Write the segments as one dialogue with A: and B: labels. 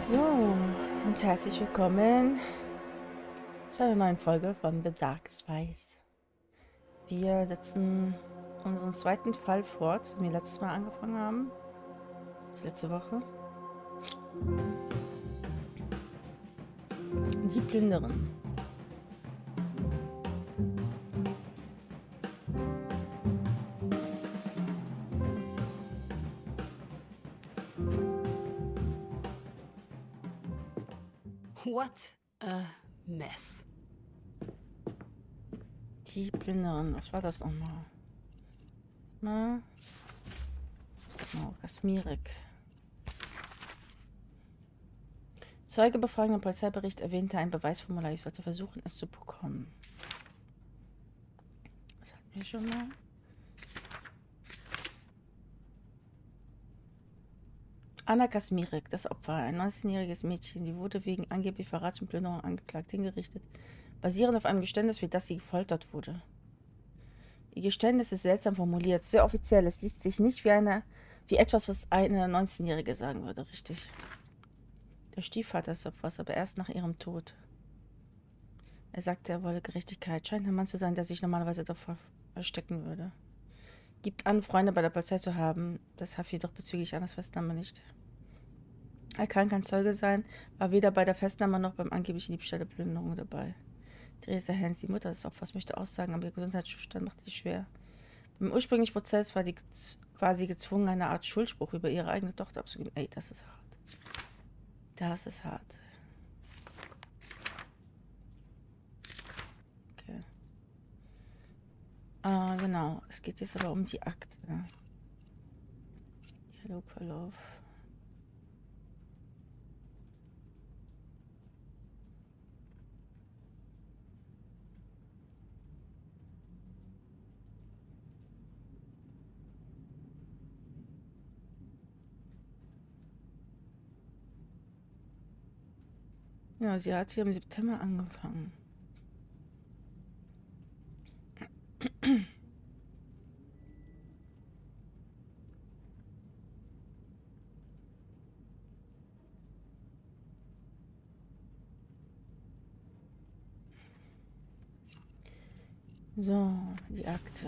A: So, und herzlich willkommen zu einer neuen Folge von The Dark Spice. Wir setzen unseren zweiten Fall fort, den wir letztes Mal angefangen haben. Das letzte Woche. Die Plünderin.
B: What a mess.
A: Die Plünderin. Was war das nochmal? Oh, Kasmirek. Zeuge befragen, der Polizeibericht erwähnte ein Beweisformular. Ich sollte versuchen, es zu bekommen. Das hatten wir schon mal. Anna Kasmirek, das Opfer, ein 19-jähriges Mädchen, die wurde wegen angeblich Verrats und Plünderung angeklagt, hingerichtet, basierend auf einem Geständnis, für das sie gefoltert wurde. Ihr Geständnis ist seltsam formuliert, sehr offiziell, es liest sich nicht wie etwas, was eine 19-Jährige sagen würde, richtig. Der Stiefvater des Opfers, aber erst nach ihrem Tod. Er sagte, er wolle Gerechtigkeit, scheint ein Mann zu sein, der sich normalerweise davor verstecken würde. Gibt an, Freunde bei der Polizei zu haben, das half jedoch bezüglich Annas Festnahme nicht. Er kann kein Zeuge sein, war weder bei der Festnahme noch beim angeblichen Diebstahl der Plünderung dabei. Theresa Hans, die Mutter des Opfers, möchte aussagen, aber ihr Gesundheitszustand macht sie schwer. Beim ursprünglichen Prozess war sie gezwungen, eine Art Schuldspruch über ihre eigene Tochter abzugeben. Ey, das ist hart. Das ist hart. Okay. Genau. Es geht jetzt aber um die Akte. Dialogverlauf. Ja, sie hat hier im September angefangen. So, die Akte.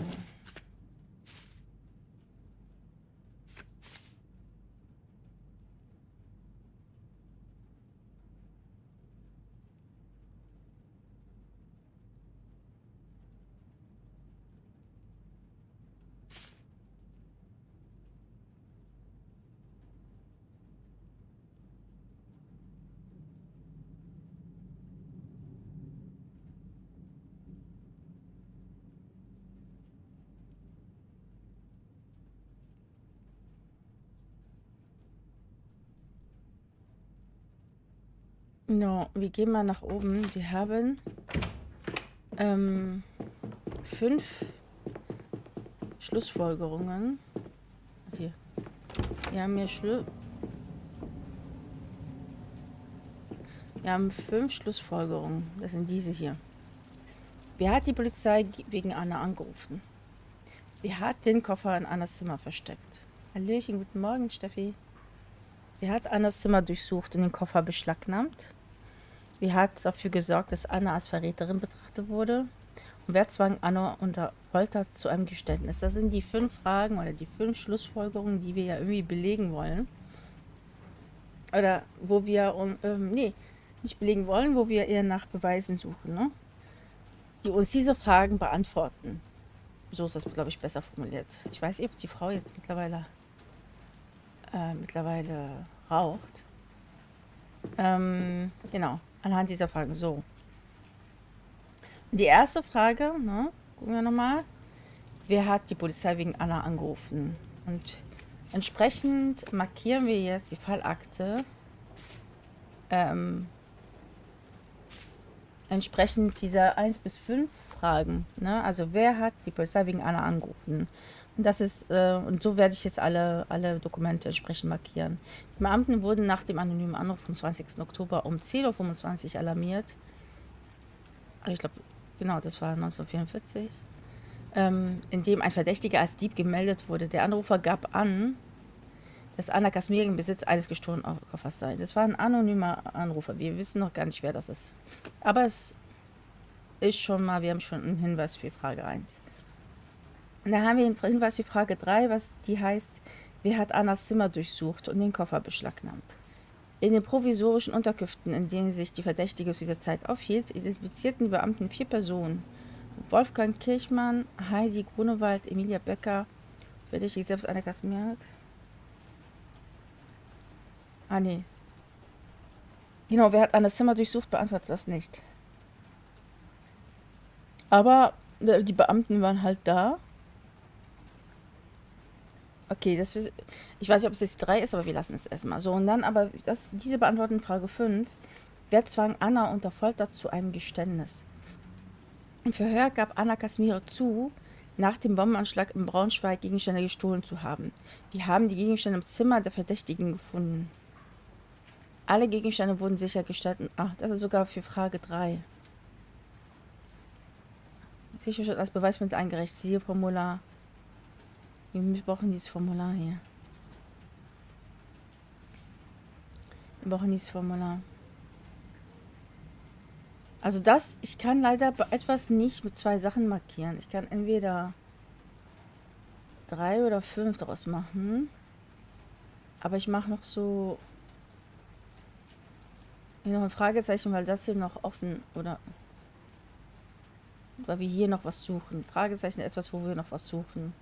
A: No, wir gehen mal nach oben. Wir haben 5 Schlussfolgerungen. Hier. Wir haben hier Wir haben 5 Schlussfolgerungen. Das sind diese hier. Wer hat die Polizei wegen Anna angerufen? Wer hat den Koffer in Annas Zimmer versteckt? Hallöchen, guten Morgen, Steffi. Wer hat Annas Zimmer durchsucht und den Koffer beschlagnahmt? Wer hat dafür gesorgt, dass Anna als Verräterin betrachtet wurde? Und wer zwang Anna unter Folter zu einem Geständnis? Das sind die 5 Fragen oder die 5 Schlussfolgerungen, die wir ja irgendwie belegen wollen. Oder wo wir, nicht belegen wollen, wo wir eher nach Beweisen suchen, ne? Die uns diese Fragen beantworten. So ist das, glaube ich, besser formuliert. Ich weiß nicht, ob die Frau jetzt mittlerweile raucht. Genau, anhand dieser Fragen. So. Und die erste Frage, ne, gucken wir nochmal. Wer hat die Polizei wegen Anna angerufen? Und entsprechend markieren wir jetzt die Fallakte. Entsprechend dieser 1 bis 5 Fragen. Ne? Also wer hat die Polizei wegen Anna angerufen? Und das ist, und so werde ich jetzt alle Dokumente entsprechend markieren. Die Beamten wurden nach dem anonymen Anruf vom 20. Oktober um 10:25 Uhr alarmiert. Also ich glaube, genau, das war 1944. In dem ein Verdächtiger als Dieb gemeldet wurde. Der Anrufer gab an, dass Anna Kasmir im Besitz eines gestohlenen Koffers sei. Das war ein anonymer Anrufer. Wir wissen noch gar nicht, wer das ist. Aber es ist schon mal, wir haben schon einen Hinweis für Frage 1. Und dann haben wir einen Hinweis für Frage 3, was die heißt, wer hat Annas Zimmer durchsucht und den Koffer beschlagnahmt. In den provisorischen Unterkünften, in denen sich die Verdächtige zu dieser Zeit aufhielt, identifizierten die Beamten 4 Personen. Wolfgang Kirchmann, Heidi Grunewald, Emilia Becker, verdächtig selbst Anna Kasmir. Ah, nee. Genau, wer hat Annas Zimmer durchsucht, beantwortet das nicht. Aber die Beamten waren halt da. Okay, ich weiß nicht, ob es jetzt 3 ist, aber wir lassen es erstmal. So, und dann aber, diese beantworten Frage 5. Wer zwang Anna unter Folter zu einem Geständnis? Im Verhör gab Anna Kasmir zu, nach dem Bombenanschlag in Braunschweig Gegenstände gestohlen zu haben. Wir haben die Gegenstände im Zimmer der Verdächtigen gefunden. Alle Gegenstände wurden sichergestellt. Ach, das ist sogar für Frage 3. Sichergestellt als Beweismittel eingereicht. Siehe Formular. Wir brauchen dieses Formular hier. Wir brauchen dieses Formular. Also ich kann leider etwas nicht mit 2 Sachen markieren. Ich kann entweder 3 oder 5 daraus machen. Aber ich mache noch so hier noch ein Fragezeichen, weil das hier noch offen oder weil wir hier noch was suchen. Fragezeichen etwas, wo wir noch was suchen.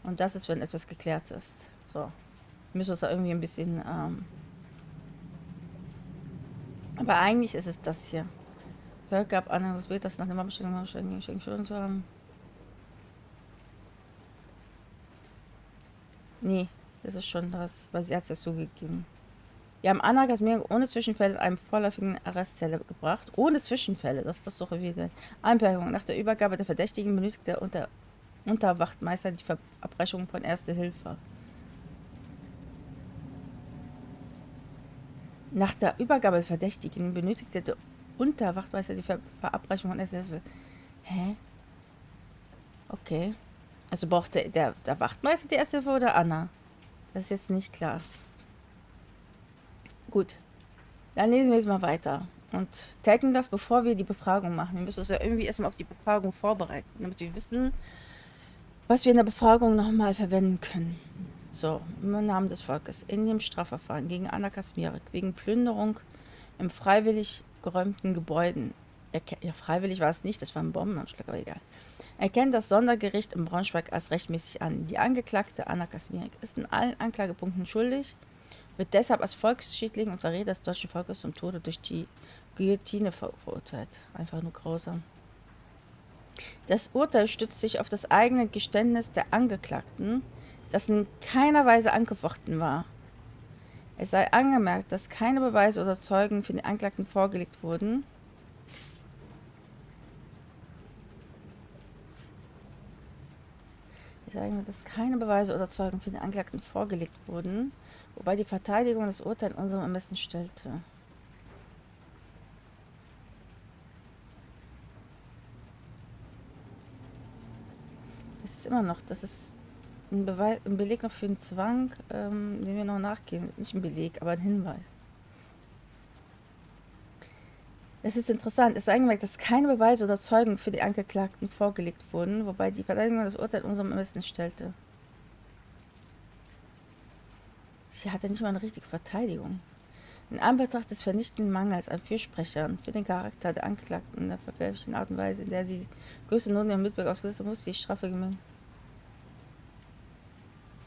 A: Und das ist, wenn etwas geklärt ist. So. Wir müssen uns da irgendwie ein bisschen aber eigentlich ist es das hier. Verhör gab Anna das Bild, das nach dem Abstellung gestohlen zu haben. Nee, das ist schon das, weil sie hat es ja zugegeben. Wir haben Anna Kasmir ohne Zwischenfälle in einem vorläufigen Arrestzelle gebracht. Ohne Zwischenfälle, das ist das doch wieder. Einbergung. Nach der Übergabe der Verdächtigen benötigt der Unterwachtmeister die Verabreichung von Erste Hilfe. Nach der Übergabe der Verdächtigen benötigte der Unterwachtmeister die Verabreichung von Erste Hilfe. Hä? Okay. Also braucht der Wachtmeister die Erste Hilfe oder Anna? Das ist jetzt nicht klar. Gut. Dann lesen wir es mal weiter. Und taggen das, bevor wir die Befragung machen. Wir müssen uns ja irgendwie erstmal auf die Befragung vorbereiten, damit wir wissen, was wir in der Befragung nochmal verwenden können. So, im Namen des Volkes. In dem Strafverfahren gegen Anna Kasmir wegen Plünderung im freiwillig geräumten Gebäuden. Ja, freiwillig war es nicht, das war ein Bombenanschlag, aber egal. Erkennt das Sondergericht in Braunschweig als rechtmäßig an. Die Angeklagte Anna Kasmir ist in allen Anklagepunkten schuldig, wird deshalb als Volksschädling und Verräter des deutschen Volkes zum Tode durch die Guillotine verurteilt. Einfach nur grausam. Das Urteil stützt sich auf das eigene Geständnis der Angeklagten, das in keiner Weise angefochten war. Es sei angemerkt, dass keine Beweise oder Zeugen für den Angeklagten vorgelegt wurden. Ich sage mal, dass keine Beweise oder Zeugen für den Angeklagten vorgelegt wurden, wobei die Verteidigung das Urteil in unserem Ermessen stellte. Das ist immer noch, das ist ein Beleg noch für einen Zwang, den wir noch nachgehen. Nicht ein Beleg, aber ein Hinweis. Es ist interessant, es ist angemerkt, dass keine Beweise oder Zeugen für die Angeklagten vorgelegt wurden, wobei die Verteidigung das Urteil in unserem Ermessen stellte. Sie hatte nicht mal eine richtige Verteidigung. In Anbetracht des vernichtenden Mangels an Fürsprechern für den Charakter der Angeklagten in der verwerflichen Art und Weise, in der sie größte Not in Mitbürger ausgesetzt hat, musste die Strafe gemein.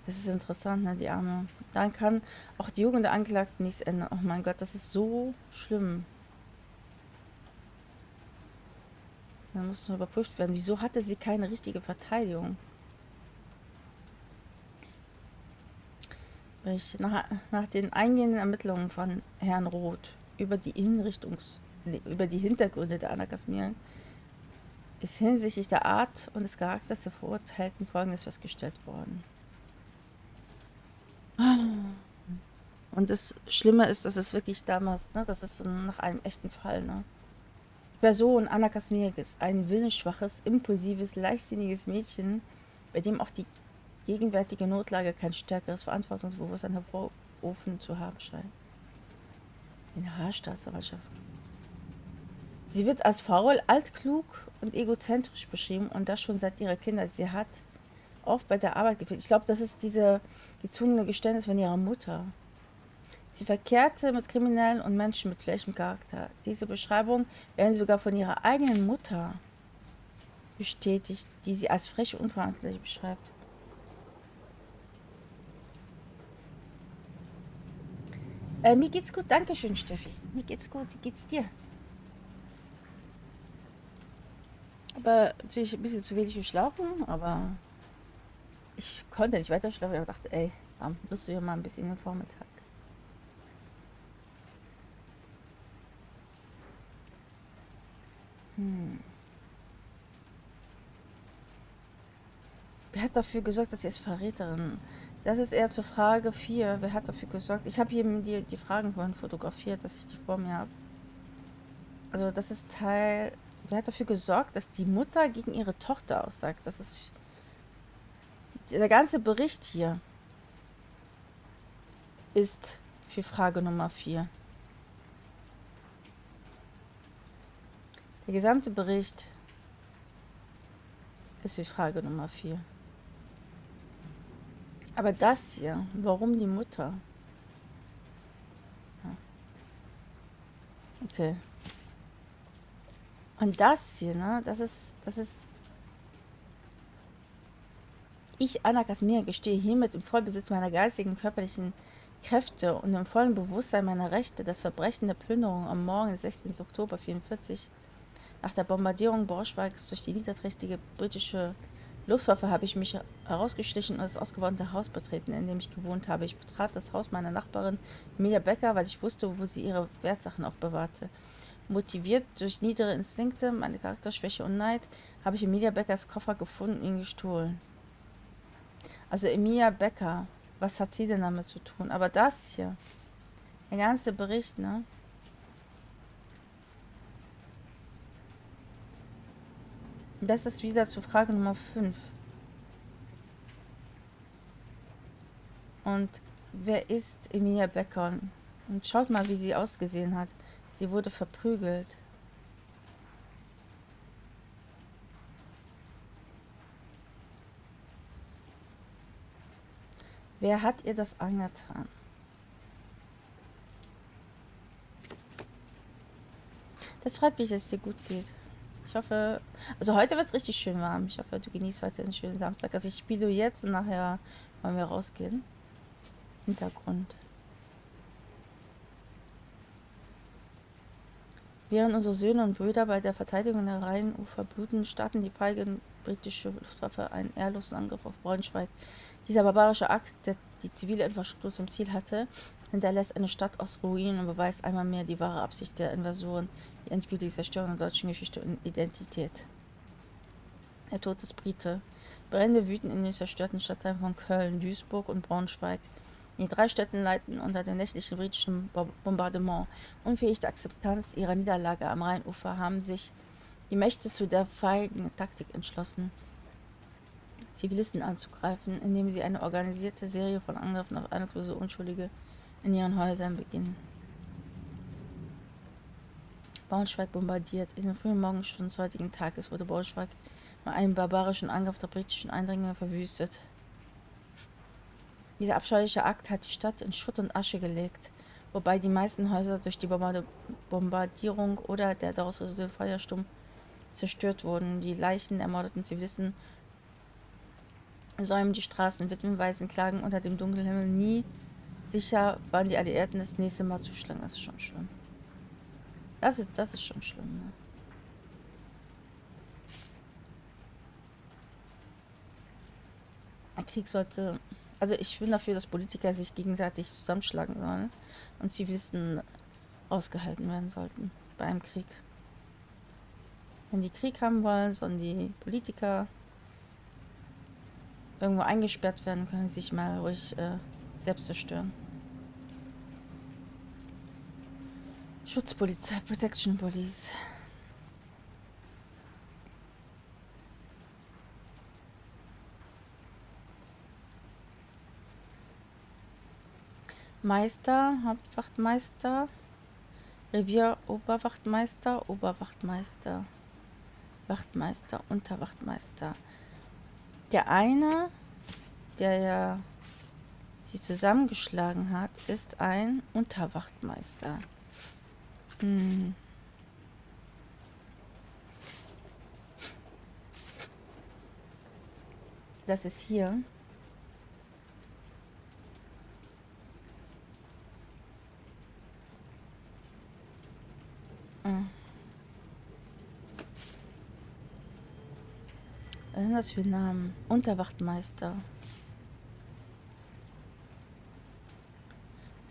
A: Das ist interessant, ne, die Arme. Daran kann auch die Jugend der Angeklagten nichts ändern. Oh mein Gott, das ist so schlimm. Dann muss noch überprüft werden. Wieso hatte sie keine richtige Verteidigung? Nach den eingehenden Ermittlungen von Herrn Roth über die Hintergründe der Anna Kasmir ist hinsichtlich der Art und des Charakters der Verurteilten Folgendes festgestellt worden. Und das Schlimme ist, dass es wirklich damals, ne, das ist so nach einem echten Fall, ne? Die Person Anna Kasmir ist ein willensschwaches, impulsives, leichtsinniges Mädchen, bei dem auch die gegenwärtige Notlage kein stärkeres Verantwortungsbewusstsein hervorrufen zu haben scheint. In Haarstaatsanwaltschaft. Sie wird als faul, altklug und egozentrisch beschrieben und das schon seit ihrer Kindheit. Sie hat oft bei der Arbeit gefehlt. Ich glaube, das ist diese gezwungene Geständnis von ihrer Mutter. Sie verkehrte mit Kriminellen und Menschen mit schlechtem Charakter. Diese Beschreibung werden sogar von ihrer eigenen Mutter bestätigt, die sie als frech und unverantwortlich beschreibt. Mir geht's gut, danke schön, Steffi. Mir geht's gut, wie geht's dir? Aber natürlich ein bisschen zu wenig geschlafen, aber ich konnte nicht weiter schlafen. Ich dachte, ey, warum nutzt du hier mal ein bisschen den Vormittag? Wer hat dafür gesorgt, dass sie als Verräterin? Das ist eher zur Frage 4. Wer hat dafür gesorgt? Ich habe hier die Fragen vorhin fotografiert, dass ich die vor mir habe. Also das ist Teil. Wer hat dafür gesorgt, dass die Mutter gegen ihre Tochter aussagt? Das ist der ganze Bericht hier ist für Frage Nummer 4. Der gesamte Bericht ist für Frage Nummer 4. Aber das hier, warum die Mutter? Ja. Okay. Und das hier, ne, das ist ich, Anna Kasmir, gestehe hiermit im Vollbesitz meiner geistigen und körperlichen Kräfte und im vollen Bewusstsein meiner Rechte das Verbrechen der Plünderung am Morgen des 16. Oktober 1944 nach der Bombardierung Braunschweigs durch die niederträchtige britische Luftwaffe habe ich mich herausgeschlichen und das ausgebaute Haus betreten, in dem ich gewohnt habe. Ich betrat das Haus meiner Nachbarin Emilia Becker, weil ich wusste, wo sie ihre Wertsachen aufbewahrte. Motiviert durch niedere Instinkte, meine Charakterschwäche und Neid, habe ich Emilia Beckers Koffer gefunden und ihn gestohlen. Also Emilia Becker, was hat sie denn damit zu tun? Aber das hier, der ganze Bericht, ne? Das ist wieder zur Frage Nummer 5. Und wer ist Emilia Becker? Und schaut mal, wie sie ausgesehen hat. Sie wurde verprügelt. Wer hat ihr das angetan? Das freut mich, dass es dir gut geht. Ich hoffe, also heute wird es richtig schön warm. Ich hoffe, du genießt heute einen schönen Samstag. Also ich spiele jetzt und nachher wollen wir rausgehen. Hintergrund. Während unsere Söhne und Brüder bei der Verteidigung der Rheinufer bluten, starten die feige britische Luftwaffe einen ehrlosen Angriff auf Braunschweig. Dieser barbarische Akt, der die zivile Infrastruktur zum Ziel hatte, hinterlässt eine Stadt aus Ruinen und beweist einmal mehr die wahre Absicht der Invasoren, die endgültige Zerstörung der deutschen Geschichte und Identität. Der Tod des Brite. Brände wüten in den zerstörten Stadtteilen von Köln, Duisburg und Braunschweig. Die 3 Städte leiden unter dem nächtlichen britischen Bombardement. Unfähig der Akzeptanz ihrer Niederlage am Rheinufer haben sich die Mächte zu der feigen Taktik entschlossen, Zivilisten anzugreifen, indem sie eine organisierte Serie von Angriffen auf ahnungslose Unschuldige in ihren Häusern beginnen. Braunschweig bombardiert. In den frühen Morgenstunden des heutigen Tages wurde Braunschweig bei einem barbarischen Angriff der britischen Eindringlinge verwüstet. Dieser abscheuliche Akt hat die Stadt in Schutt und Asche gelegt, wobei die meisten Häuser durch die Bombardierung oder der daraus resultierende Feuersturm zerstört wurden. Die Leichen der ermordeten Zivilisten säumen die Straßen. Witwen, Waisen klagen unter dem dunklen Himmel. Nie sicher, wann die Alliierten das nächste Mal zuschlagen. Das ist schon schlimm. Das ist schon schlimm, ne? Ein Krieg sollte... Also ich bin dafür, dass Politiker sich gegenseitig zusammenschlagen sollen und Zivilisten ausgehalten werden sollten bei einem Krieg. Wenn die Krieg haben wollen, sollen die Politiker irgendwo eingesperrt werden, können sie sich mal ruhig selbst zerstören. Schutzpolizei, Protection Police. Meister, Hauptwachtmeister, Revieroberwachtmeister, Oberwachtmeister, Wachtmeister, Unterwachtmeister. Der eine, der ja sie zusammengeschlagen hat, ist ein Unterwachtmeister. Das ist hier. Was sind das für Namen? Unterwachtmeister.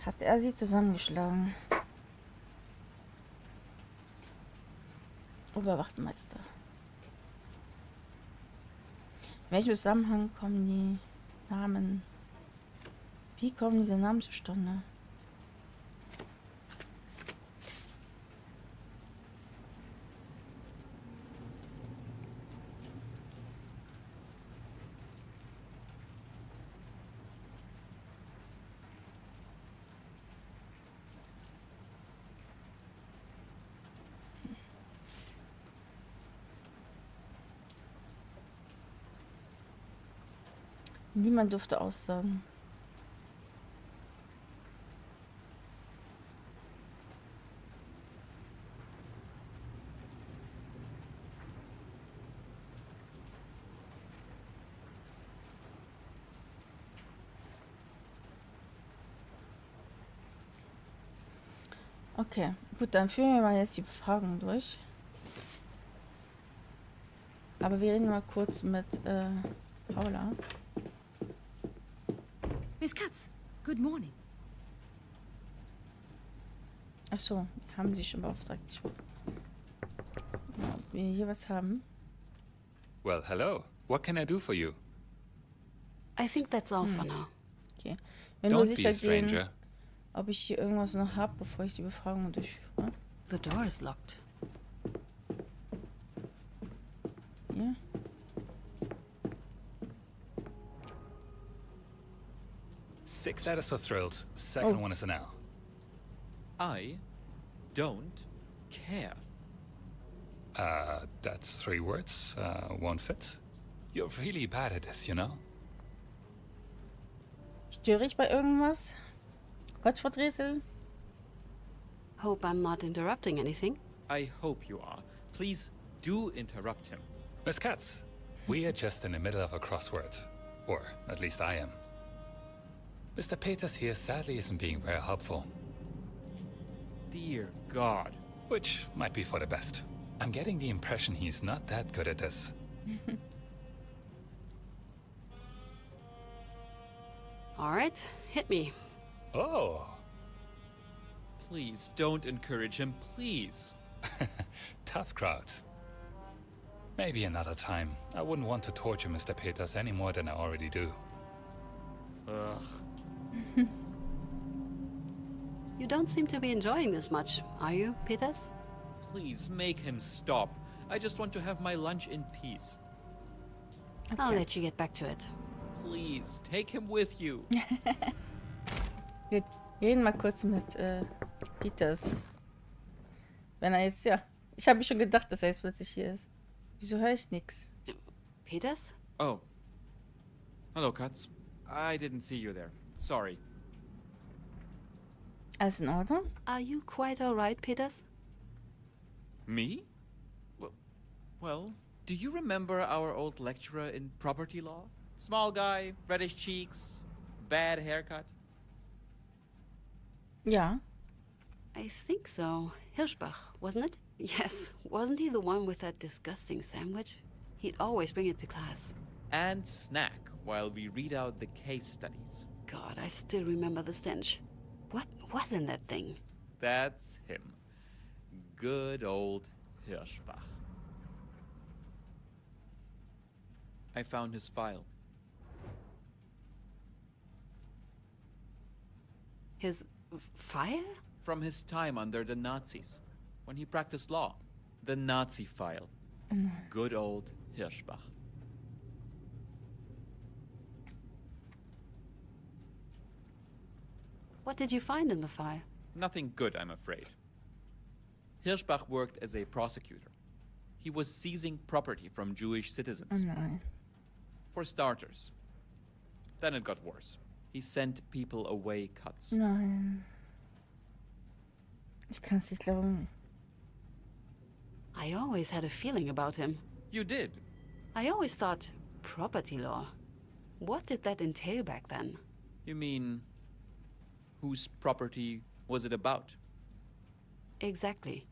A: Hat er sie zusammengeschlagen? Oberwachtmeister. In welchem Zusammenhang kommen die Namen? Wie kommen diese Namen zustande? Niemand durfte aussagen. Okay, gut, dann führen wir mal jetzt die Befragung durch. Aber wir reden mal kurz mit Paula.
C: Miss Katz, good morning.
A: Ach so, haben sie schon beauftragt. Ja, ob wir hier was haben.
D: Well, hello. What can I do for you?
B: I think that's all for now.
A: Okay. Wenn nur
D: Don't be
A: sicher
D: a
A: gehen,
D: stranger.
A: ob ich hier irgendwas noch habe, bevor ich die Befragung durchführe.
B: The door is locked.
A: Hier.
D: Six letters for thrilled. Second one is an L.
E: I don't care.
D: That's 3 words. Won't fit. You're really bad at this, you know?
A: Störe ich bei irgendwas? Kreuzworträtsel?
B: Hope I'm not interrupting anything.
E: I hope you are. Please do interrupt him.
D: Miss Katz, we are just in the middle of a crossword. Or at least I am. Mr. Peters here sadly isn't being very helpful.
E: Dear God.
D: Which might be for the best. I'm getting the impression he's not that good at this.
B: All right, hit me.
D: Oh,
E: Please don't encourage him, please.
D: tough crowd. Maybe another time. I wouldn't want to torture Mr. Peters any more than I already do.
E: Ugh.
B: You don't seem to be enjoying this much, are you, Peters?
E: Please make him stop. I just want to have my lunch in peace.
B: I'll let you get back to it.
E: Please, take him with you.
A: Wir reden mal kurz mit Peters. Wenn er jetzt, ja. Ich habe mir schon gedacht, dass er jetzt plötzlich hier ist. Wieso höre ich nichts?
B: Peters?
E: Oh. Hello, Katz. I didn't see you there. Sorry.
A: Alles in Ordnung?
B: Are you quite all right, Peters?
E: Me? Well, do you remember our old lecturer in property law? Small guy, reddish cheeks, bad haircut.
A: Ja.
B: I think so. Hirschbach, wasn't it? Yes. Wasn't he the one with that disgusting sandwich? He'd always bring it to class.
E: And snack while we read out the case studies.
B: God, I still remember the stench. What was in that thing?
E: That's him. Good old Hirschbach. I found his file.
B: His file?
E: From his time under the Nazis, when he practiced law. The Nazi file. Good old Hirschbach.
B: What did you find in the file?
E: Nothing good, I'm afraid. Hirschbach worked as a prosecutor. He was seizing property from Jewish
A: Oh
E: citizens.
A: nein.
E: For starters. Then it got worse. He sent people away cuts.
A: Nein. Ich kann es nicht glauben.
B: I always had a feeling about him.
E: You did?
B: I always thought property law. What did that entail back then?
E: You mean, whose property was it about?
B: Exactly.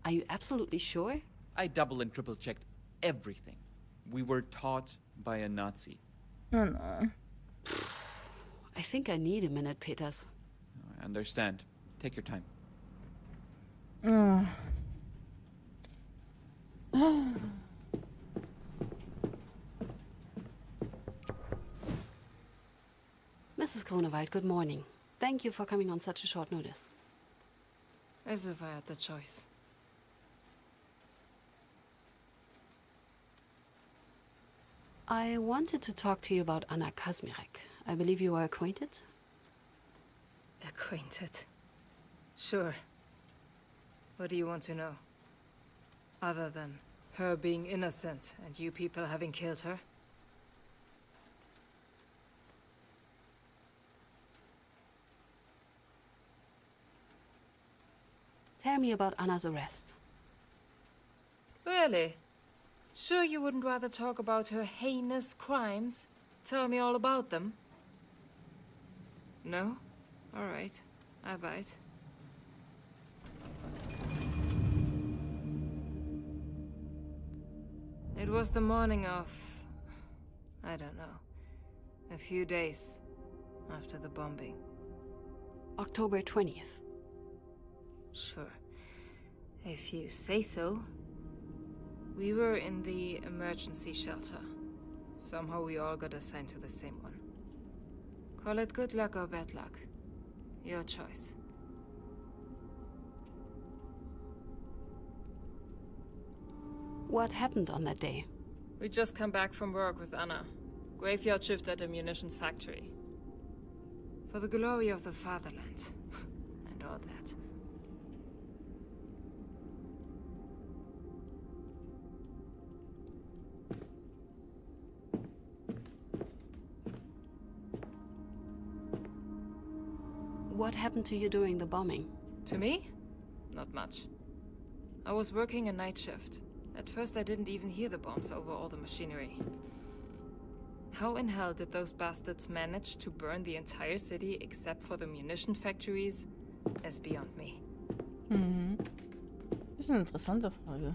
B: Are you absolutely sure?
E: I double and triple checked everything. We were taught by a Nazi.
A: Oh nein.
B: I think I need a minute, Peters.
E: I understand. Take your time.
A: Oh.
B: Mrs. Grunewald, good morning. Thank you for coming on such a short notice.
F: As if I had the choice.
B: I wanted to talk to you about Anna Kazmirek. I believe you are acquainted?
F: Acquainted. Sure. What do you want to know? Other than her being innocent and you people having killed her?
B: Tell me about Anna's arrest.
F: Really? Sure you wouldn't rather talk about her heinous crimes? Tell me all about them? No? Alright. I bite. It was the morning of... I don't know. A few days after the bombing.
B: October 20th.
F: Sure. If you say so. We were in the emergency shelter. Somehow we all got assigned to the same one. Call it good luck or bad luck. Your choice.
B: What happened on that day?
F: We just come back from work with Anna. Graveyard shift at a munitions factory. For the glory of the fatherland. And all that.
B: What happened to you during the bombing?
F: To me? Not much. I was working a night shift. At first I didn't even hear the bombs over all the machinery. How in hell did those bastards manage to burn the entire city except for the munition factories is beyond me.
A: Mhm. Das ist eine interessante Frage.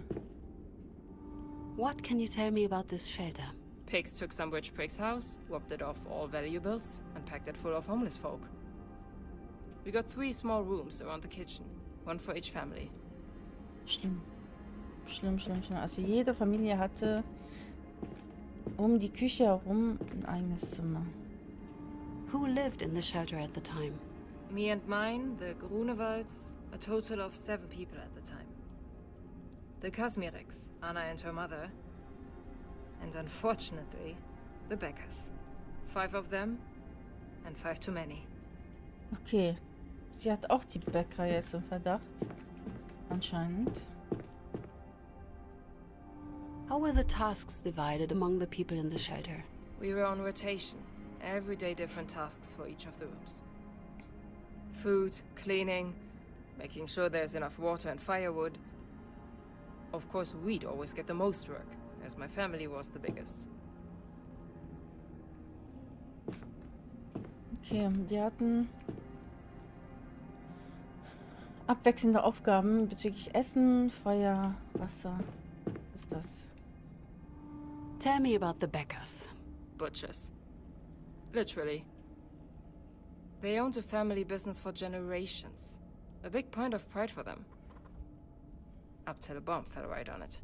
B: What can you tell me about this shelter?
F: Pigs took some rich prick's house, robbed it of all valuables, and packed it full of homeless folk. We got 3 small rooms around the kitchen, one for each family.
A: Schlimm. Schlimm, schlimm, schlimm. Also jede Familie hatte um die Küche herum ein eigenes Zimmer.
B: Who lived in the shelter at the time?
F: Me and mine, the Grunewalds, a total of 7 people at the time. The Kazmireks, Anna and her mother, and unfortunately, the Beckers. 5 of them, and 5 too many.
A: Okay. Sie hat auch die Bäcker jetzt im Verdacht. Anscheinend.
B: How were the tasks divided among the people in the shelter?
F: We were on rotation, every day different tasks for each of the rooms. Food, cleaning, making sure there's enough water and firewood. Of course, we'd always get the most work, as my family was the biggest.
A: Okay, die hatten abwechselnde Aufgaben bezüglich Essen, Feuer, Wasser. Was ist das?
B: Tell me about the Beckers.
F: Butchers. Literally. They owned a family business for generations. A big point of pride for them. Up till a bomb fell right on it.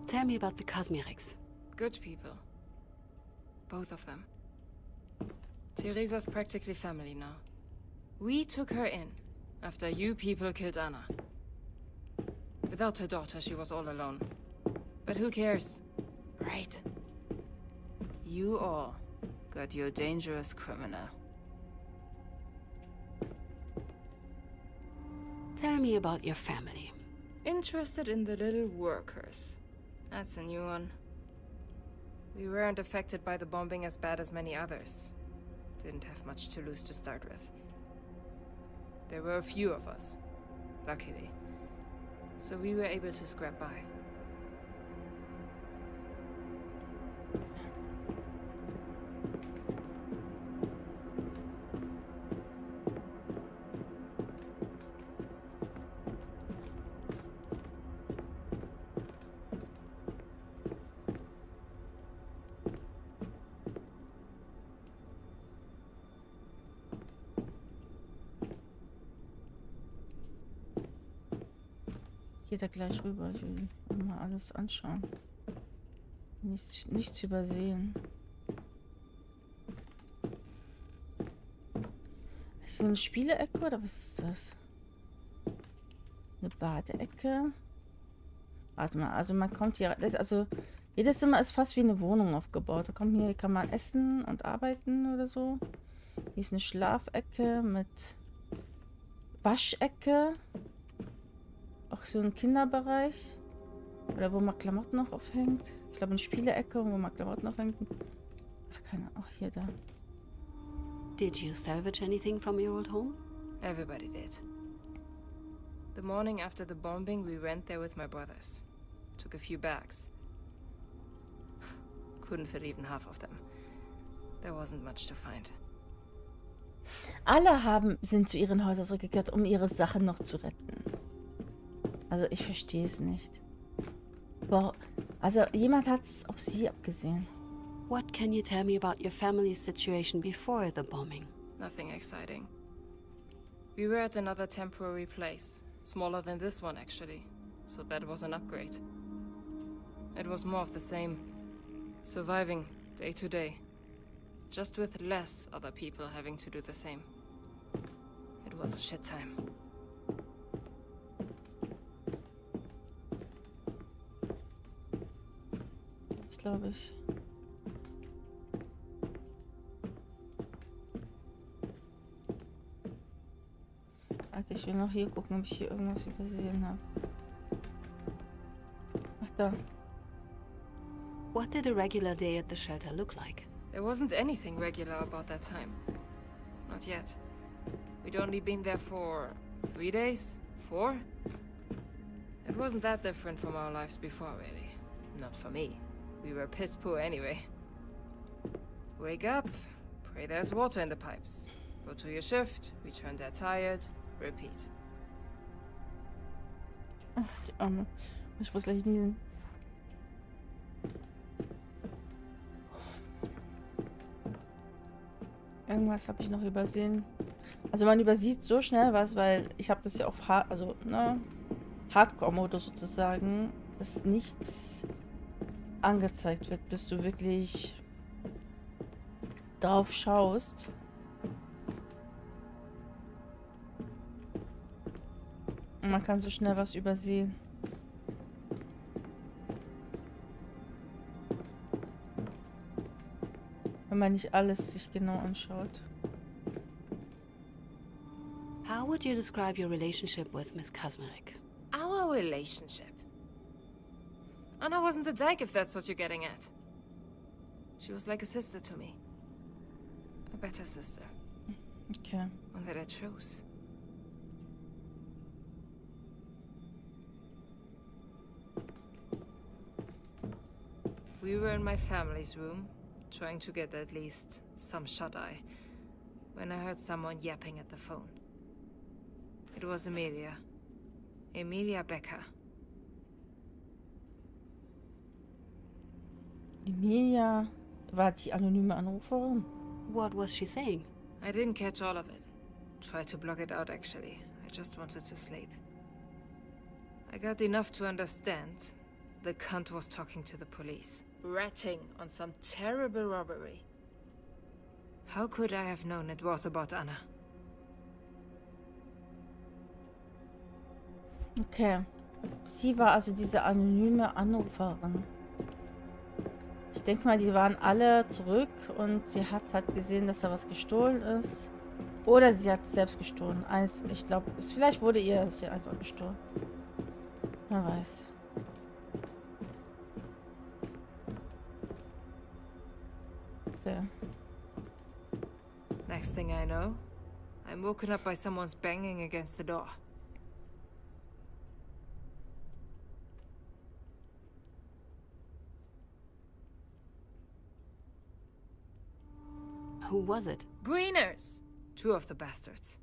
B: Tell me about the Kazmireks.
F: Good people. Both of them. Teresa's practically family now. We took her in after you people killed Anna. Without her daughter, she was all alone. But who cares? Right? You all got your dangerous criminal.
B: Tell me about your family.
F: Interested in the little workers. That's a new one. We weren't affected by the bombing as bad as many others. Didn't have much to lose to start with. There were a few of us, luckily. So we were able to scrap by.
A: Ich gehe da gleich rüber. Ich will mir mal alles anschauen. Nichts übersehen. Ist das eine Spielecke oder was ist das? Eine Badeecke. Warte mal, also man kommt hier. Also jedes Zimmer ist fast wie eine Wohnung aufgebaut. Da kommt hier, kann man essen und arbeiten oder so. Hier ist eine Schlafecke mit Waschecke. Auch so ein Kinderbereich. Oder wo man Klamotten noch aufhängt. Ich glaube eine Spielecke, wo man Klamotten aufhängt. Ach, keine Ahnung. Auch hier, da.
B: Did you salvage anything from your old home?
F: Everybody did. The morning after the bombing, we went there with my brothers. Took a few bags. Couldn't fit even half of them. There wasn't much to find.
A: Alle sind zu ihren Häusern zurückgekehrt, um ihre Sachen noch zu retten. Also ich verstehe es nicht. Boah, also jemand hat es auf sie abgesehen.
B: What can you tell me about your family's situation before the bombing?
F: Nothing exciting. We were at another temporary place. Smaller than this one, actually. So that was an upgrade. It was more of the same. Surviving day to day. Just with less other people having to do the same. It was a shit time.
A: Das glaube ich. Warte, ich will noch hier gucken, ob ich hier irgendwas übersehen habe. Ach da.
B: What did a regular day at the shelter look like?
F: There wasn't anything regular about that time. Not yet. We'd only been there for 3 days? 4? It wasn't that different from our lives before, really. Not for me. We were piss poor anyway. Wake up, pray there's water in the pipes. Go to your shift, return there tired, repeat.
A: Ach, die Arme. Ich muss gleich niesen. Irgendwas habe ich noch übersehen. Also man übersieht so schnell was, weil ich habe das ja auf Hardcore-Modus sozusagen, dass nichts angezeigt wird, bis du wirklich drauf schaust. Und man kann so schnell was übersehen. Wenn man nicht alles sich genau anschaut.
B: How would you describe your relationship with Miss Kazmarek?
F: Our relationship? Anna wasn't a dyke, if that's what you're getting at. She was like a sister to me. A better sister.
A: Okay.
F: One that I chose. We were in my family's room, trying to get at least some shut-eye, when I heard someone yapping at the phone. It was Emilia. Emilia Becker.
A: Emilia war die anonyme Anruferin.
B: What was she saying?
F: I didn't catch all of it. Tried to block it out, actually. I just wanted to sleep. I got enough to understand. The cunt was talking to the police. Ratting on some terrible robbery. How could I have known it was about Anna?
A: Okay. Sie war also diese anonyme Anruferin. Ich denke mal, die waren alle zurück und sie hat halt gesehen, dass da was gestohlen ist. Oder sie hat es selbst gestohlen. Ich glaube, vielleicht wurde ihr es ja einfach gestohlen. Wer weiß. Okay.
F: Next thing I know, I'm woken up by someone's banging against the door.
B: Who was it?
F: Greeners! 2 of the bastards.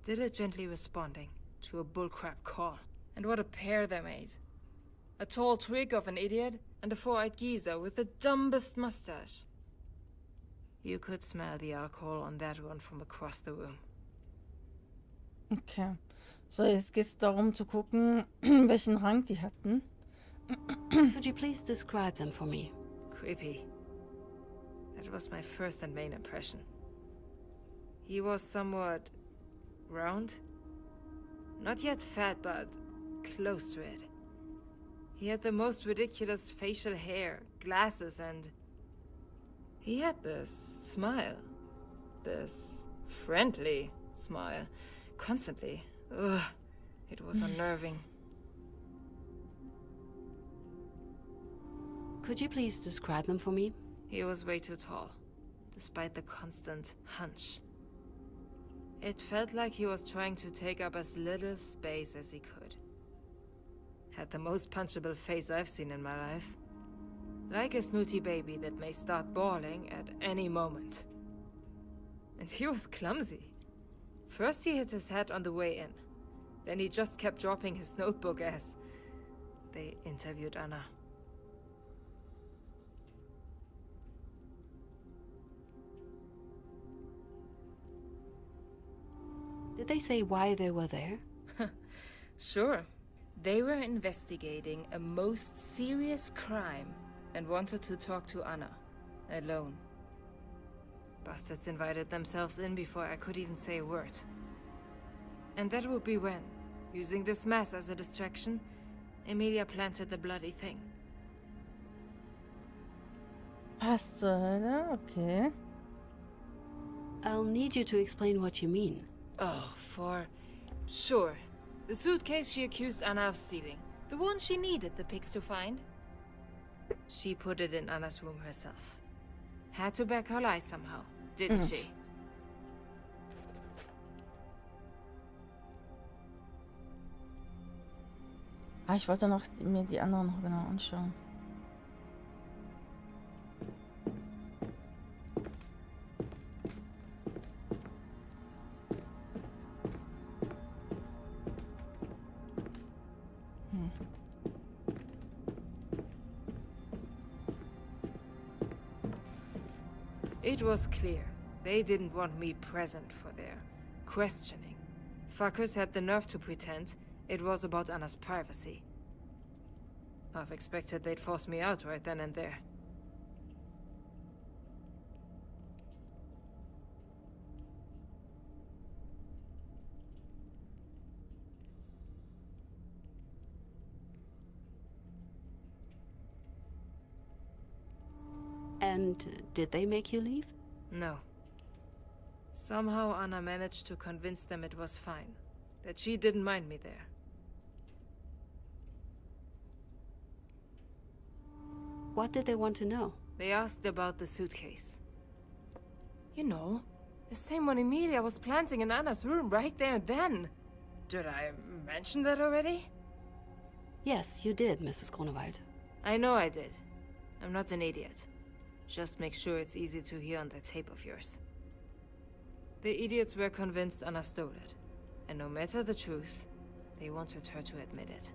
F: Diligently responding to a bullcrap call. And what a pair they made. A tall twig of an idiot and a 4-eyed geezer with the dumbest mustache. You could smell the alcohol on that one from across the room.
A: Okay. So, jetzt geht es darum zu gucken, welchen Rang die hatten.
B: Could you please describe them for me?
F: Creepy. That was my first and main impression. He was somewhat round. Not yet fat, but close to it. He had the most ridiculous facial hair, glasses, and he had this smile. This friendly smile. Constantly. Ugh. It was unnerving.
B: Could you please describe them for me?
F: He was way too tall, despite the constant hunch. It felt like he was trying to take up as little space as he could. Had the most punchable face I've seen in my life. Like a snooty baby that may start bawling at any moment. And he was clumsy. First he hit his head on the way in. Then he just kept dropping his notebook as they interviewed Anna.
B: Did they say why they were there?
F: Sure. They were investigating a most serious crime and wanted to talk to Anna, alone. Bastards invited themselves in before I could even say a word. And that would be when, using this mess as a distraction, Emilia planted the bloody thing.
A: Was zur Hölle? Okay.
B: I'll need you to explain what you mean.
F: Oh, Sure. The suitcase she accused Anna of stealing. The one she needed the pigs to find. She put it in Anna's room herself. Had to back her lie somehow, didn't she?
A: Ich wollte noch mir die anderen noch genau anschauen.
F: It was clear. They didn't want me present for their questioning. Fuckers had the nerve to pretend it was about Anna's privacy. I've expected they'd force me out right then and there.
B: And did they make you leave?
F: No. Somehow Anna managed to convince them it was fine. That she didn't mind me there.
B: What did they want to know?
F: They asked about the suitcase. You know, the same one Emilia was planting in Anna's room right there and then. Did I mention that already?
B: Yes, you did, Mrs. Grunewald.
F: I know I did. I'm not an idiot. Just make sure it's easy to hear on that tape of yours. The idiots were convinced Anna stole it. And no matter the truth, they wanted her to admit it.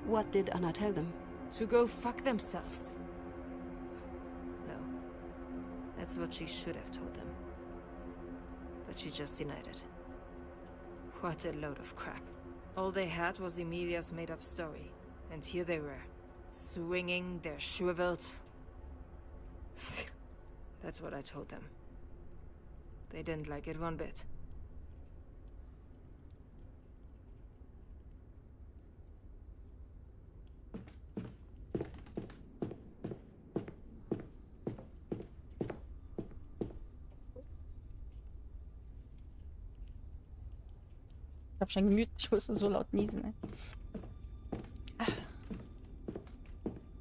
B: What did Anna tell them?
F: To go fuck themselves. No. That's what she should have told them. But she just denied it. What a load of crap. All they had was Emilia's made-up story. And here they were, swinging their shriveled... That's what I told them. They didn't like it one bit.
A: Ich hab schon gemütet, ich musste so laut niesen, ey. Ah.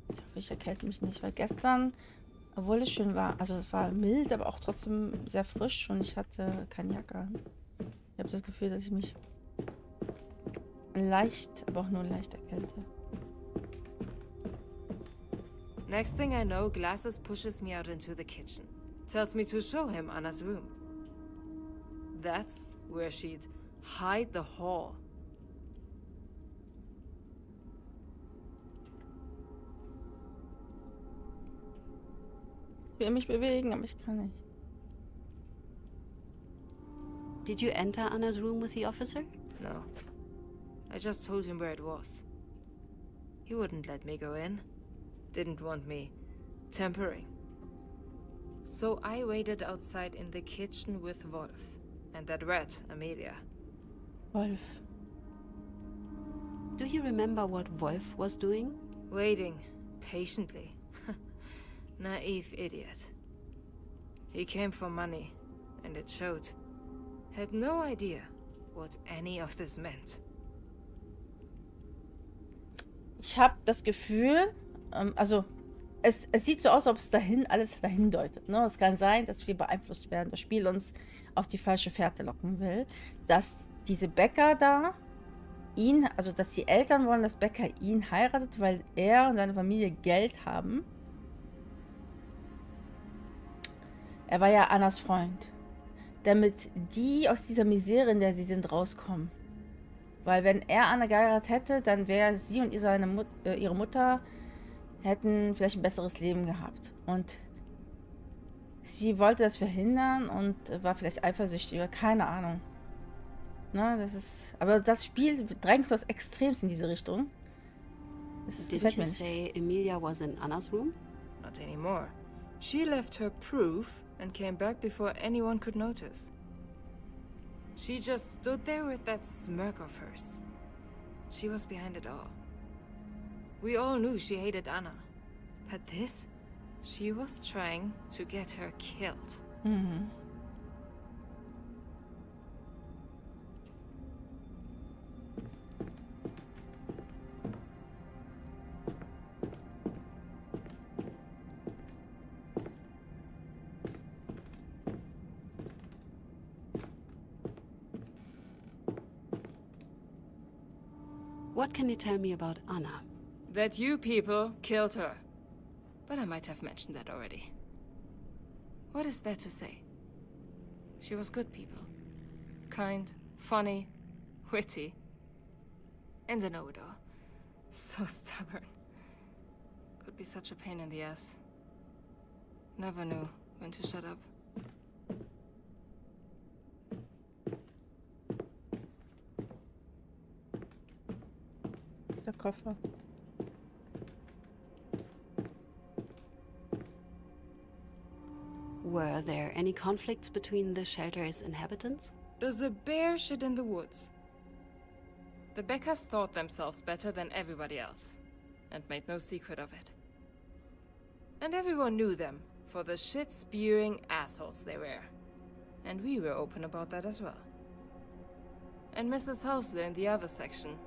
A: Ich hoffe, ich erkälte mich nicht, weil gestern, obwohl es schön war, also es war mild, aber auch trotzdem sehr frisch und ich hatte keine Jacke an. Ich habe das Gefühl, dass ich mich leicht, aber auch nur leicht erkälte.
F: Next thing I know, Glasses pushes me out into the kitchen. Tells me to show him Anna's room. That's where she'd hide the hall.
A: Ich will mich bewegen, aber ich kann nicht.
B: Did you enter Anna's room with the officer?
F: No. I just told him where it was. He wouldn't let me go in. Didn't want me tampering. So I waited outside in the kitchen with Wolf and that rat, Amelia.
A: Wolf.
B: Do you remember what Wolf was doing?
F: Waiting, patiently. Naive idiot. He came for money, and it showed. Had no idea what any of this meant.
A: Ich habe das Gefühl, also es sieht so aus, als ob es alles dahin deutet. Ne? Es kann sein, dass wir beeinflusst werden, das Spiel uns auf die falsche Fährte locken will, dass diese Bäcker da also dass die Eltern wollen, dass Becker ihn heiratet, weil er und seine Familie Geld haben. Er war ja Annas Freund. Damit die aus dieser Misere, in der sie sind, rauskommen. Weil wenn er Anna geheiratet hätte, dann wäre sie und ihre Mutter hätten vielleicht ein besseres Leben gehabt. Und sie wollte das verhindern und war vielleicht eifersüchtig oder keine Ahnung. Na, aber das Spiel drängt uns extremst in diese Richtung. Das gefällt
B: Didn't
A: mir
B: you
A: nicht.
B: say Emilia was in Anna's room?
F: Not anymore. She left her proof and came back before anyone could notice. She just stood there with that smirk of hers. She was behind it all. We all knew she hated Anna. But this? She was trying to get her killed.
A: Mhm.
B: What can you tell me about Anna?
F: That you people killed her. But I might have mentioned that already. What is there to say? She was good people. Kind, funny, witty. And a know-it-all. So stubborn. Could be such a pain in the ass. Never knew when to shut up.
A: Dieser Koffer.
B: Were there any conflicts between the shelter's inhabitants?
F: There's a bear shit in the woods. The Beckers thought themselves better than everybody else, and made no secret of it. And everyone knew them for the shit-spewing assholes they were. And we were open about that as well. And Mrs. Housley in the other section,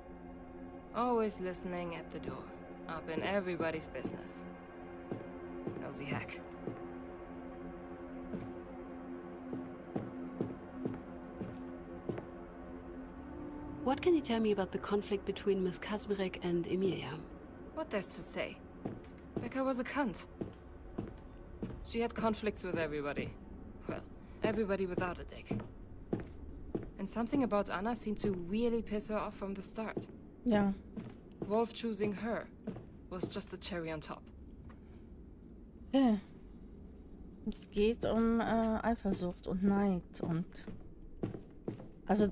F: always listening at the door, up in everybody's business. Nosy hack.
B: What can you tell me about the conflict between Miss Kazmirek and Emilia?
F: What there's to say? Becca was a cunt. She had conflicts with everybody. Well, everybody without a dick. And something about Anna seemed to really piss her off from the start.
A: Ja.
F: Wolf choosing her was just a cherry on top.
A: Ja. Es geht um Eifersucht und Neid und also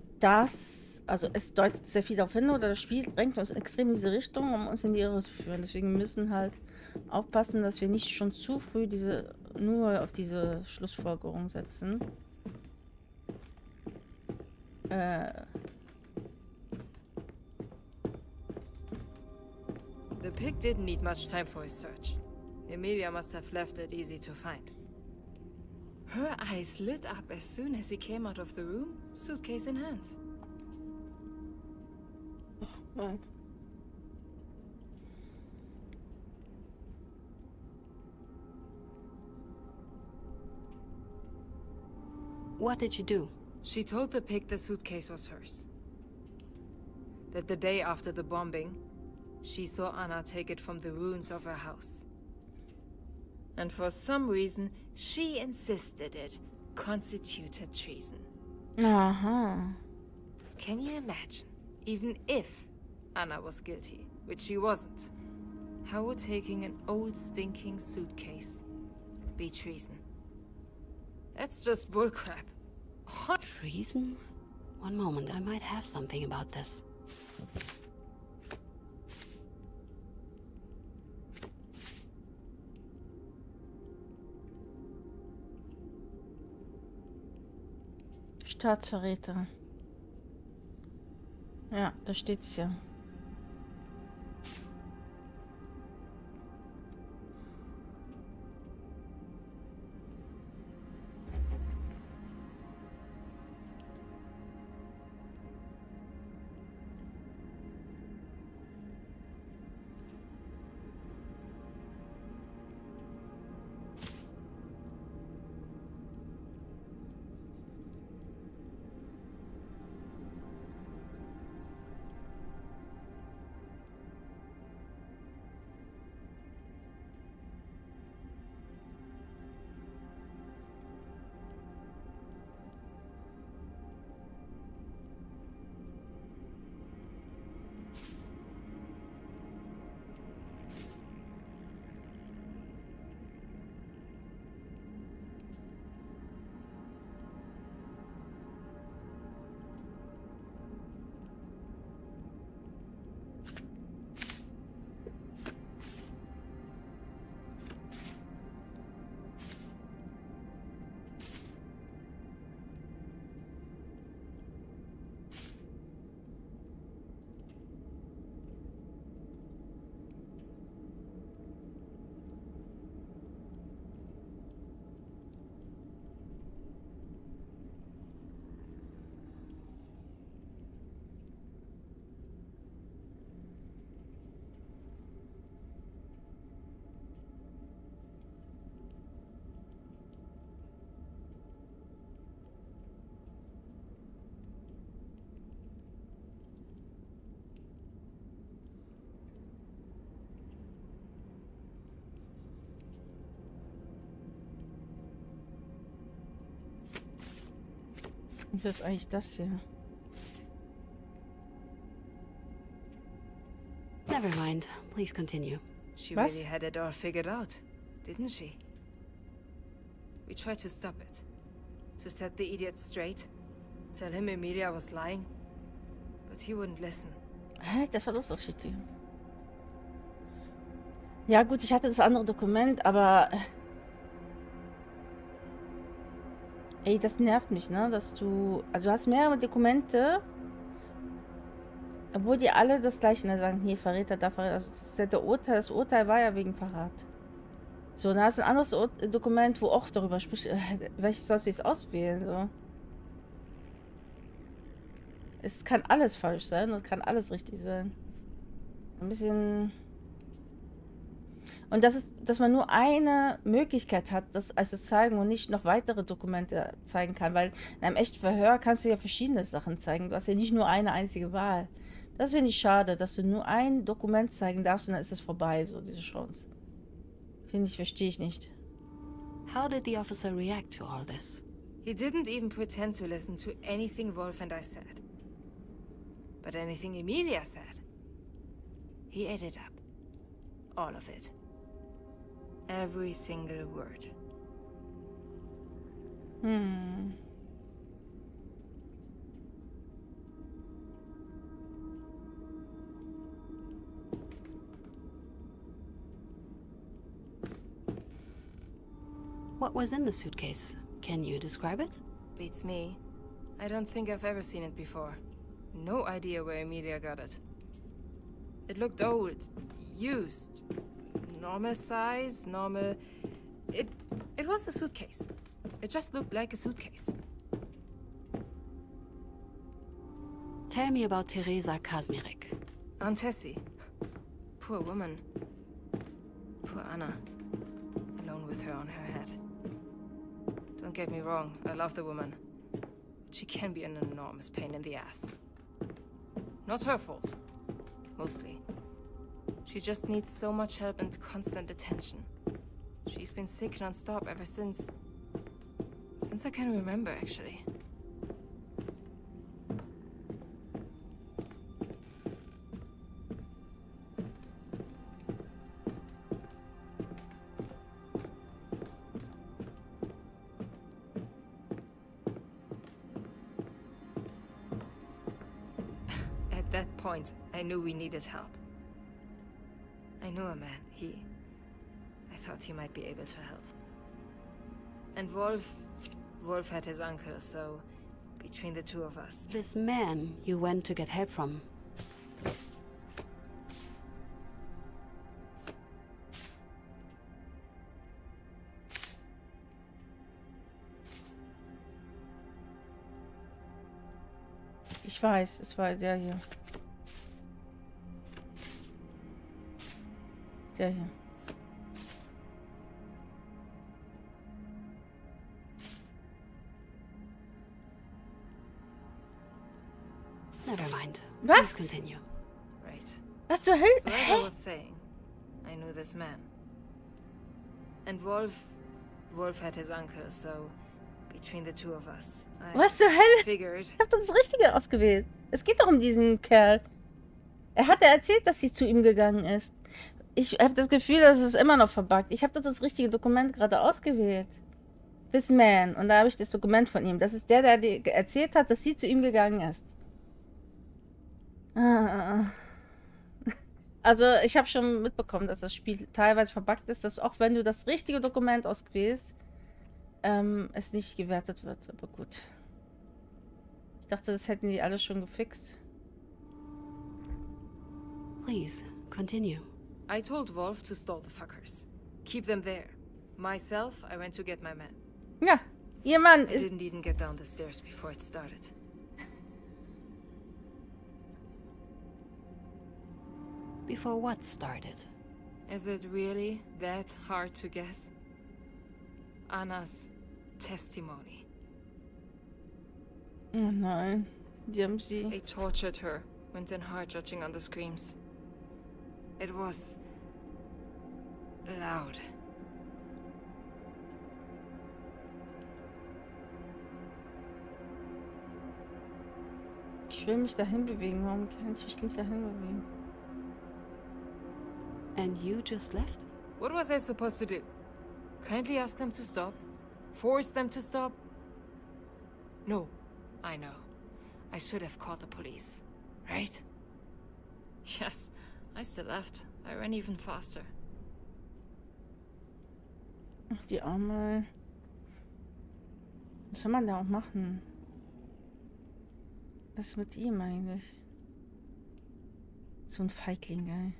A: es deutet sehr viel darauf hin, oder das Spiel drängt uns extrem in diese Richtung, um uns in die Irre zu führen. Deswegen müssen halt aufpassen, dass wir nicht schon zu früh diese nur auf diese Schlussfolgerung setzen.
F: The pig didn't need much time for his search. Emilia must have left it easy to find. Her eyes lit up as soon as he came out of the room, suitcase in hand.
A: Nein.
B: What did she do?
F: She told the pig the suitcase was hers. That the day after the bombing, she saw Anna take it from the ruins of her house. And for some reason, she insisted it constituted treason.
A: Aha.
F: Can you imagine? Even if Anna was guilty, which she wasn't, how would taking an old stinking suitcase be treason? That's just bullcrap.
B: Treason? One moment, I might have something about this.
A: Staatsverräter. Ja, da steht's ja. Das ist eigentlich das hier.
B: Never mind. Please continue.
F: She
A: Was?
F: really had it all figured out, didn't she? We tried to stop it. To set the idiot straight. Tell him Emilia was lying. But he wouldn't listen.
A: Hä? Das war das doch shit. Ja gut, ich hatte das andere Dokument, aber... Ey, das nervt mich, ne? Dass du... Also du hast mehrere Dokumente, obwohl die alle das gleiche sagen. Hier, Verräter, da Verräter. Also das Urteil war ja wegen Verrat. So, dann hast du ein anderes Dokument, wo auch darüber spricht. Welches sollst du jetzt auswählen? So. Es kann alles falsch sein und kann alles richtig sein. Ein bisschen... Und das ist, dass man nur eine Möglichkeit hat, das also zeigen und nicht noch weitere Dokumente zeigen kann, weil in einem echten Verhör kannst du ja verschiedene Sachen zeigen. Du hast ja nicht nur eine einzige Wahl. Das finde ich schade, dass du nur ein Dokument zeigen darfst und dann ist es vorbei, so diese Chance. Finde ich, verstehe ich nicht.
B: How did the officer react to all this?
F: He didn't even pretend to listen to anything Wolf and I said. But anything Emilia said, he ate it up. All of it. Every single word.
A: Hm.
B: What was in the suitcase? Can you describe it?
F: Beats me. I don't think I've ever seen it before. No idea where Emilia got it. It looked old, used, normal size, normal... It was a suitcase. It just looked like a suitcase.
B: Tell me about Teresa Kazmirek.
F: Aunt Tessie. Poor woman. Poor Anna. Alone with her on her head. Don't get me wrong, I love the woman. But she can be an enormous pain in the ass. Not her fault. Mostly. She just needs so much help and constant attention. She's been sick non-stop ever since... Since I can remember, actually. At that point, I knew we needed help. I knew a man. I thought he might be able to help. And Wolf had his uncle, so between the two of us.
B: This man you went to get help from.
A: Ich weiß, es war der hier. Der hier.
B: Never mind.
A: Was?
B: Please continue.
F: Right.
A: Was zur Hölle?
F: So as I was saying, I knew this man. And Wolf had his uncle, so between the two of us, I
A: Was zur Hölle?
F: figured.
A: Ich hab das Richtige ausgewählt. Es geht doch um diesen Kerl. Er hat ja erzählt, dass sie zu ihm gegangen ist. Ich habe das Gefühl, dass es immer noch verbuggt. Ich habe doch das richtige Dokument gerade ausgewählt. This man. Und da habe ich das Dokument von ihm. Das ist der dir erzählt hat, dass sie zu ihm gegangen ist. Also, ich habe schon mitbekommen, dass das Spiel teilweise verbuggt ist, dass auch wenn du das richtige Dokument auswählst, es nicht gewertet wird. Aber gut. Ich dachte, das hätten die alle schon gefixt.
B: Please, continue.
F: I told Wolf to stall the fuckers. Keep them there. Myself, I went to get my man.
A: Ja, ihr Mann
F: I
A: ist...
F: didn't even get down the stairs before it started.
B: Before what started?
F: Is it really that hard to guess? Anna's testimony.
A: Oh nein. Die haben sie...
F: They tortured her, went in hard judging on the screams. It was... loud.
A: Ich will mich dahin bewegen. Warum kann ich mich nicht dahin bewegen?
B: And you just left?
F: What was I supposed to do? Kindly ask them to stop? Force them to stop? No, I know. I should have called the police, right? Yes, I still left. I ran even faster.
A: Ach, die Arme. Was soll man da auch machen? Was ist mit ihm eigentlich? So ein Feigling, ey.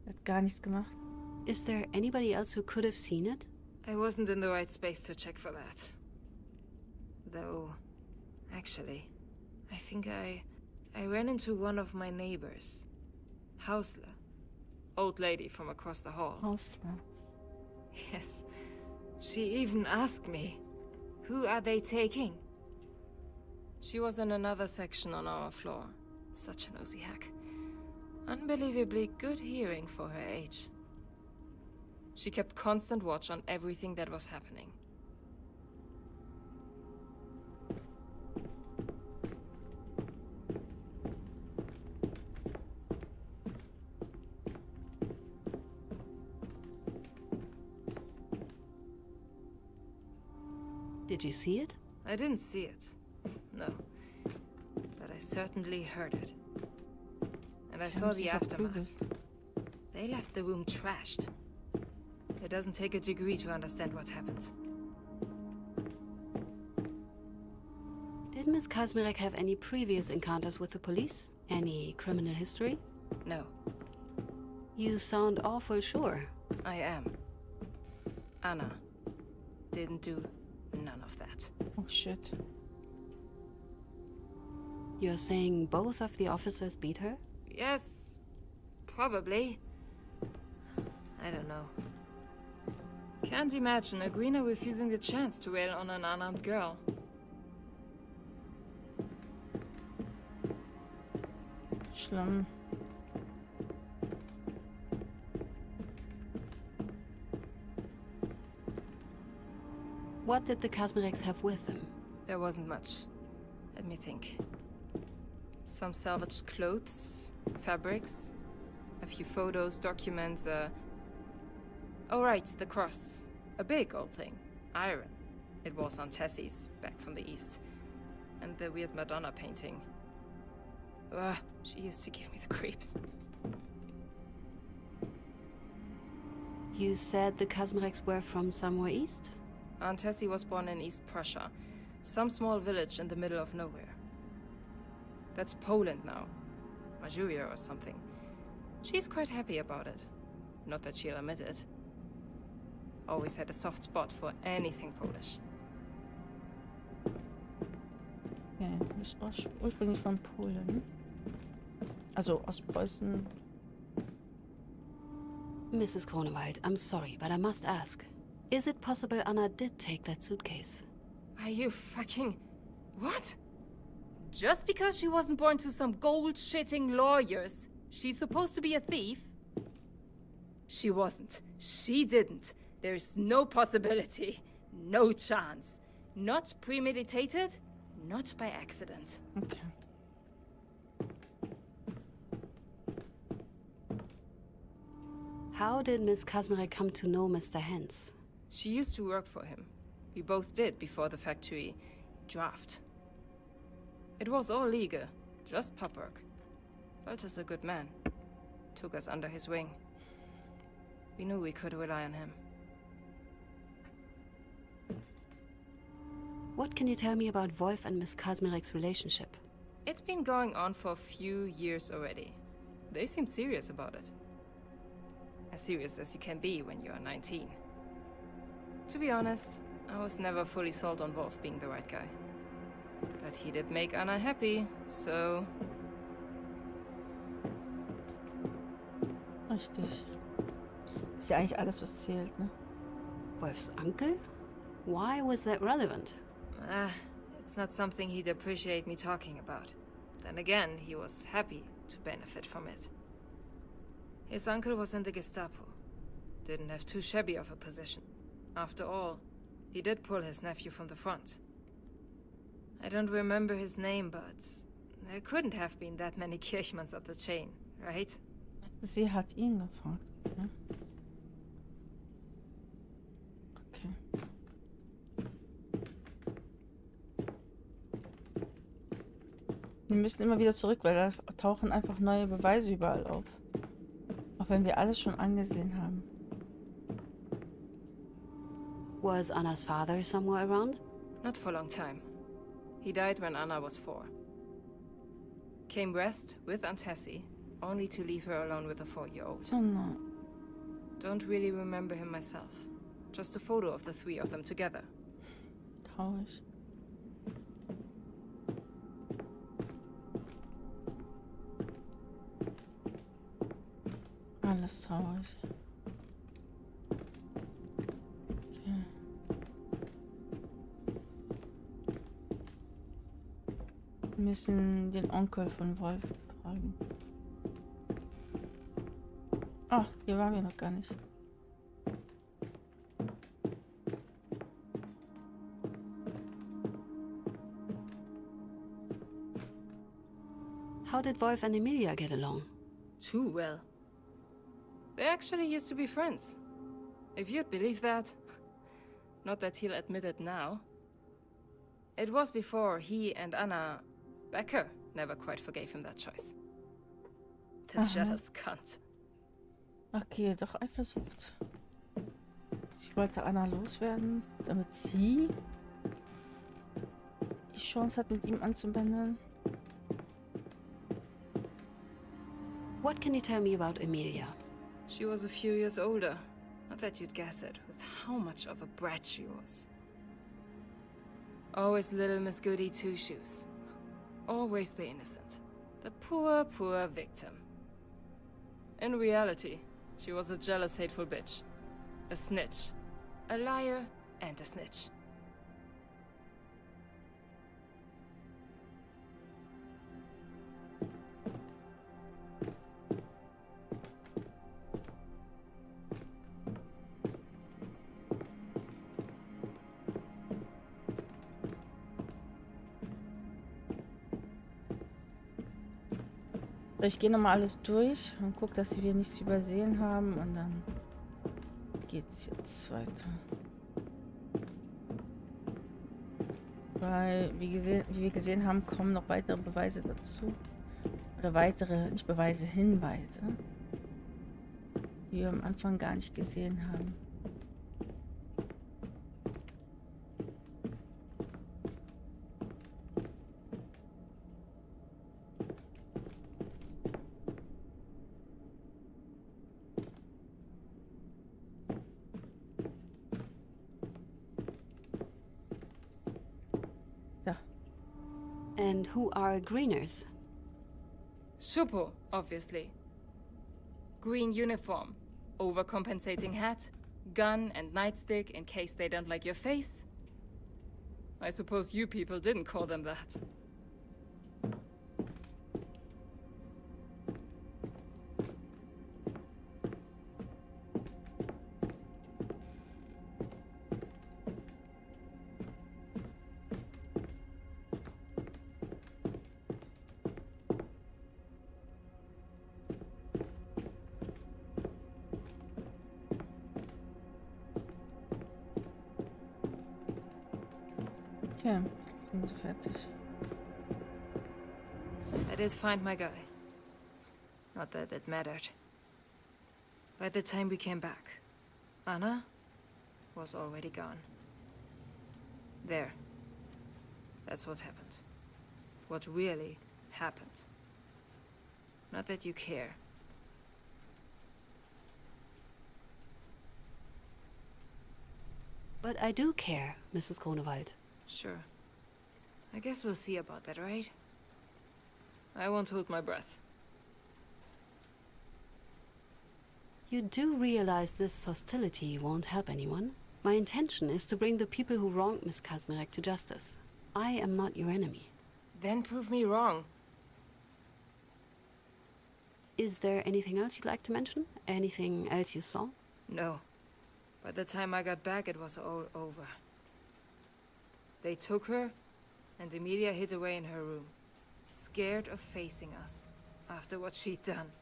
A: Hat gar nichts gemacht.
B: Is there anybody else who could have seen it?
F: I wasn't in the right space to check for that. Though, actually, I think I ran into one of my neighbors. Hausler. Old lady from across the hall.
A: Hausler.
F: Yes. She even asked me, who are they taking? She was in another section on our floor. Such a nosy hack. Unbelievably good hearing for her age. She kept constant watch on everything that was happening.
B: Did you see it?
F: I didn't see it. No. But I certainly heard it. And I saw the aftermath. They left the room trashed. It doesn't take a degree to understand what happened.
B: Did Miss Kazmirek have any previous encounters with the police? Any criminal history?
F: No,
B: You sound awful sure.
F: I am. Anna didn't do none of that.
A: Oh shit.
B: You're saying both of the officers beat her?
F: Yes, probably. I don't know. Can't imagine a greener refusing the chance to rail on an unarmed girl.
A: Schlimm.
B: What did the Kazmireks have with them?
F: There wasn't much. Let me think. Some salvaged clothes, fabrics, a few photos, documents, Oh right, the cross. A big old thing. Iron. It was on Tessie's, back from the east. And the weird Madonna painting. Ugh, she used to give me the creeps.
B: You said the Kazmireks were from somewhere east?
F: Aunt Tessie was born in East Prussia, some small village in the middle of nowhere. That's Poland now. Majuria or something. She's quite happy about it. Not that she'll admit it. Always had a soft spot for anything Polish.
A: Ja, du bist ursprünglich von Polen. Also Ostpreußen.
B: Mrs. Kronewald, I'm sorry, but I must ask. Is it possible Anna did take that suitcase?
F: Are you fucking... What? Just because she wasn't born to some gold-shitting lawyers, she's supposed to be a thief? She wasn't. She didn't. There's no possibility. No chance. Not premeditated, not by accident.
A: Okay.
B: How did Miss Kazmirek come to know Mr. Hens?
F: She used to work for him. We both did before the factory draft. It was all legal, just pub work. Walter's a good man. Took us under his wing. We knew we could rely on him.
B: What can you tell me about Wolf and Miss Kazmirek's relationship?
F: It's been going on for a few years already. They seem serious about it. As serious as you can be when you're 19. To be honest, I was never fully sold on Wolf being the right guy. But he did make Anna happy, so...
A: Richtig. Ist ja eigentlich alles, was zählt, ne?
B: Wolf's uncle? Why was that relevant?
F: It's not something he'd appreciate me talking about. Then again, he was happy to benefit from it. His uncle was in the Gestapo. Didn't have too shabby of a position. After all, he did pull his nephew from the front. I don't remember his name, but there couldn't have been that many Kirchmanns up the chain, right?
A: Sie hat ihn gefragt. Ne? Okay. Wir müssen immer wieder zurück, weil da tauchen einfach neue Beweise überall auf. Auch wenn wir alles schon angesehen haben.
B: Was Anna's father somewhere around?
F: Not for a long time. He died when Anna was 4. Came west with Aunt Tessie, only to leave her alone with a 4-year-old.
A: Oh no.
F: Don't really remember him myself. Just a photo of the 3 of them together.
A: Traurig. Alles traurig. Okay. Wir müssen den Onkel von Wolf fragen. Ah, hier waren wir noch gar nicht.
B: How did Wolf and Emilia get along?
F: Too well. They actually used to be friends. If you'd believe that. Not that he'll admit it now. It was before he and Anna... Becker never quite forgave him that choice. The jealous cunt.
A: Okay, doch Eifersucht. Sie wollte Anna loswerden, damit sie die Chance hat, mit ihm anzubändeln.
B: What can you tell me about Emilia?
F: She was a few years older. Not that you'd guess it, with how much of a brat she was. Always little Miss Goody Two-Shoes. Always the innocent. The poor, poor victim. In reality, she was a jealous, hateful bitch. A snitch. A liar and a snitch.
A: Ich gehe nochmal alles durch und gucke, dass wir nichts übersehen haben und dann geht's jetzt weiter. Weil, wie wir gesehen haben, kommen noch weitere Beweise dazu. Oder weitere, nicht Beweise, Hinweise, die wir am Anfang gar nicht gesehen haben.
B: And who are greeners?
F: Schupo, obviously. Green uniform, overcompensating hat, gun and nightstick in case they don't like your face. I suppose you people didn't call them that.
A: Tja, sind wir fertig.
F: I did find my guy. Not that it mattered. By the time we came back, Anna was already gone. There. That's what happened. What really happened. Not that you care.
B: But I do care, Mrs. Grunewald.
F: Sure. I guess we'll see about that, right? I won't hold my breath.
B: You do realize this hostility won't help anyone? My intention is to bring the people who wronged Miss Kazmarek to justice. I am not your enemy.
F: Then prove me wrong.
B: Is there anything else you'd like to mention? Anything else you saw?
F: No. By the time I got back, it was all over. They took her, and Emilia hid away in her room, scared of facing us, after what she'd done.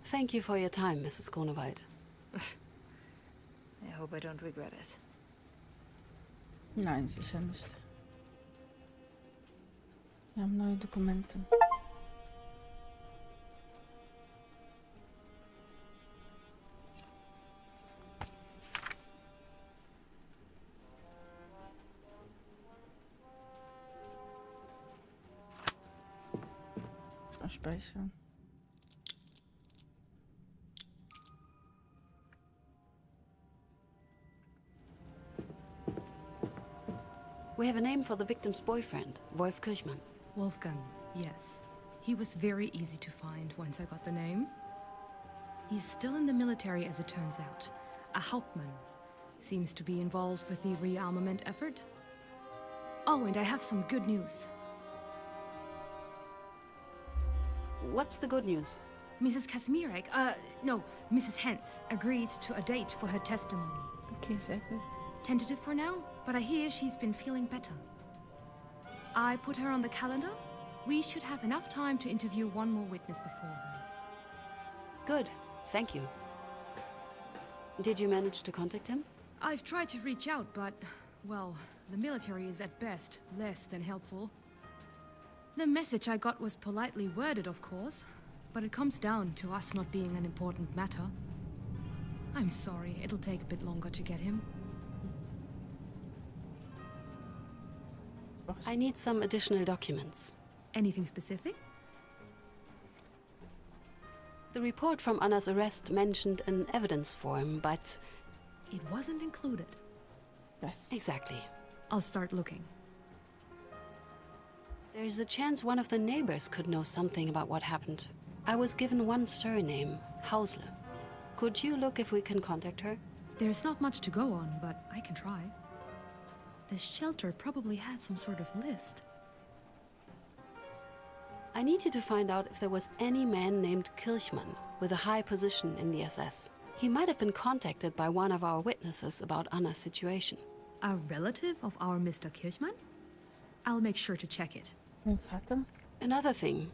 B: Thank you for your time, Mrs. Grunewald.
F: I hope I don't regret it.
A: Nein, sicher nicht. Wir haben neue Dokumente. Jetzt mal speichern.
B: We have a name for the victim's boyfriend, Wolf Kirchmann.
C: Wolfgang, yes. He was very easy to find once I got the name. He's still in the military, as it turns out. A Hauptmann. Seems to be involved with the rearmament effort. Oh, and I have some good news.
B: What's the good news?
C: Mrs. Kazmarek, no, Mrs. Hens, agreed to a date for her testimony.
A: Okay, sehr gut.
C: Tentative for now, but I hear she's been feeling better. I put her on the calendar. We should have enough time to interview one more witness before her.
B: Good, thank you. Did you manage to contact him?
C: I've tried to reach out, but, well, the military is at best less than helpful. The message I got was politely worded, of course, but it comes down to us not being an important matter. I'm sorry, it'll take a bit longer to get him.
B: I need some additional documents.
C: Anything specific?
B: The report from Anna's arrest mentioned an evidence form, but...
C: It wasn't included.
A: Yes.
B: Exactly.
C: I'll start looking.
B: There's a chance one of the neighbors could know something about what happened. I was given one surname, Hausle. Could you look if we can contact her?
C: There's not much to go on, but I can try. The shelter probably had some sort of list.
B: I need you to find out if there was any man named Kirchmann with a high position in the SS. He might have been contacted by one of our witnesses about Anna's situation.
C: A relative of our Mr. Kirchmann? I'll make sure to check it.
A: Mein Vater?
B: Another thing.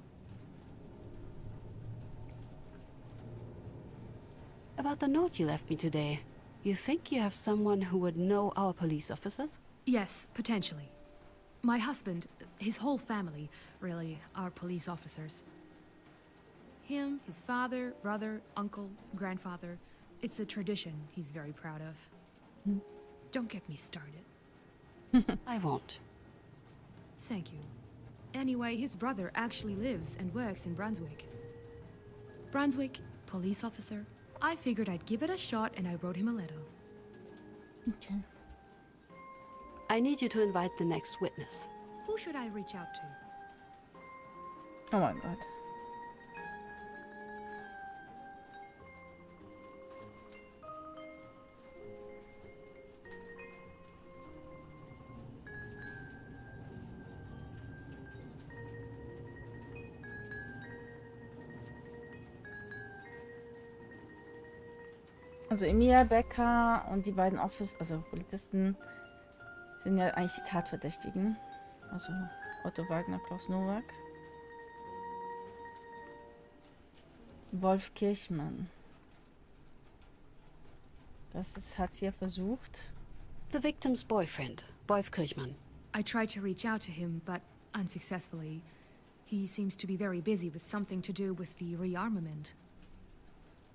B: About the note you left me today. You think you have someone who would know our police officers?
C: Yes, potentially. My husband, his whole family, really, are police officers. Him, his father, brother, uncle, grandfather. It's a tradition he's very proud of. Don't get me started.
B: I won't.
C: Thank you. Anyway, his brother actually lives and works in Brunswick. Brunswick, police officer. I figured I'd give it a shot and I wrote him a letter.
A: Okay.
B: I need you to invite the next witness.
C: Who should I reach out to?
A: Oh mein Gott. Also Emilia Becker und die beiden Polizisten sind ja eigentlich die Tatverdächtigen. Also Otto Wagner, Klaus Nowak. Wolf Kirchmann. Hat sie ja versucht.
B: The victim's boyfriend, Wolf Kirchmann.
C: I tried to reach out to him, but unsuccessfully. He seems to be very busy with something to do with the rearmament.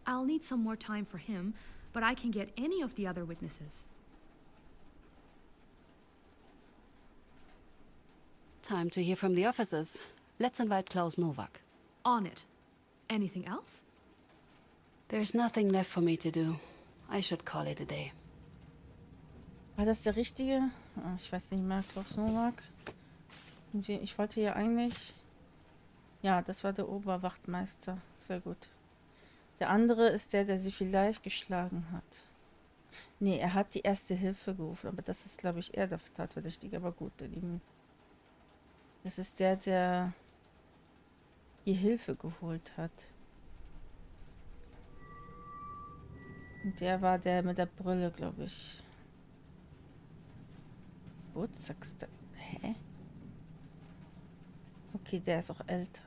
C: I'll need some more time for him, but I can get any of the other witnesses.
B: Time to hear from the officers. Let's invite Klaus Nowak.
C: On it. Anything else?
B: There's nothing left for me to do. I should call it a day.
A: War das der richtige? Ich weiß nicht mehr, Klaus Nowak. Ich wollte ja eigentlich... Ja, das war der Oberwachtmeister. Sehr gut. Der andere ist der sie vielleicht geschlagen hat. Nee, er hat die erste Hilfe gerufen, aber das ist, glaube ich, eher der Tatverdächtige. Aber gut, das ist der ihr Hilfe geholt hat. Und der war der mit der Brille, glaube ich. Geburtstagstag. Hä? Okay, der ist auch älter.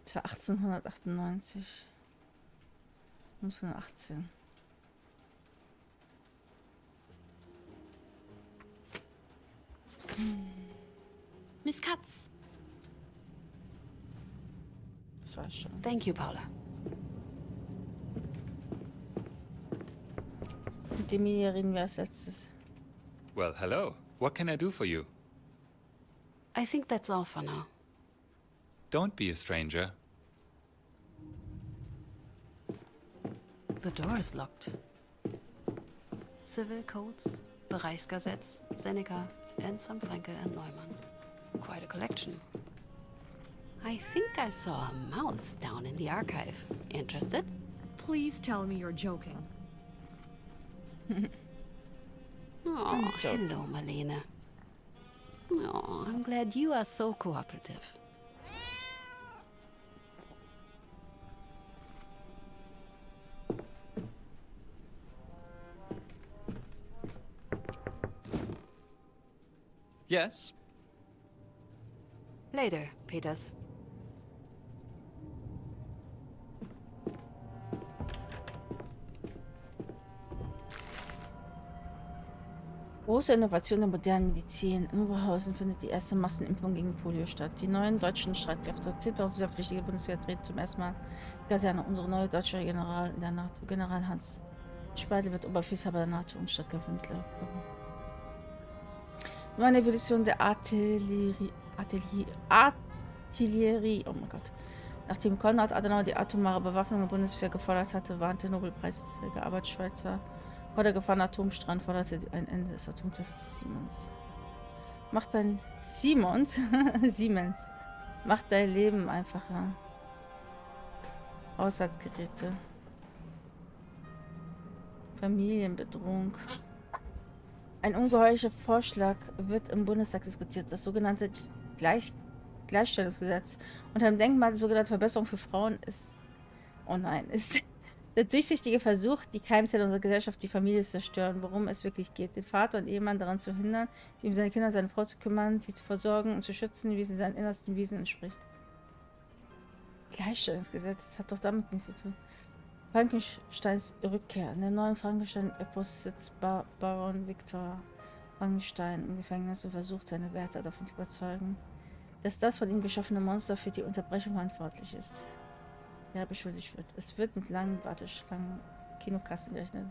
A: Das war 1898. 1918.
C: Miss Katz.
A: Das war schon.
B: Thank you, Paula.
A: Mit dem hier reden wir als letztes.
D: Well, hello. What can I do for you?
B: I think that's all for now.
D: Don't be a stranger.
B: The door is locked. Civil codes, Bereichsgesetz, Seneca, and some Frankel and Neumann. Quite a collection. I think I saw a mouse down in the archive. Interested?
C: Please tell me you're joking.
B: Oh, hello, Marlene. Oh, I'm glad you are so cooperative.
E: Yes?
B: Later, Peters.
A: Große Innovation der modernen Medizin. In Oberhausen findet die erste Massenimpfung gegen Polio statt. Die neuen deutschen Streitkräfte, 10.000 wehrpflichtige Bundeswehr treten zum ersten Mal die Kaserne. Unsere neue deutsche General in der NATO, General Hans Speidel, wird Oberbefehlshaber der NATO und Stadtkämpfer mit Nur eine Evolution der Artillerie. Oh mein Gott. Nachdem Konrad Adenauer die atomare Bewaffnung der Bundeswehr gefordert hatte, warnte Nobelpreisträger Albert Schweitzer vor der Gefahr nach Atomstrahlen, forderte ein Ende des Atomtests Siemens. Macht dein Siemens macht dein Leben einfacher. Haushaltsgeräte. Familienbedrohung. Ein ungeheuerlicher Vorschlag wird im Bundestag diskutiert. Das sogenannte Gleichstellungsgesetz unter dem Denkmal der sogenannten Verbesserung für Frauen ist, oh nein, ist der durchsichtige Versuch, die Keimzelle unserer Gesellschaft, die Familie zu zerstören, worum es wirklich geht. Den Vater und Ehemann daran zu hindern, sich um seine Kinder und seine Frau zu kümmern, sie zu versorgen und zu schützen, wie es in seinen innersten Wesen entspricht. Gleichstellungsgesetz, das hat doch damit nichts zu tun. Frankensteins Rückkehr. In der neuen Frankenstein-Epos sitzt Baron Viktor Frankenstein im Gefängnis und versucht, seine Wärter davon zu überzeugen, dass das von ihm geschaffene Monster für die Unterbrechung verantwortlich ist. Der beschuldigt wird. Es wird mit langen Warteschlangen Kinokassen gerechnet.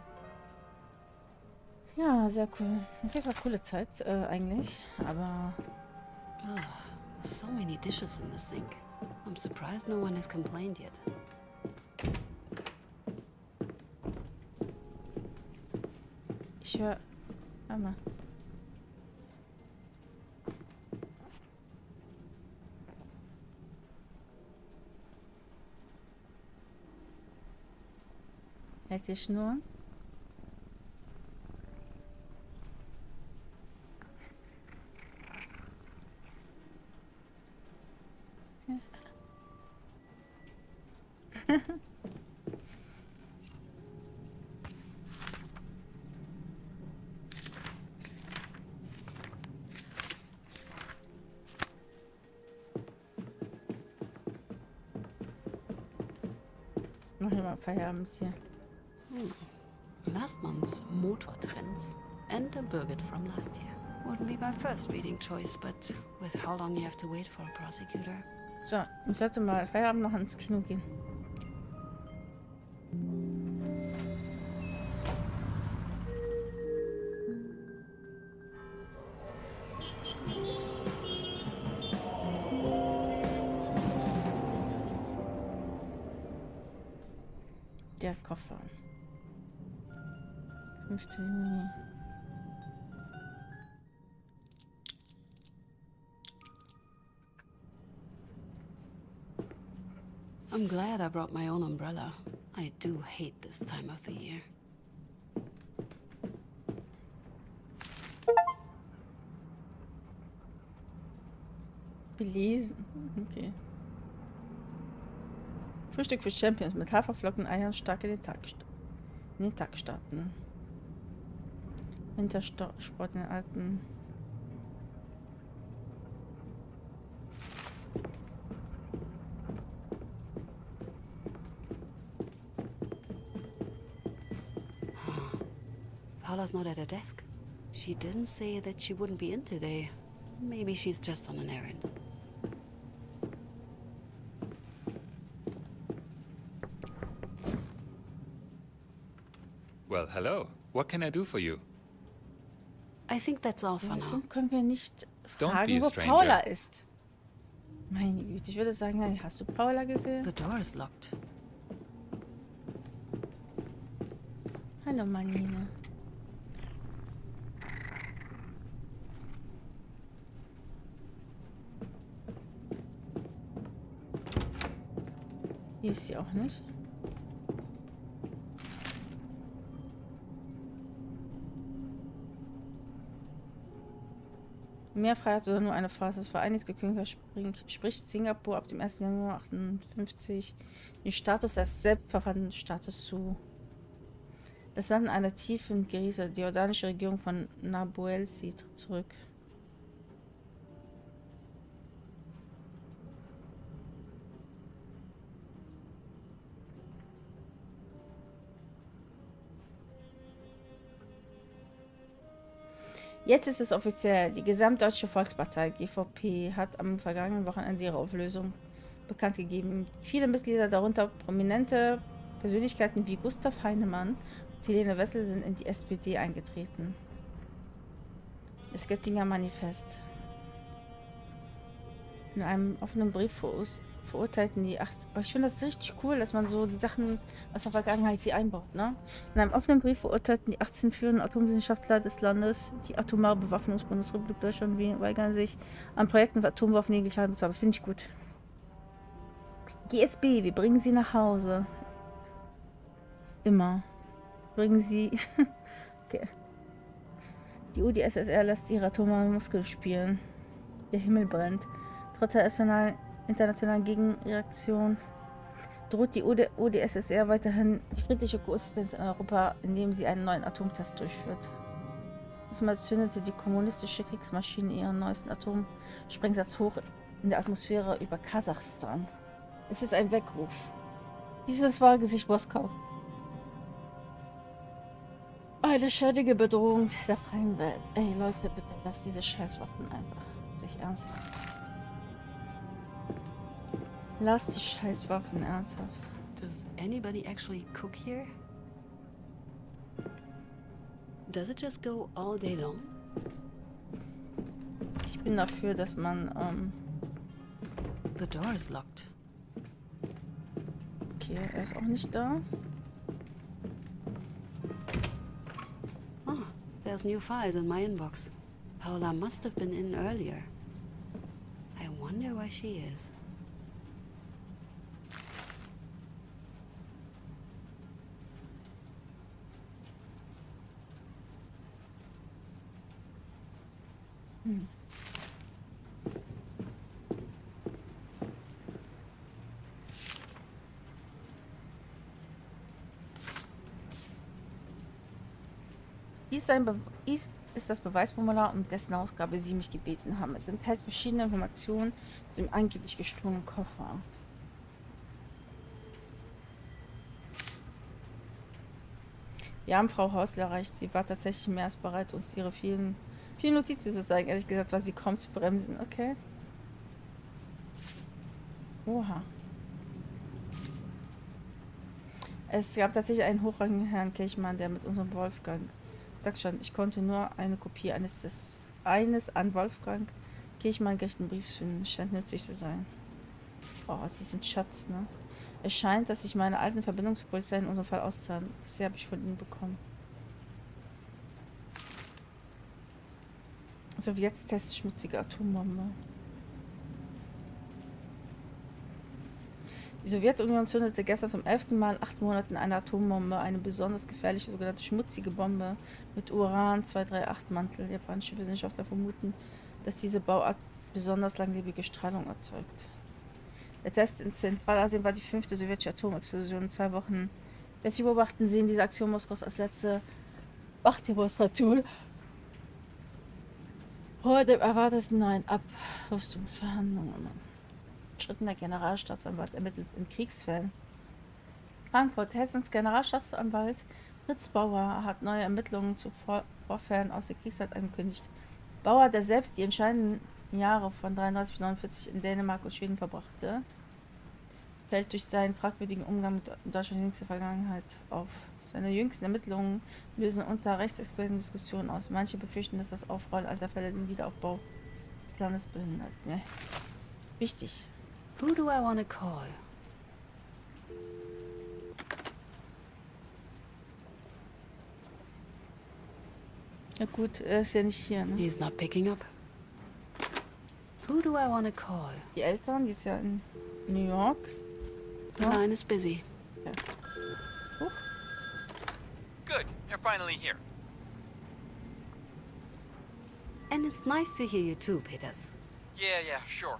A: Ja, sehr cool. Auf jeden Fall coole Zeit, eigentlich. Aber
B: Ugh, so many dishes in the sink. I'm surprised no one has complained yet.
A: ich höre... Warte mal. Hält die Schnur? Mach ich mal Feierabend hier.
B: Last month's Motortrends and a Birgit from last year. Wouldn't be my first reading choice, but with how long you have to wait for a prosecutor.
A: So, ich sollte mal Feierabend noch ins Kino gehen. Der Koffer. 5. Juni.
B: I'm glad I brought my own umbrella. I do hate this time of the year.
A: Belesen. Okay. Frühstück für Champions mit Haferflocken, Eiern, stark in den Tag starten. Wintersport in den Alpen.
B: Paula's not at her desk. She didn't say that she wouldn't be in today. Maybe she's just on an errand.
D: Well, hello. What can I do for you?
B: I think that's all for now.
A: Warum können wir nicht
D: Don't be
A: fragen,
D: a
A: wo
D: stranger.
A: Paula ist? Meine Güte, ich würde sagen, hey, hast du Paula gesehen?
B: The door is locked.
A: Hallo, Manine. Hier ist sie auch nicht. Mehr Freiheit oder nur eine Phase. Das Vereinigte Königreich spricht Singapur ab dem 1. Januar 1958 den Status als selbstverwalteten Status zu. Das Land in einer tiefen Krise. Die jordanische Regierung von Nabuel zieht zurück. Jetzt ist es offiziell. Die Gesamtdeutsche Volkspartei, GVP, hat am vergangenen Wochenende ihre Auflösung bekannt gegeben. Viele Mitglieder, darunter prominente Persönlichkeiten wie Gustav Heinemann und Helene Wessel, sind in die SPD eingetreten. Das Göttinger Manifest. In einem offenen Brief verurteilten die ich finde das richtig cool, dass man so die Sachen aus der Vergangenheit sie einbaut, ne? In einem offenen Brief verurteilten die 18 führenden Atomwissenschaftler des Landes die atomare Bewaffnungsbundesrepublik Deutschland weigern sich an Projekten für Atomwaffen jegliche Haltung zu haben. Finde ich gut. GSB, wir bringen sie nach Hause. Immer. Bringen sie... okay. Die UdSSR lässt ihre atomaren Muskeln spielen. Der Himmel brennt. Trotz der internationalen Gegenreaktion droht die UdSSR weiterhin die friedliche Koexistenz in Europa, indem sie einen neuen Atomtest durchführt. Diesmal zündete die kommunistische Kriegsmaschine ihren neuesten Atomsprengsatz hoch in der Atmosphäre über Kasachstan. Es ist ein Weckruf. Dies ist das wahre Gesicht Moskau. Eine schädige Bedrohung der freien Welt. Ey Leute, bitte lasst diese Scheißwaffen einfach. Nicht ernsthaft. Lasst die Scheißwaffen ernsthaft.
B: Does anybody actually cook here? Does it just go all day long?
A: Ich bin dafür, dass man,
B: The door is locked.
A: Okay, er ist auch nicht da.
B: Oh, there's new files in my inbox. Paula must have been in earlier. I wonder where she is.
A: Dies ist das Beweisformular, um dessen Ausgabe Sie mich gebeten haben. Es enthält verschiedene Informationen zu dem angeblich gestohlenen Koffer. Wir haben Frau Hausler erreicht. Sie war tatsächlich mehr als bereit, uns ihre vielen Notizen zu zeigen. Ehrlich gesagt war sie kaum zu bremsen. Okay. Oha. Es gab tatsächlich einen hochrangigen Herrn Kirchmann, der mit unserem Wolfgang Kontakt stand. Ich konnte nur eine Kopie eines an Wolfgang Kirchmann gerichteten Briefs finden. Scheint nützlich zu sein. Oh, sie sind Schatz, ne? Es scheint, dass sich meine alten Verbindungen zur Polizei in unserem Fall auszahlen. Das hier habe ich von ihnen bekommen. Sowjetstest schmutzige Atombombe. Die Sowjetunion zündete gestern zum 11. Mal in 8 Monaten eine Atombombe, eine besonders gefährliche sogenannte schmutzige Bombe mit Uran-238-Mantel. Japanische Wissenschaftler vermuten, dass diese Bauart besonders langlebige Strahlung erzeugt. Der Test in Zentralasien war die 5. sowjetische Atomexplosion in 2 Wochen. Wer Sie beobachten, sehen diese Aktion Moskaus als letzte Machtdemonstration vor dem erwarteten neuen Abrüstungsverhandlungen. Schrittender Generalstaatsanwalt ermittelt in Kriegsfällen. Frankfurt. Hessens Generalstaatsanwalt Fritz Bauer hat neue Ermittlungen zu Vorfällen aus der Kriegszeit angekündigt. Bauer, der selbst die entscheidenden Jahre von 33 bis 49 in Dänemark und Schweden verbrachte, fällt durch seinen fragwürdigen Umgang mit Deutschlands jüngster Vergangenheit auf. Seine jüngsten Ermittlungen lösen unter Rechtsexperten Diskussionen aus. Manche befürchten, dass das Aufrollen alter Fälle den Wiederaufbau des Landes behindert. Ne? Wichtig.
B: Who do I want to call?
A: Ja gut, er ist ja nicht hier, ne?
B: He's not picking up. Who do I want to call?
A: Die Eltern, die ist ja in New York.
B: The line is busy.
A: Ja.
E: Good, you're finally here.
B: And it's nice to hear you too, Peters.
E: Yeah, sure.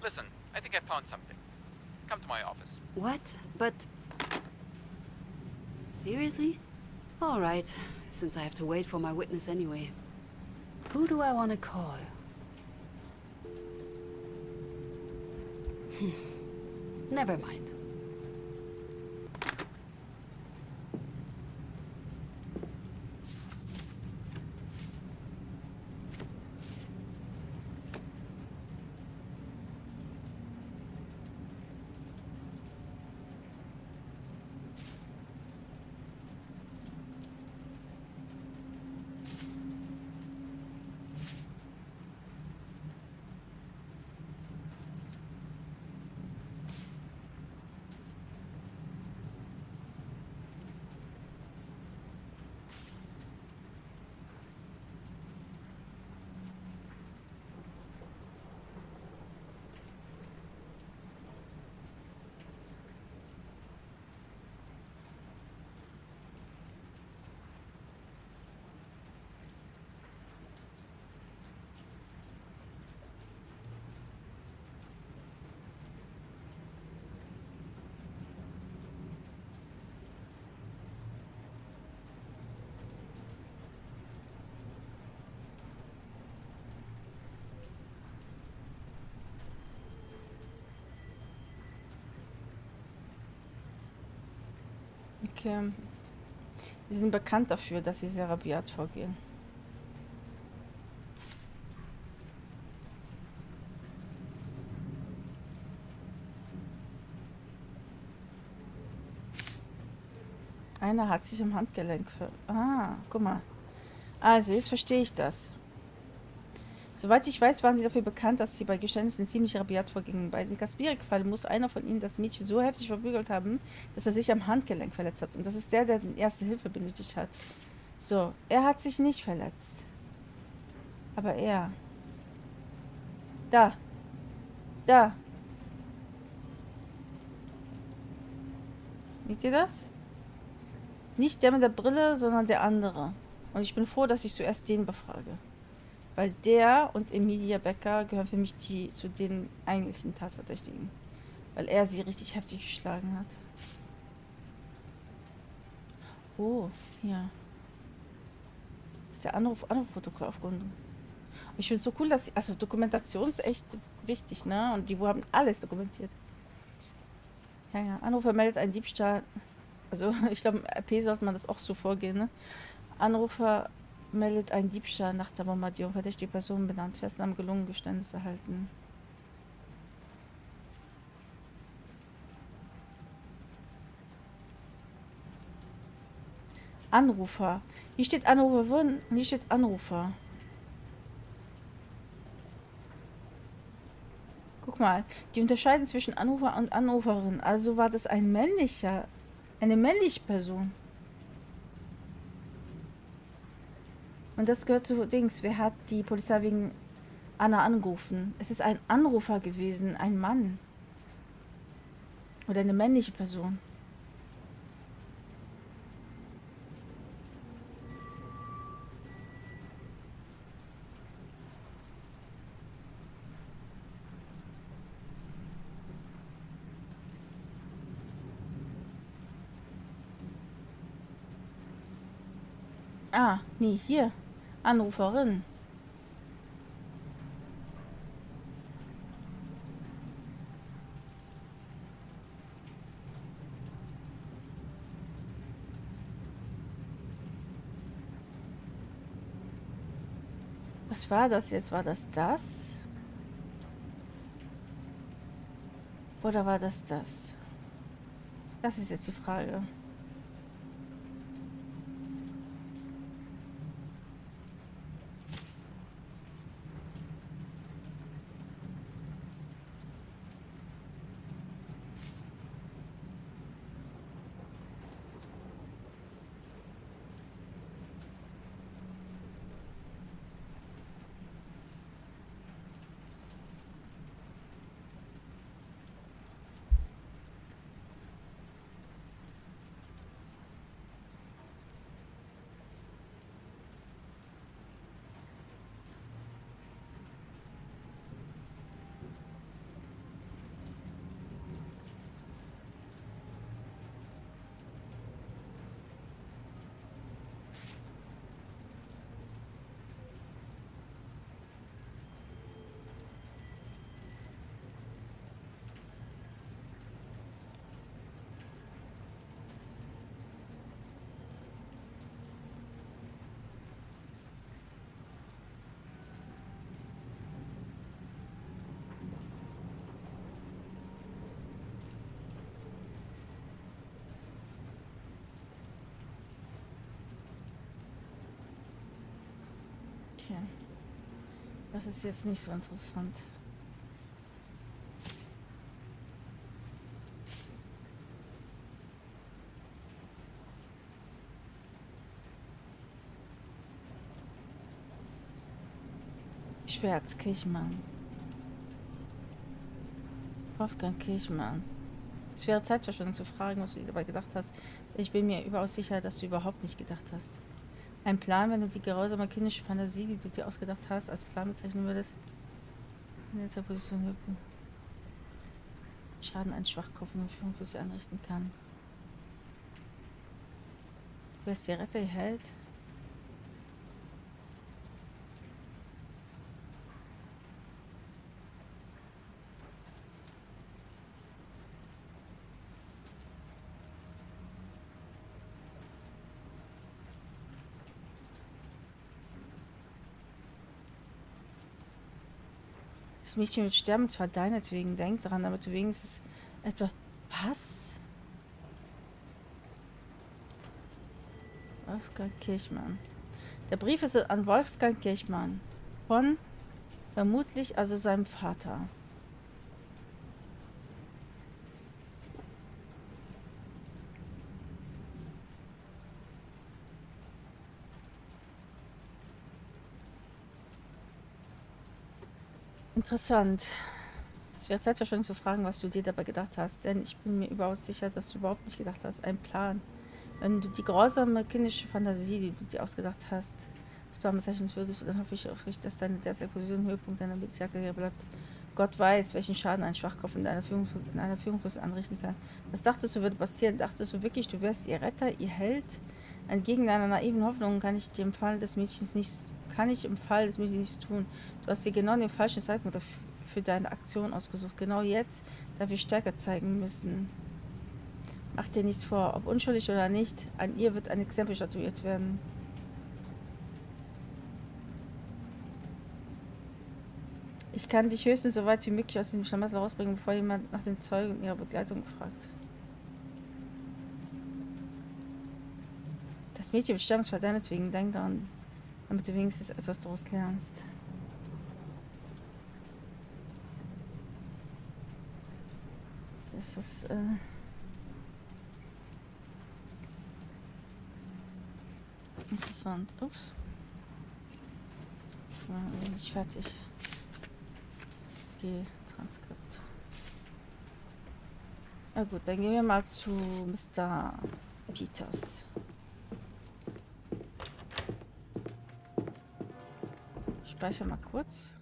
E: Listen, I think I found something. Come to my office.
B: What? But... Seriously? All right, since I have to wait for my witness anyway. Who do I want to call? Never mind.
A: Okay. Sie sind bekannt dafür, dass sie sehr rabiat vorgehen. Einer hat sich im Handgelenk guck mal. Also, jetzt verstehe ich das. Soweit ich weiß, waren sie dafür bekannt, dass sie bei Geständnissen ziemlich rabiat vorgingen. Bei dem Kaspirik-Fall muss einer von ihnen das Mädchen so heftig verprügelt haben, dass er sich am Handgelenk verletzt hat. Und das ist der den Erste Hilfe benötigt hat. So, er hat sich nicht verletzt. Aber er. Da. Da. Seht ihr das? Nicht der mit der Brille, sondern der andere. Und ich bin froh, dass ich zuerst den befrage. Weil der und Emilia Becker gehören für mich zu den eigentlichen Tatverdächtigen. Weil er sie richtig heftig geschlagen hat. Oh, hier. Das ist der Anrufprotokoll aufgrund. Ich finde es so cool, dass sie. Also Dokumentation ist echt wichtig, ne? Und die haben alles dokumentiert. Ja. Anrufer meldet einen Diebstahl. Also ich glaube, im RP sollte man das auch so vorgehen, ne? Anrufer meldet einen Diebstahl nach der Bombardierung. Verdächtige Personen benannt. Festnahme gelungen, Geständnis erhalten. Anrufer. Hier steht Anruferin und hier steht Anrufer. Guck mal, die unterscheiden zwischen Anrufer und Anruferin. Also war das eine männliche Person. Und das gehört zu Dings. Wer hat die Polizei wegen Anna angerufen? Es ist ein Anrufer gewesen, ein Mann. Oder eine männliche Person. Ah, nee, hier. Anruferin. Was war das jetzt? War das das? Oder war das das? Das ist jetzt die Frage. Okay. Das ist jetzt nicht so interessant. Schwärz, Kirchmann. Wolfgang Kirchmann. Es wäre Zeitverschwendung zu fragen, was du dir dabei gedacht hast. Ich bin mir überaus sicher, dass du überhaupt nicht gedacht hast. Ein Plan, wenn du die grausame kindische Fantasie, die du dir ausgedacht hast, als Plan bezeichnen würdest. In dieser Position wirken. Schaden ein Schwachkopf und Führung für sie anrichten kann. Wer ist der Retter, ihr Held? Das Mädchen wird sterben, zwar deinetwegen. Denk daran, damit du wenigstens... Also, was? Wolfgang Kirchmann. Der Brief ist an Wolfgang Kirchmann. Von vermutlich also seinem Vater. Interessant. Es wäre Zeit schon zu fragen, was du dir dabei gedacht hast, denn ich bin mir überaus sicher, dass du überhaupt nicht gedacht hast. Ein Plan. Wenn du die grausame kindische Fantasie, die du dir ausgedacht hast, als Plan bezeichnen würdest, dann hoffe ich aufrichtig, dass deine derzeitige Position Höhepunkt deiner Militärkarriere bleibt. Gott weiß, welchen Schaden ein Schwachkopf in einer Führungsposition anrichten kann. Was dachtest du, würde passieren? Dachtest du wirklich, du wärst ihr Retter, ihr Held? Entgegen deiner naiven Hoffnungen kann ich im Fall des Mädchens nichts tun. Du hast dir genau den falschen Zeitpunkt für deine Aktion ausgesucht. Genau jetzt, da wir Stärke zeigen müssen. Mach dir nichts vor, ob unschuldig oder nicht, an ihr wird ein Exempel statuiert werden. Ich kann dich höchstens so weit wie möglich aus diesem Schlamassel rausbringen, bevor jemand nach den Zeugen und ihrer Begleitung fragt. Das Mädchen wird sterben, zwar deinetwegen. Denk daran, damit du wenigstens etwas daraus lernst. Das ist, interessant. Ups. War nicht fertig. Okay, Transkript. Na gut, dann gehen wir mal zu Mr. Peters. Ich speichere mal kurz.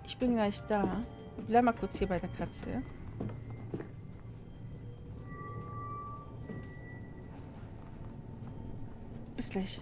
A: Ich bin gleich da. Wir bleiben mal kurz hier bei der Katze. Bis gleich.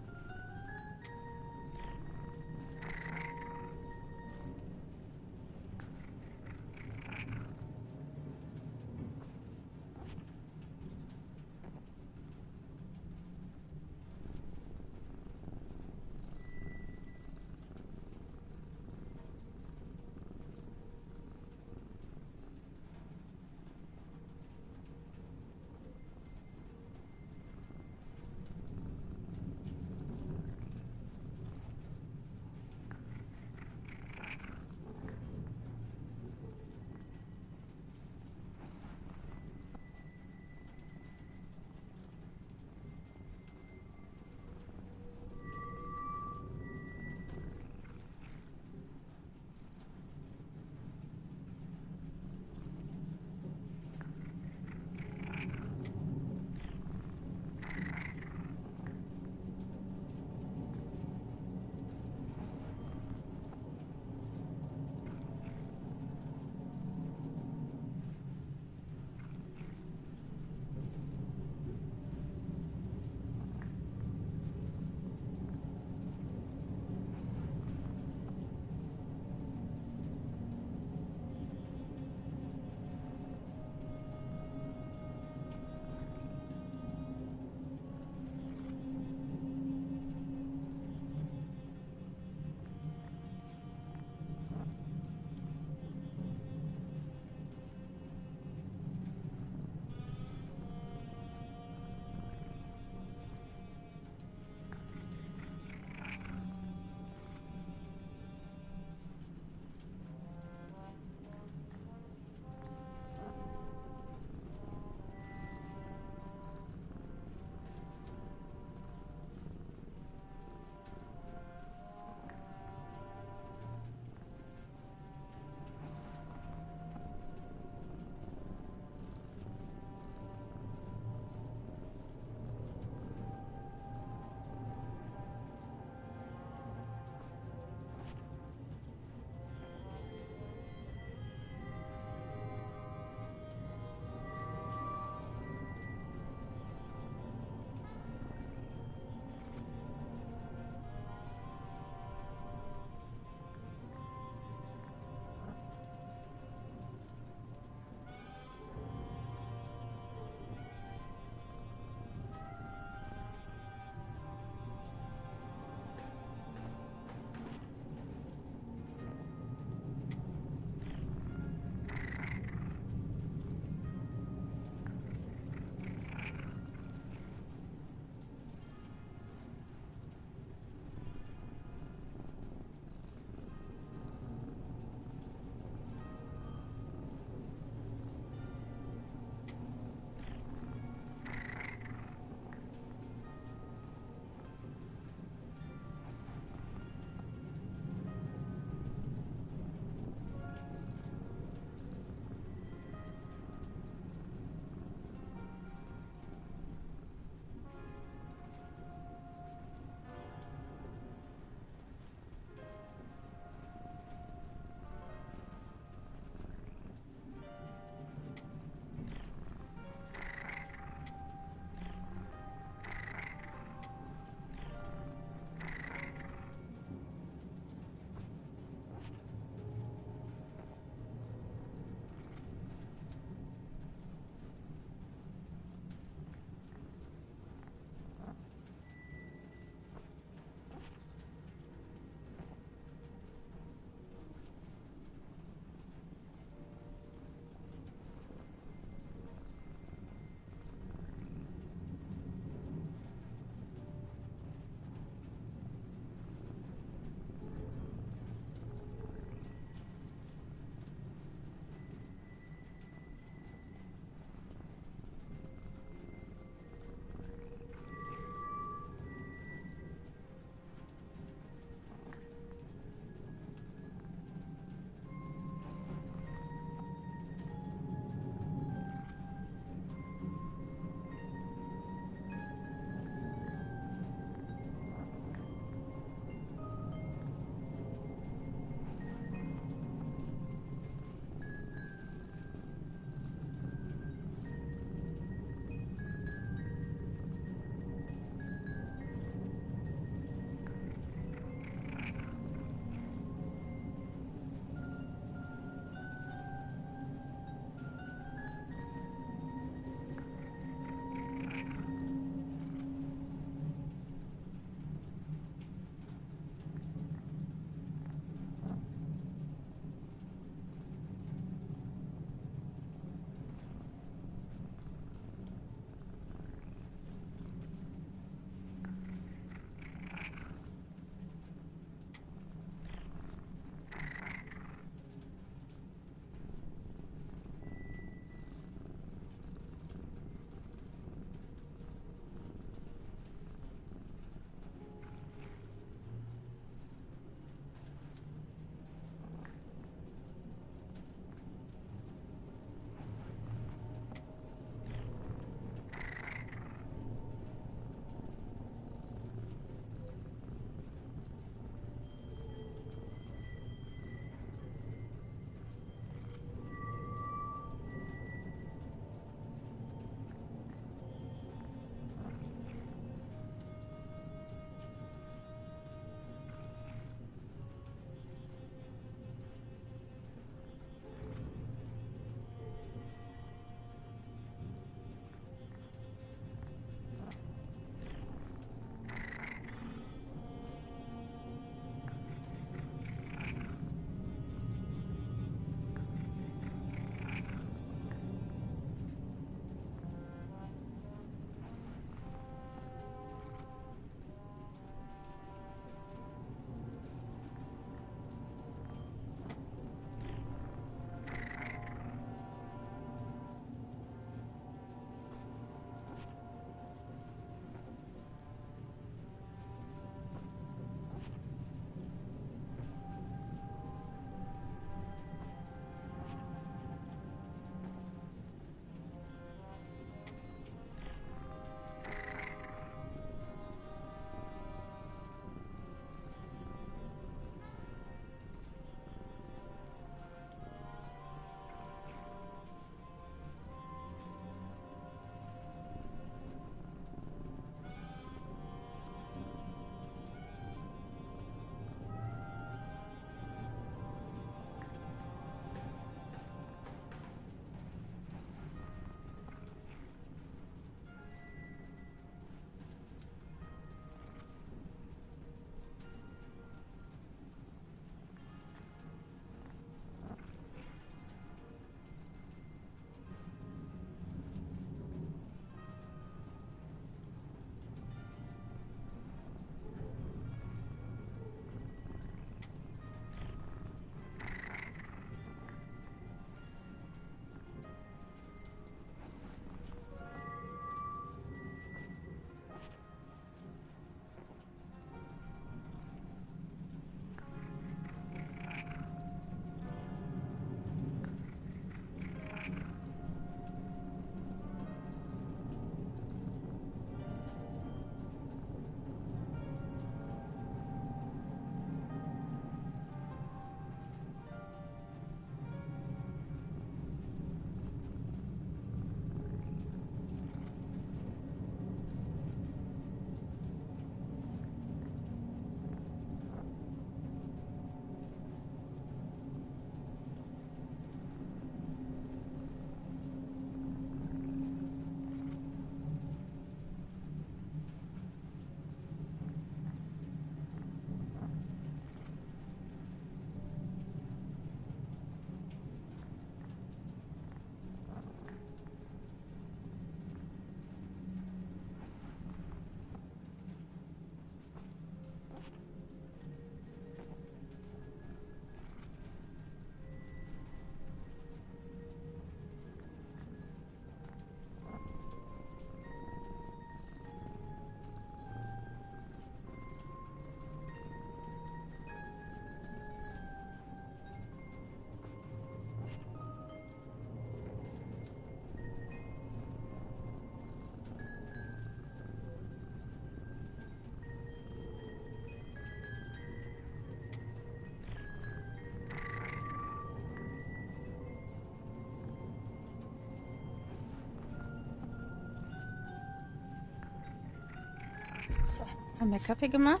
A: So, haben wir Kaffee gemacht.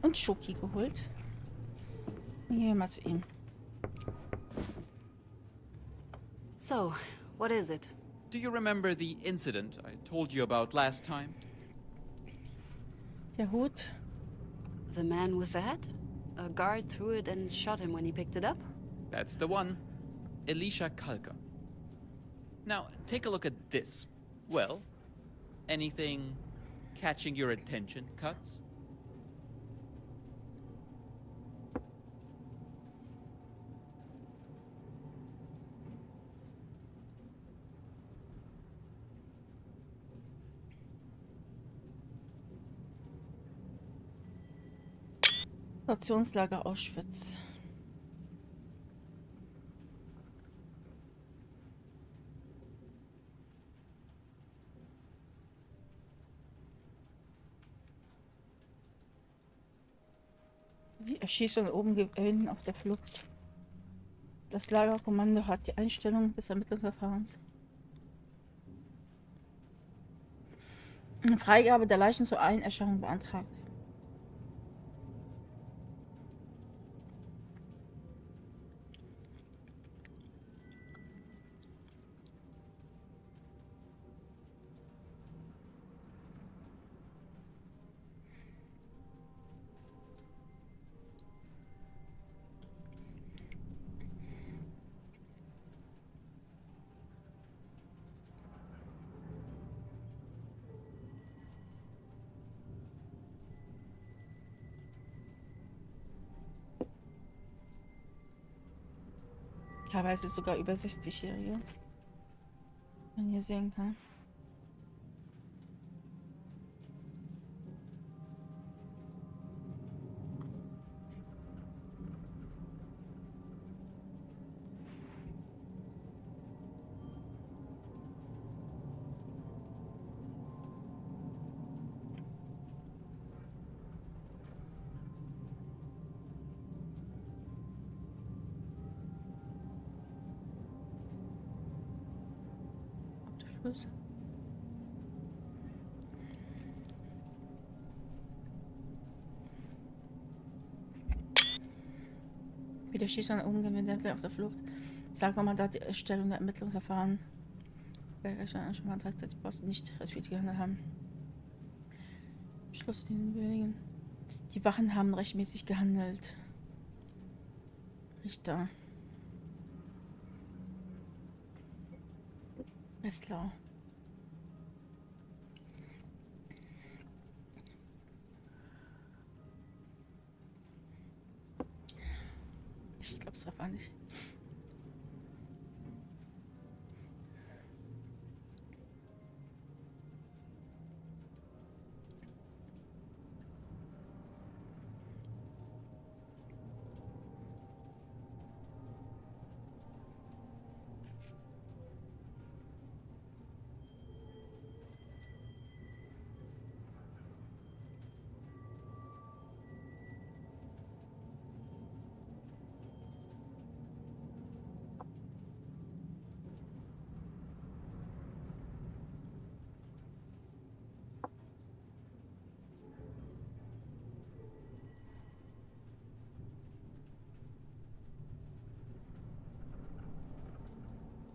A: Und Schoki geholt. Und gehen wir mal zu ihm.
B: So, what is it?
E: Do you remember the incident I told you about last time?
A: Der Hut.
B: The man with the hat? A guard threw it and shot him when he picked it up?
E: That's the one. Elisha Kalka. Now, take a look at this. Well, anything catching your attention, Cuts?
A: Stationslager Auschwitz. Die Erschießung oben gewesen auf der Flucht. Das Lagerkommando hat die Einstellung des Ermittlungsverfahrens. Eine Freigabe der Leichen zur Einäscherung beantragt. Teilweise sogar über 60-Jährige. Man hier sehen kann. Schluss. Wieder Schießung und Umgewinn auf der Flucht. Lagerkommando die Erstellung der Ermittlungsverfahren. Schon beantragt, die Posten nicht respektiv gehandelt haben. Schluss in den Böningen. Die Wachen haben rechtmäßig gehandelt. Richter. Westlau. Ich glaube es einfach nicht.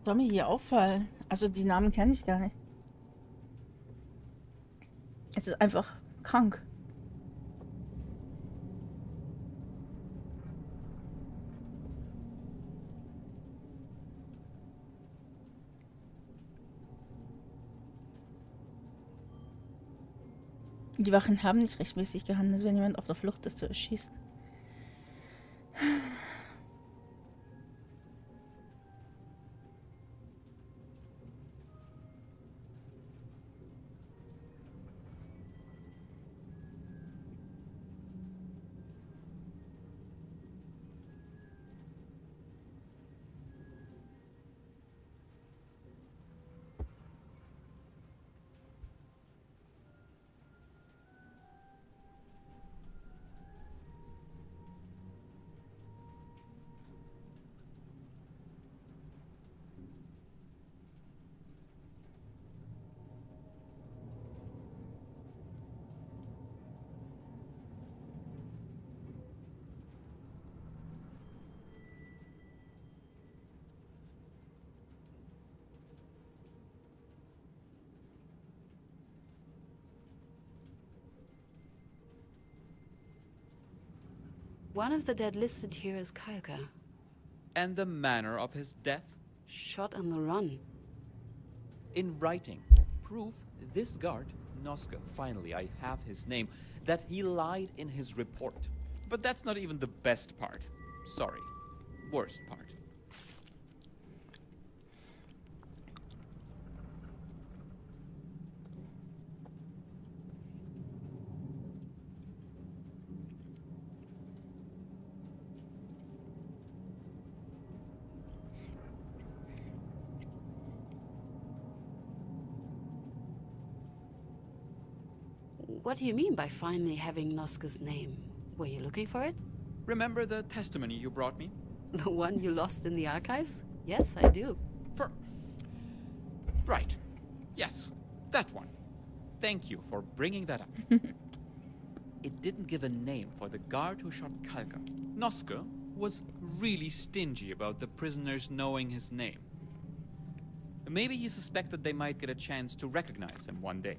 A: Soll mir hier auffallen? Also die Namen kenne ich gar nicht. Es ist einfach krank. Die Wachen haben nicht rechtmäßig gehandelt, wenn jemand auf der Flucht ist, zu erschießen.
B: One of the dead listed here as Kalka.
E: And the manner of his death?
B: Shot on the run.
E: In writing, proof this guard, Noska, finally I have his name, that he lied in his report. But that's not even the best part. Sorry. Worst part.
B: What do you mean by finally having Noska's name? Were you looking for it?
E: Remember the testimony you brought me?
B: The one you lost in the archives? Yes, I do.
E: Right. Yes, that one. Thank you for bringing that up. It didn't give a name for the guard who shot Kalka. Noska was really stingy about the prisoners knowing his name. Maybe he suspected they might get a chance to recognize him one day.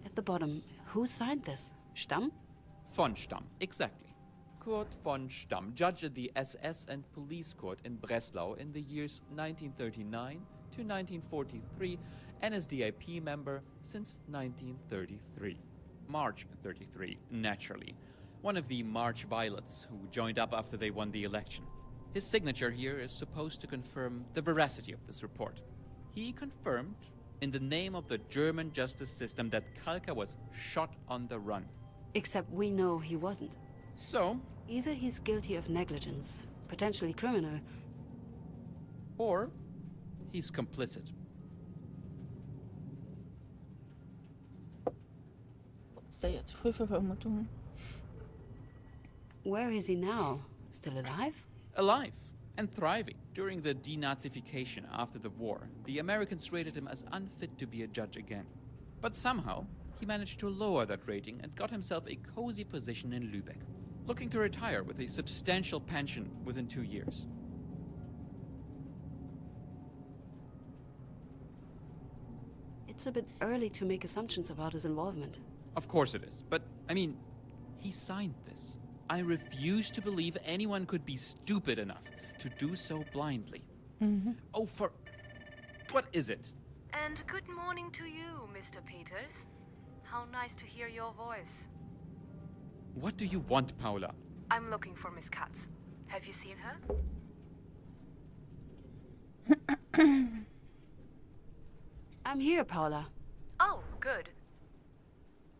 B: At the bottom, who signed this? Stamm?
E: Von Stamm, exactly. Kurt von Stamm, judge at the SS and police court in Breslau in the years 1939 to 1943, NSDAP member since 1933. March 33, naturally. One of the March Violets who joined up after they won the election. His signature here is supposed to confirm the veracity of this report. He confirmed, in the name of the German justice system, that Kalka was shot on the run.
B: Except we know he wasn't.
E: So,
B: Either he's guilty of negligence, potentially criminal,
E: or he's complicit.
A: Ist da jetzt Prüfervermutung?
B: where is he now? Still alive?
E: Alive and thriving. During the denazification after the war, the Americans rated him as unfit to be a judge again. But somehow, he managed to lower that rating and got himself a cozy position in Lübeck, looking to retire with a substantial pension within 2 years.
B: It's a bit early to make assumptions about his involvement.
E: Of course it is, but, I mean, he signed this. I refuse to believe anyone could be stupid enough to do so blindly. Oh, for... What is it?
G: And good morning to you, Mr. Peters. How nice to hear your voice.
E: What do you want, Paula?
G: I'm looking for Miss Katz. Have you seen her?
B: I'm here, Paula.
G: Oh, good.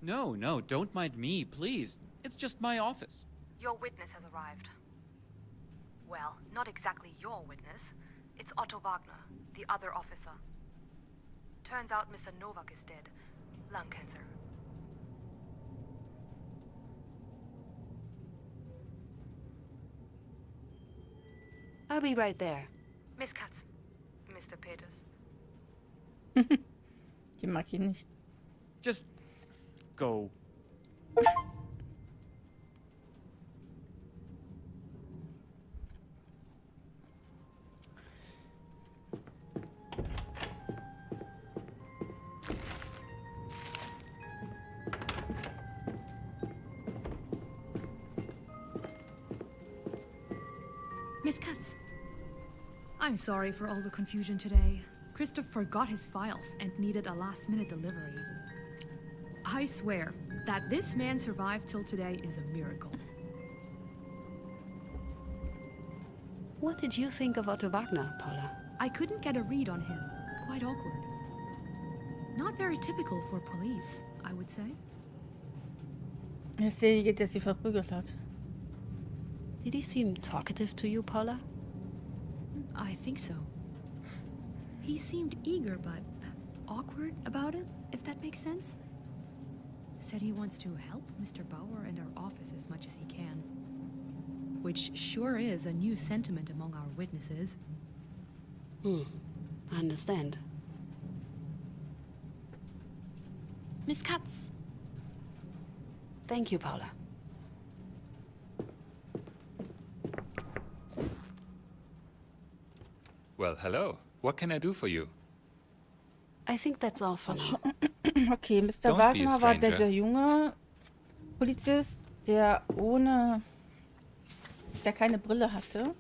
E: No, don't mind me, please. It's just my office.
G: Your witness has arrived. Well, not exactly your witness. It's Otto Wagner, the other officer. Turns out Mr. Novak is dead. Lung cancer.
B: I'll be right there.
G: Miss Katz. Mr. Peters.
A: Die mag ihn nicht.
E: Just go.
C: Miss Katz. I'm sorry for all the confusion today. Christoph forgot his files and needed a last-minute delivery. I swear that this man survived till today is a miracle.
B: What did you think of Otto Wagner, Paula?
C: I couldn't get a read on him. Quite awkward. Not very typical for police, I would say.
A: Er ist derjenige, der sie verprügelt hat.
B: Did he seem talkative to you, Paula?
C: I think so. He seemed eager but awkward about it, if that makes sense. Said he wants to help Mr. Bauer and our office as much as he can. Which sure is a new sentiment among our witnesses.
B: I understand.
C: Miss Katz.
B: Thank you, Paula.
D: Well, hello. What can I do for you?
B: I think that's all for now.
A: Okay, Mr.
D: Don't be a
A: Wagner war der
D: stranger.
A: junge Polizist, der keine Brille hatte.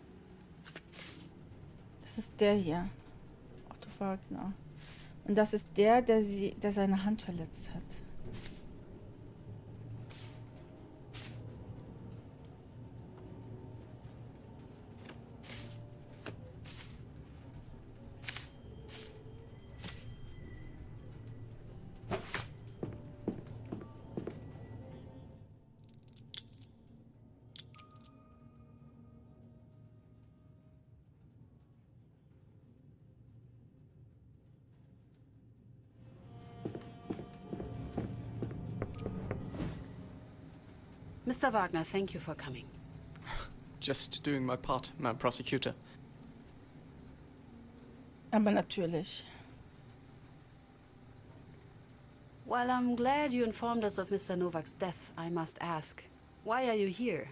A: Das ist der hier. Otto Wagner. Und das ist der seine Hand verletzt hat.
B: Mr. Wagner, thank you for coming.
H: Just doing my part, Madam Prosecutor.
A: Aber natürlich.
B: While I'm glad you informed us of Mr. Novak's death, I must ask, why are you here?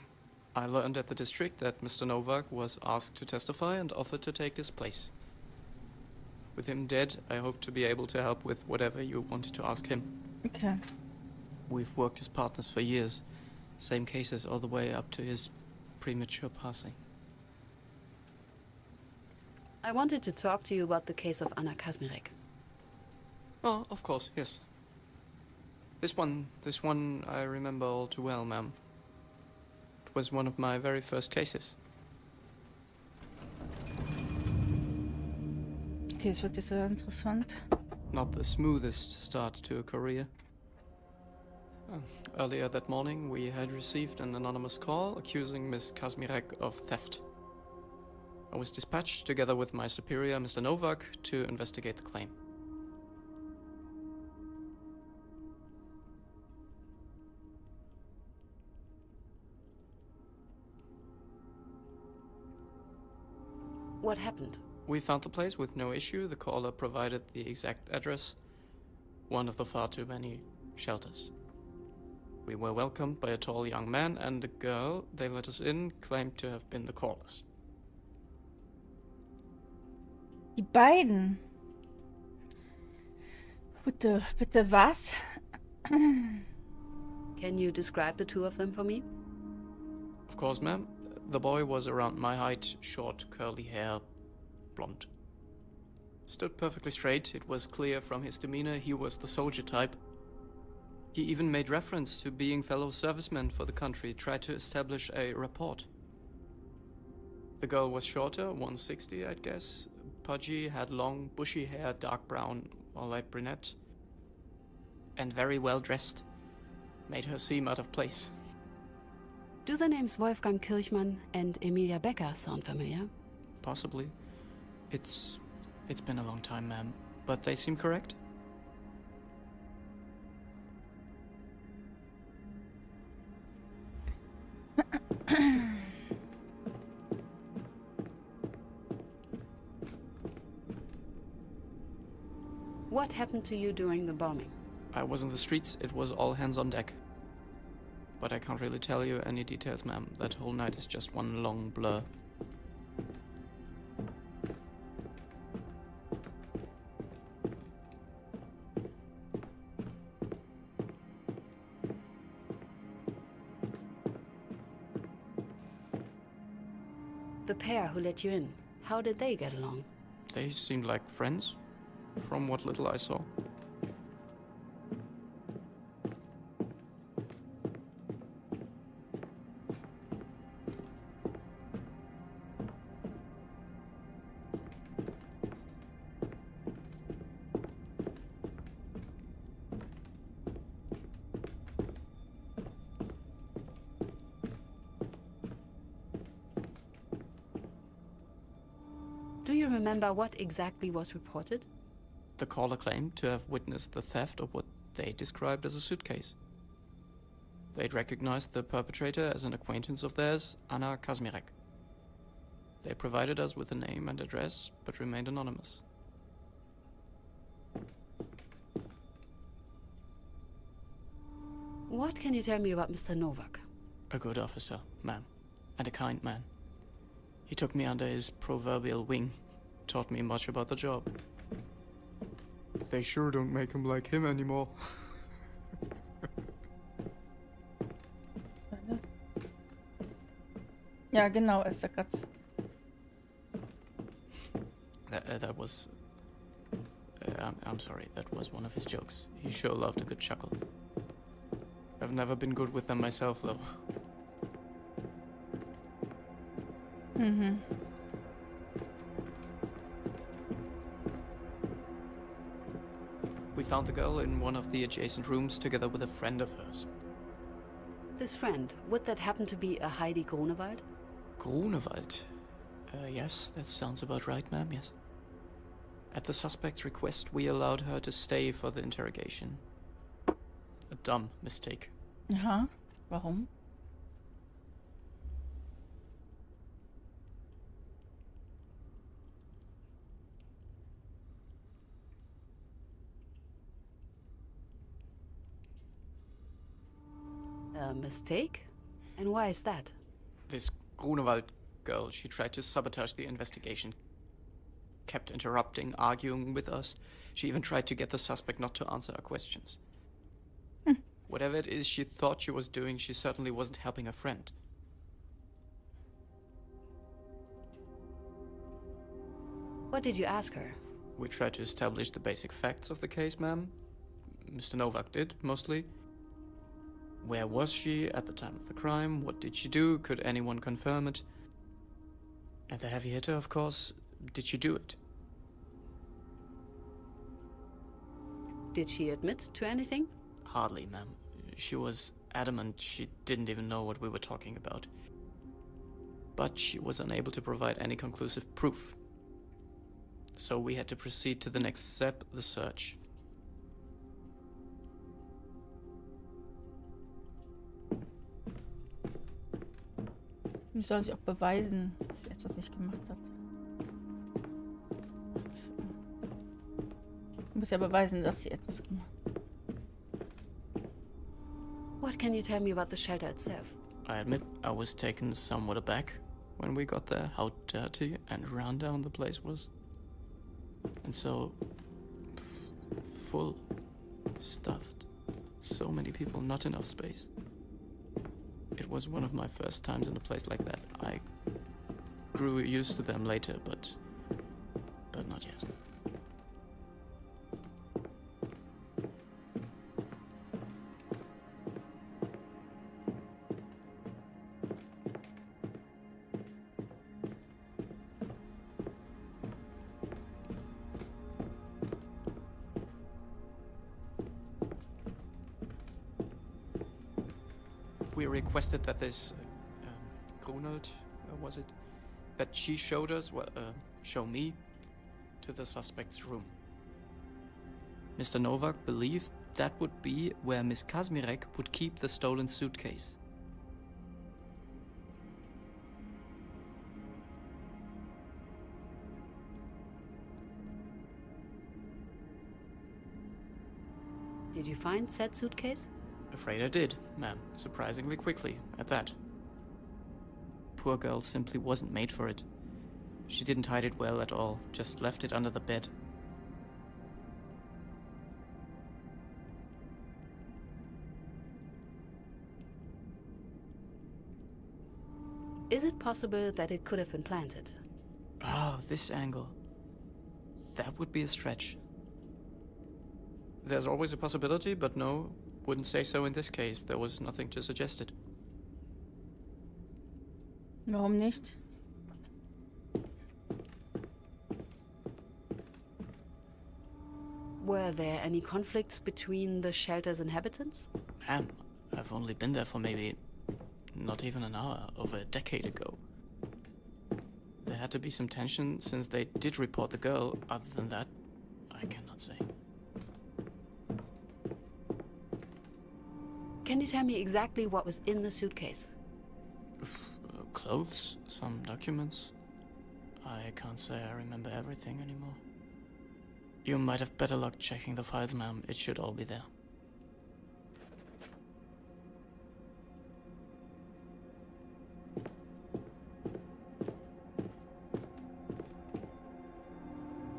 H: I learned at the district that Mr. Novak was asked to testify and offered to take his place. With him dead, I hope to be able to help with whatever you wanted to ask him.
A: Okay.
H: We've worked as partners for years. Same cases all the way up to his premature passing.
B: I wanted to talk to you about the case of Anna Kazmirek.
H: Oh, of course, yes. This one I remember all too well, ma'am. It was one of my very first cases.
A: Okay, es wird jetzt sehr interessant.
H: Not the smoothest start to a career. Earlier that morning, we had received an anonymous call accusing Miss Kazmirek of theft. I was dispatched together with my superior, Mr. Novak, to investigate the claim.
B: What happened?
H: We found the place with no issue. The caller provided the exact address, one of the far too many shelters. We were welcomed by a tall young man, and the girl they let us in claimed to have been the callers.
A: Die beiden. Bitte was?
B: Can you describe the two of them for me?
H: Of course, ma'am. The boy was around my height, short, curly hair, blonde. Stood perfectly straight. It was clear from his demeanor he was the soldier type. He even made reference to being fellow servicemen for the country, tried to establish a rapport. The girl was shorter, 160, I'd guess. Pudgy, had long, bushy hair, dark brown or light brunette. And very well dressed. Made her seem out of place.
B: Do the names Wolfgang Kirchmann and Emilia Becker sound familiar?
H: Possibly. It's been a long time, ma'am. But they seem correct?
B: What happened to you during the bombing?
H: I was in the streets. It was all hands on deck. But I can't really tell you any details, ma'am. That whole night is just one long blur.
B: The pair who let you in, how did they get along?
H: They seemed like friends, from what little I saw.
B: Do you remember what exactly was reported?
H: The caller claimed to have witnessed the theft of what they described as a suitcase. They'd recognized the perpetrator as an acquaintance of theirs, Anna Kazmirek. They provided us with a name and address, but remained anonymous.
B: What can you tell me about Mr. Novak?
H: A good officer, ma'am, and a kind man. He took me under his proverbial wing, taught me much about the job. They sure don't make him like him anymore.
A: Ja, genau, Esther Katz.
H: That was... I'm sorry, that was one of his jokes. He sure loved a good chuckle. I've never been good with them myself, though.
A: Mhm.
H: We found the girl in one of the adjacent rooms together with a friend of hers.
B: This friend, would that happen to be a Heidi Grunewald?
H: Grunewald? Yes, that sounds about right, ma'am, yes. At the suspect's request, we allowed her to stay for the interrogation. A dumb mistake.
A: Aha. Warum?
B: A mistake? And why is that?
H: This Grunewald girl, she tried to sabotage the investigation. Kept interrupting, arguing with us. She even tried to get the suspect not to answer our questions. Whatever it is she thought she was doing, she certainly wasn't helping a friend.
B: What did you ask her?
H: We tried to establish the basic facts of the case, ma'am. Mr. Novak did, mostly. Where was she at the time of the crime? What did she do? Could anyone confirm it? And the heavy hitter, of course, did she do it?
B: Did she admit to anything?
H: Hardly, ma'am. She was adamant she didn't even know what we were talking about. But she was unable to provide any conclusive proof. So we had to proceed to the next step, the search.
A: Wie soll sie auch beweisen, dass sie etwas nicht gemacht hat? Du musst ja beweisen, dass sie etwas gemacht hat.
B: What can you tell me about the shelter itself?
H: I admit I was taken somewhat aback when we got there, how dirty and rundown the place was. And so full, stuffed, so many people, not enough space. It was one of my first times in a place like that. I grew used to them later, but not yet. We requested that this Grunert, was it? That she showed us, show me, to the suspect's room. Mr. Novak believed that would be where Miss Kazmirek would keep the stolen suitcase.
B: Did you find said suitcase?
H: Afraid I did, ma'am. Surprisingly quickly, at that. Poor girl simply wasn't made for it. She didn't hide it well at all, just left it under the bed.
B: Is it possible that it could have been planted?
H: Oh, this angle. That would be a stretch. There's always a possibility, but no, wouldn't say so in this case. There was nothing to suggest it.
A: Warum nicht?
B: Were there any conflicts between the shelter's inhabitants?
H: Ma'am, I've only been there for maybe not even an hour, over a decade ago. There had to be some tension since they did report the girl. Other than that, I cannot say.
B: Can you tell me exactly what was in the suitcase?
H: Clothes, some documents. I can't say I remember everything anymore. You might have better luck checking the files, ma'am. It should all be there.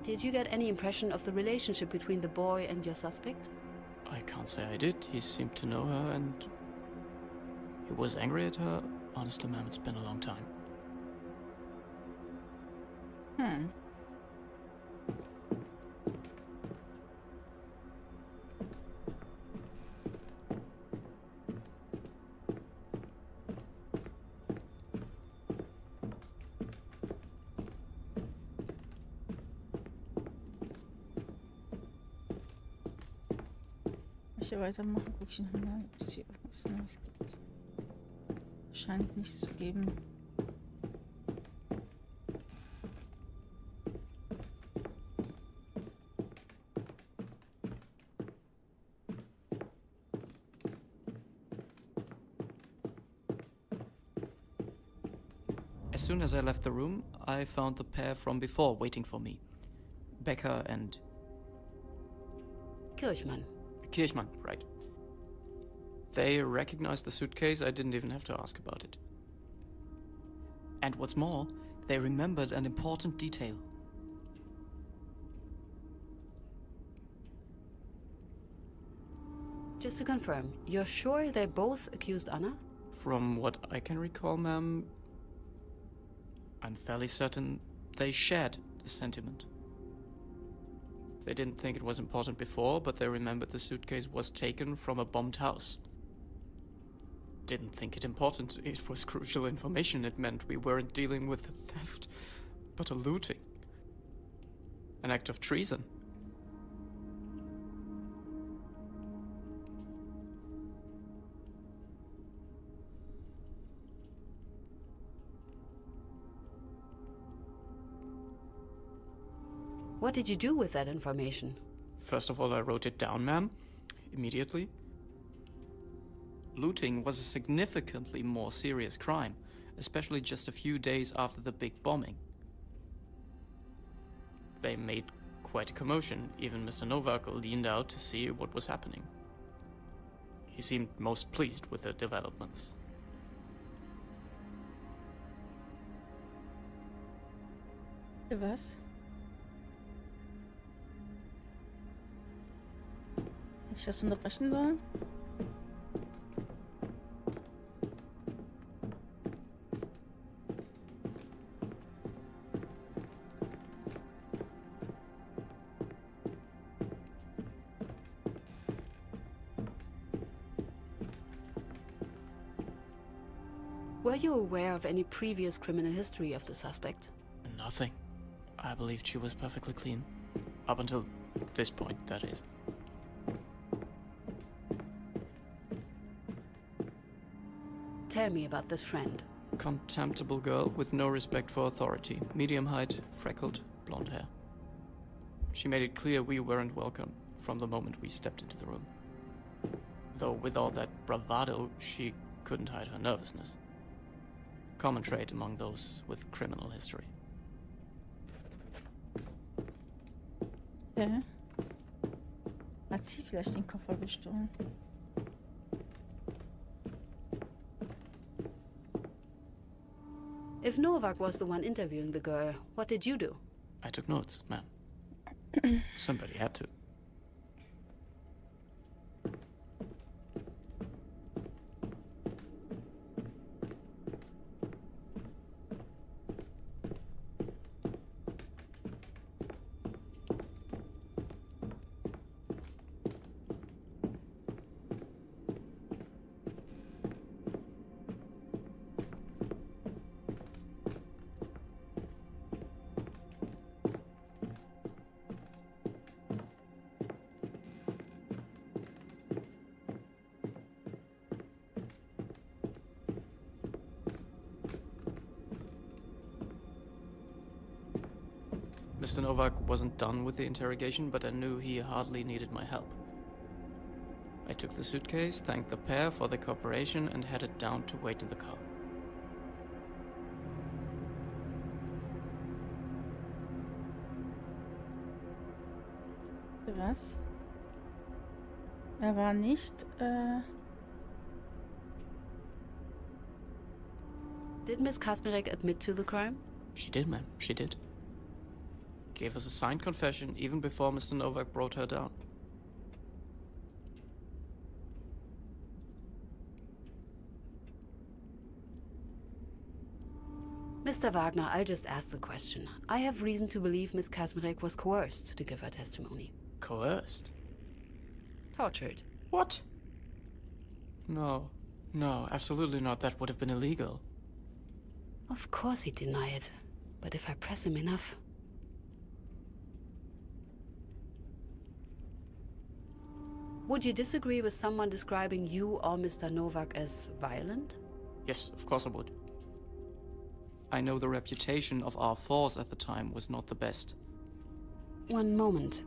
B: Did you get any impression of the relationship between the boy and your suspect?
H: I can't say I did. He seemed to know her and he was angry at her. Honestly, ma'am, it's been a long time.
A: Ich hier weitermachen, guck ich nochmal, ob es hier irgendwas Neues gibt. Scheint nichts zu geben.
H: As soon as I left the room, I found the pair from before waiting for me. Becker and
B: Kirchmann.
H: Kirchmann, right. They recognized the suitcase. I didn't even have to ask about it. And what's more, they remembered an important detail.
B: Just to confirm, you're sure they both accused Anna?
H: From what I can recall, ma'am, I'm fairly certain they shared the sentiment. They didn't think it was important before, but they remembered the suitcase was taken from a bombed house. Didn't think it important. It was crucial information. It meant we weren't dealing with a theft, but a looting. An act of treason.
B: What did you do with that information?
H: First of all, I wrote it down, ma'am, immediately. Looting was a significantly more serious crime, especially just a few days after the big bombing. They made quite a commotion. Even Mr. Novak leaned out to see what was happening. He seemed most pleased with the developments.
A: Was? Hätte ich das unterbrechen sollen?
B: Were you aware of any previous criminal history of the suspect?
H: Nothing. I believed she was perfectly clean. Up until this point, that is.
B: Tell me about this friend.
H: Contemptible girl with no respect for authority. Medium height, freckled, blonde hair. She made it clear we weren't welcome from the moment we stepped into the room. Though with all that bravado, she couldn't hide her nervousness. Common trait among those with criminal history.
A: Okay. Hat sie vielleicht den Koffer gestohlen?
B: If Novak was the one interviewing the girl, what did you do?
H: I took notes, ma'am. Somebody had to. Mr. Novak wasn't done with the interrogation, but I knew he hardly needed my help. I took the suitcase, thanked the pair for their cooperation, and headed down to wait in the car.
A: Was? Er war nicht,
B: Did Miss Kasmirek admit to the crime?
H: She did, ma'am. She did. gave us a signed confession even before Mr. Novak brought her down.
B: Mr. Wagner, I'll just ask the question. I have reason to believe Miss Kazmarek was coerced to give her testimony.
H: Coerced?
B: Tortured.
H: What? No, absolutely not. That would have been illegal.
B: Of course he'd deny it. But if I press him enough... Would you disagree with someone describing you or Mr. Novak as violent?
H: Yes, of course I would. I know the reputation of our force at the time was not the best.
B: One moment.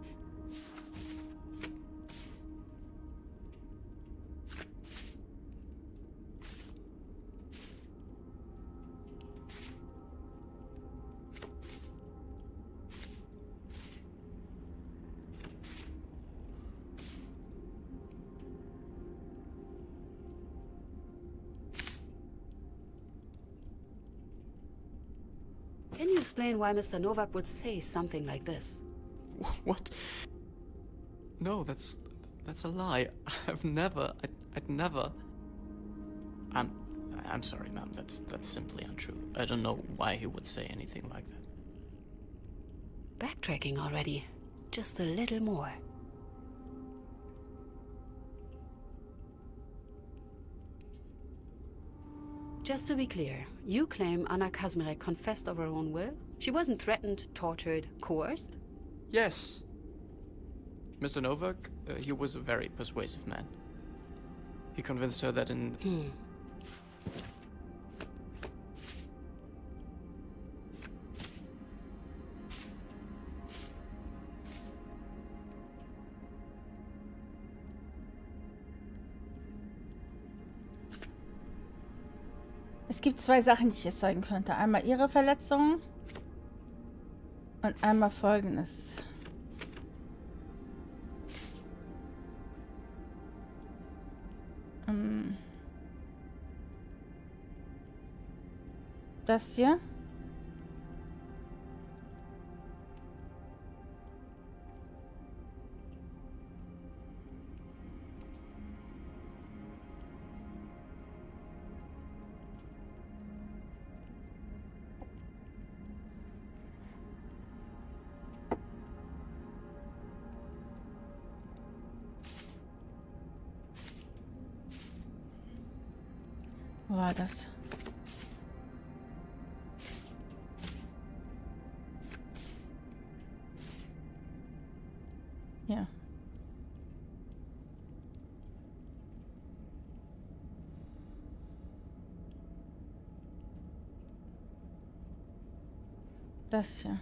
B: Can you explain why Mr. Novak would say something like this?
H: What? No, that's a lie. I'd never. I'm sorry, ma'am. That's simply untrue. I don't know why he would say anything like that.
B: Backtracking already. Just a little more. Just to be clear, you claim Anna Kazmarek confessed of her own will? She wasn't threatened, tortured, coerced?
H: Yes. Mr. Novak, he was a very persuasive man. He convinced her that in...
A: Es gibt zwei Sachen, die ich jetzt zeigen könnte. Einmal ihre Verletzungen und einmal Folgendes. Das hier. Wo war das? Ja. Das hier.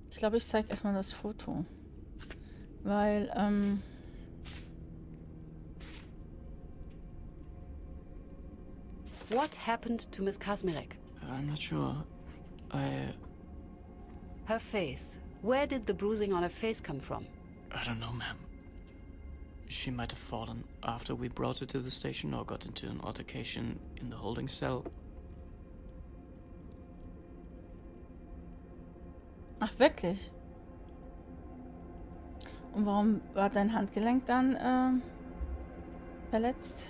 A: Ich glaube, ich zeige erstmal das Foto. Weil,
B: What happened to Miss Kazmarek?
H: I'm not sure.
B: Her face. Where did the bruising on her face come from?
H: I don't know, ma'am. She might have fallen after we brought her to the station or got into an altercation in the holding cell.
A: ach wirklich? Und warum war dein Handgelenk dann verletzt?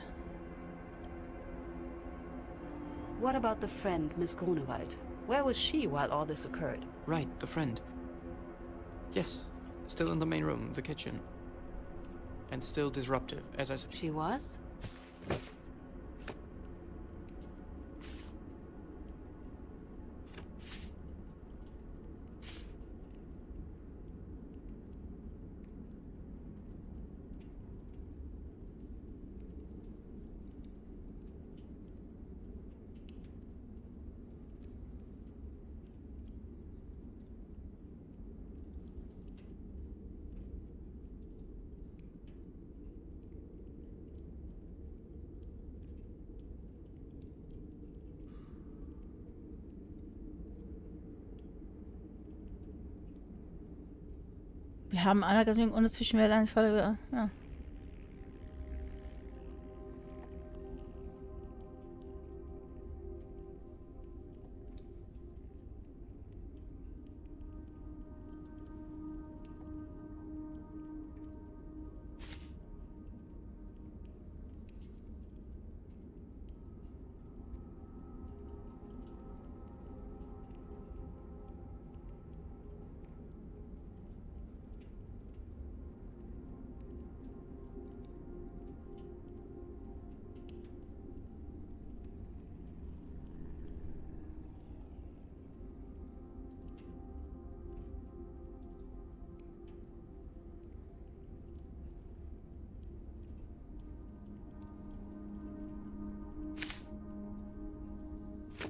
B: What about the friend, Miss Grunewald? Where was she while all this occurred?
H: Right, the friend. Yes, still in the main room, the kitchen. And still disruptive, as I said.
B: She was?
A: Wir haben Anerkennung ohne Zwischenwert eigentlich voll. Ja.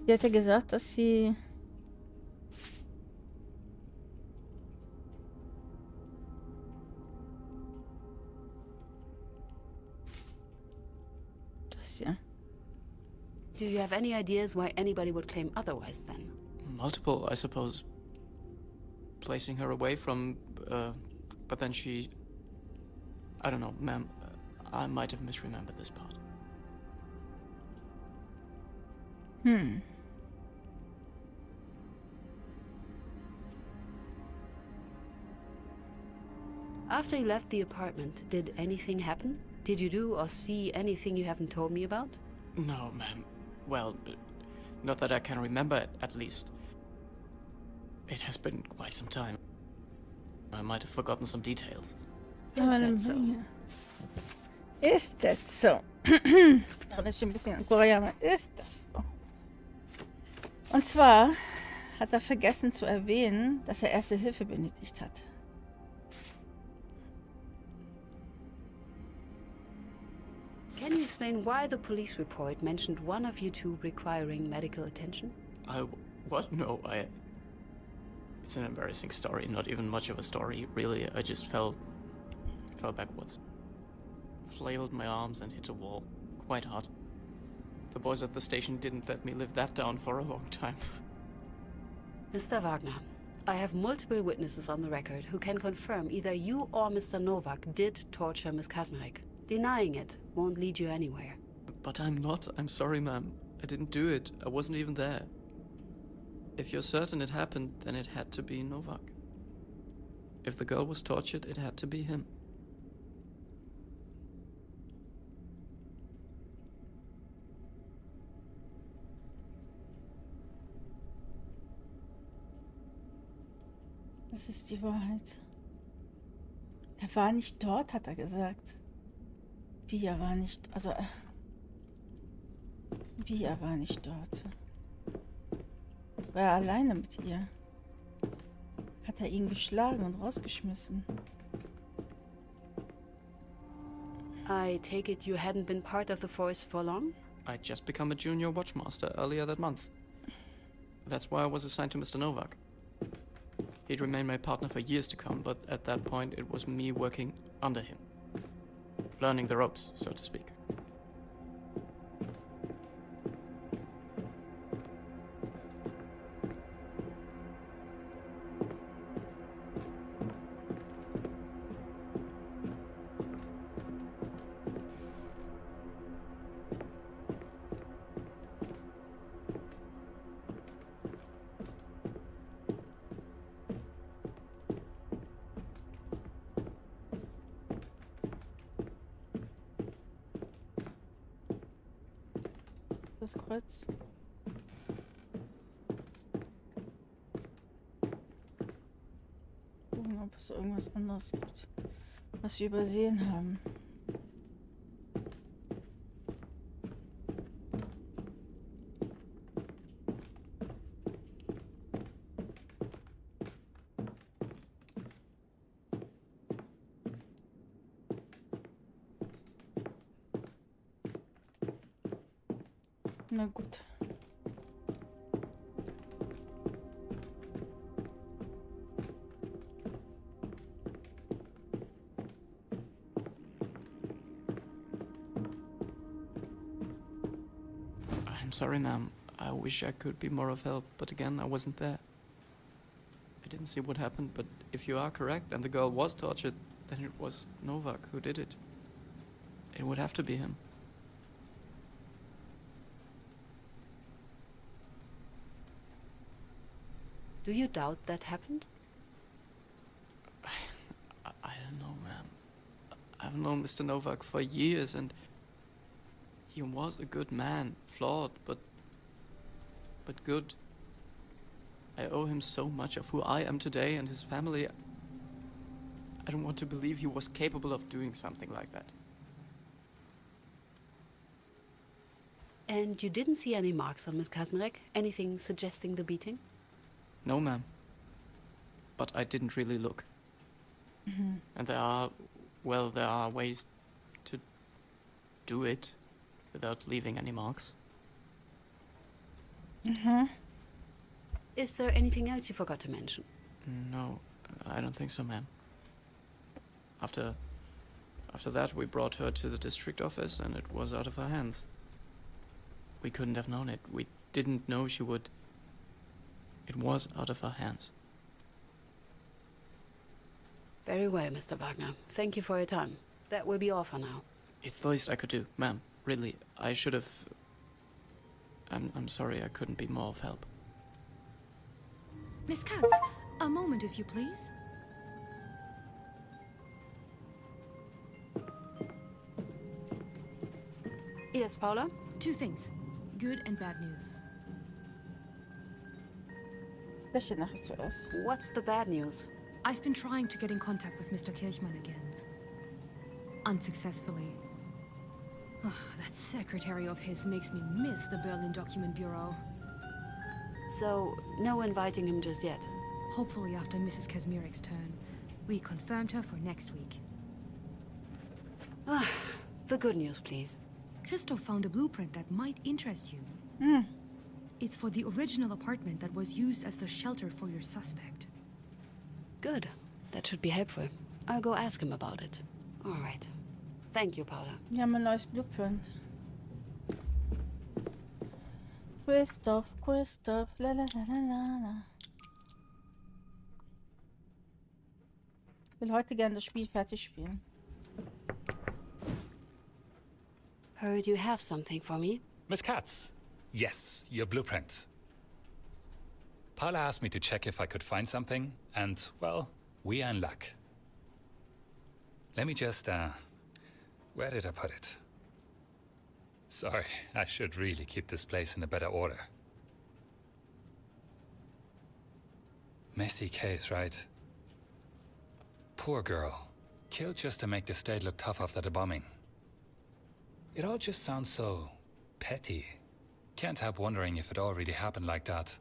A: Sie hat ja gesagt, dass sie... Das ja.
B: Do you have any ideas why anybody would claim otherwise then?
H: Multiple, I suppose. Placing her away from, but then she... I don't know, ma'am. I might have misremembered this part.
B: After you left the apartment, did anything happen? Did you do or see anything you haven't told me about?
H: No, ma'am. Well, not that I can remember, at least. It has been quite some time. I might have forgotten some details.
B: Is that so?
A: Ist das so? Das ist ein bisschen Koreaner. Ist das so? Und zwar hat er vergessen zu erwähnen, dass er Erste Hilfe benötigt hat.
B: Can you explain why the police report mentioned one of you two requiring medical attention?
H: What? No, It's an embarrassing story, not even much of a story, really. I just fell backwards. Flailed my arms and hit a wall. Quite hard. The boys at the station didn't let me live that down for a long time.
B: Mr. Wagner, I have multiple witnesses on the record who can confirm either you or Mr. Novak did torture Miss Kazmarek. Denying it won't lead you anywhere.
H: But I'm not. I'm sorry, ma'am. I didn't do it. I wasn't even there. If you're certain it happened, then it had to be Novak. If the girl was tortured, it had to be him.
A: Das ist die Wahrheit. Er war nicht dort, hat er gesagt. Wie, er war nicht... Also... Wie, er war nicht dort? War er alleine mit ihr? Hat er ihn geschlagen und rausgeschmissen?
B: I take it you hadn't been part of the force for long?
H: I'd just become a junior watchmaster earlier that month. That's why I was assigned to Mr. Novak. He'd remain my partner for years to come, but at that point it was me working under him. Learning the ropes, so to speak.
A: Das Kreuz. Gucken, ob es irgendwas anderes gibt, was wir übersehen haben. Na gut.
H: I'm sorry, ma'am. I wish I could be more of help, but again, I wasn't there. I didn't see what happened, but if you are correct and the girl was tortured, then it was Novak who did it. It would have to be him.
B: Do you doubt that happened?
H: I don't know, ma'am. I've known Mr. Novak for years, and he was a good man, flawed, but good. I owe him so much of who I am today and his family. I don't want to believe he was capable of doing something like that.
B: And you didn't see any marks on Miss Kazmarek? Anything suggesting the beating?
H: No, ma'am. But I didn't really look. And there are ways to do it without leaving any marks.
B: Is there anything else you forgot to mention?
H: No, I don't think so, ma'am. After that, we brought her to the district office, and it was out of her hands. We couldn't have known it. We didn't know she would. It was out of her hands.
B: Very well, Mr. Wagner. Thank you for your time. That will be all for now.
H: It's the least I could do, ma'am. Really, I should have... I'm sorry I couldn't be more of help.
C: Miss Katz, a moment if you please.
B: Yes, Paula?
C: 2 things. Good and bad news.
A: Welche Nachricht zuerst?
B: What's the bad news?
C: I've been trying to get in contact with Mr. Kirchmann again. Unsuccessfully. Oh, that secretary of his makes me miss the Berlin Document Bureau.
B: So, no inviting him just yet?
C: Hopefully after Mrs. Kazmirek's turn. We confirmed her for next week.
B: The good news, please.
C: Christoph found a blueprint that might interest you. It's for the original apartment that was used as the shelter for your suspect.
B: Good. That should be helpful. I'll go ask him about it. All right. Thank you, Paula.
A: Wir haben ein neues Blueprint. Christoph, la la la la la. Ich will heute gerne das Spiel fertig spielen.
B: Heard you have something for me?
D: Miss Katz. Yes, your blueprint. Paula asked me to check if I could find something, and, well, we are in luck. Let me just, where did I put it? Sorry, I should really keep this place in a better order. Messy case, right? Poor girl. Killed just to make the state look tough after the bombing. It all just sounds so petty. Can't help wondering if it all really happened like that.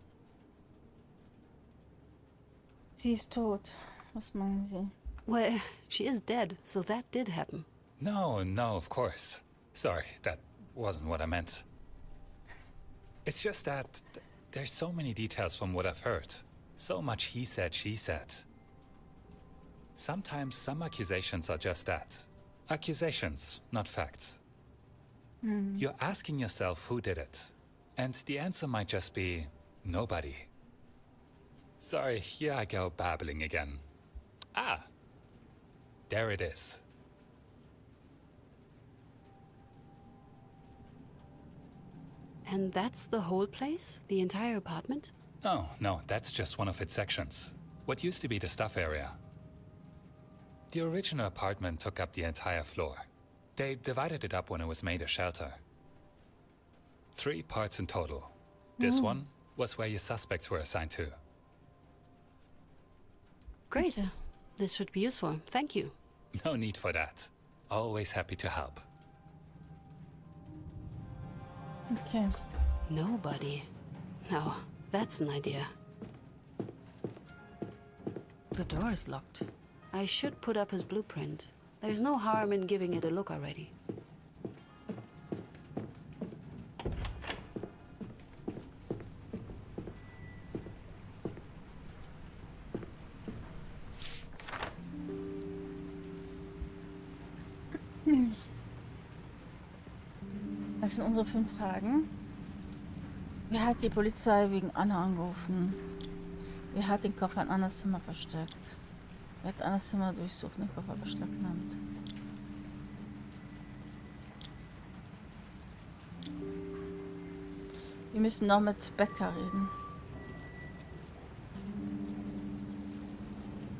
A: Sie ist tot. Was meinen Sie?
B: Well, she is dead, so that did happen.
D: No, of course. Sorry, that wasn't what I meant. It's just that there's so many details from what I've heard. So much he said, she said. Sometimes some accusations are just that. Accusations, not facts. You're asking yourself who did it. And the answer might just be nobody. Sorry, here I go babbling again. Ah! There it is.
B: And that's the whole place? The entire apartment?
D: No, that's just one of its sections. What used to be the stuff area. The original apartment took up the entire floor. They divided it up when it was made a shelter. 3 parts in total. This one was where your suspects were assigned to.
B: Great. This should be useful. Thank you.
D: No need for that. Always happy to help.
A: Okay.
B: Nobody. Now, that's an idea. The door is locked. I should put up his blueprint. There's no harm in giving it a look already.
A: Das sind unsere 5 Fragen. Wer hat die Polizei wegen Anna angerufen? Wer hat den Koffer in Annas Zimmer versteckt? Wer hat Annas Zimmer durchsucht und den Koffer beschlagnahmt? Wir müssen noch mit Becker reden.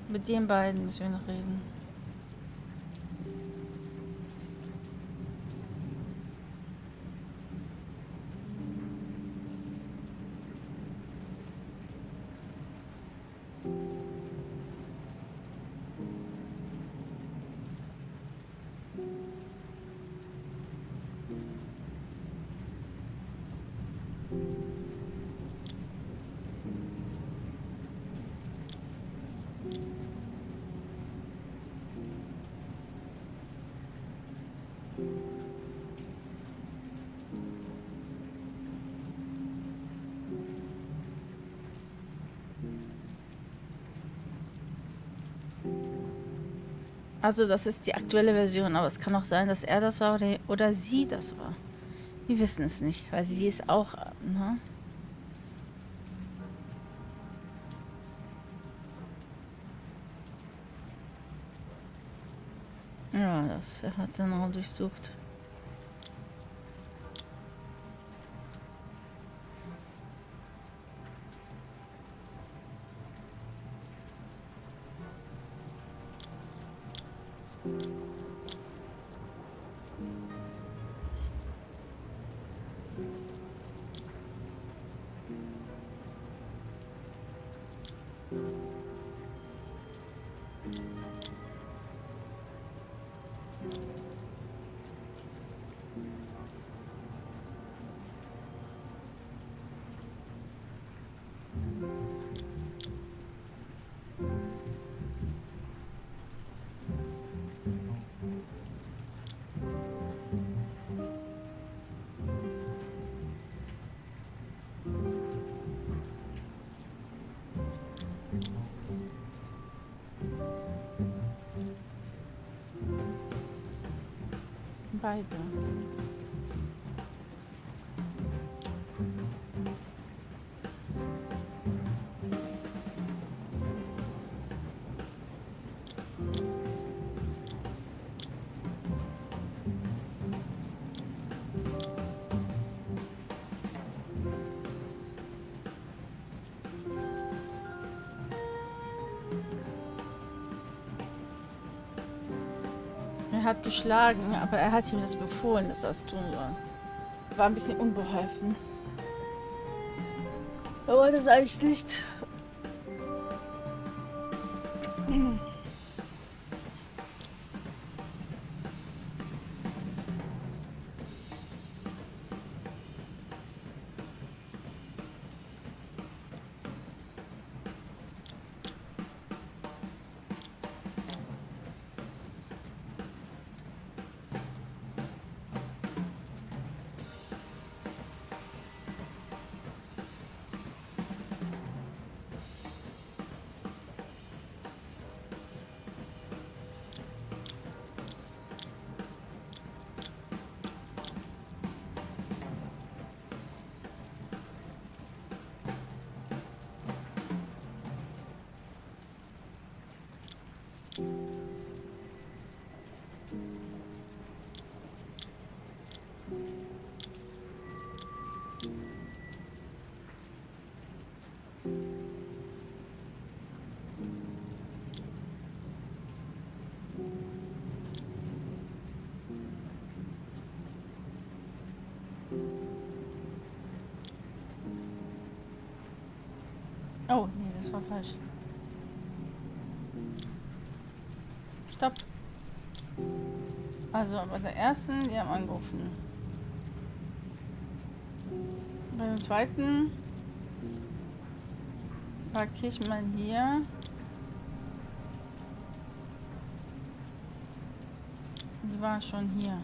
A: Mit den beiden müssen wir noch reden. Also das ist die aktuelle Version, aber es kann auch sein, dass er das war oder sie das war. Wir wissen es nicht, weil sie ist auch, ne? Ja, er hat den Raum durchsucht. Beide. Er hat geschlagen, aber er hat ihm das befohlen, dass er es tun soll. War ein bisschen unbeholfen. Er wollte das eigentlich nicht. Oh, nee, das war falsch. Stopp. Also bei der ersten, die haben angerufen. Bei dem zweiten markiere ich mal hier. Die war schon hier.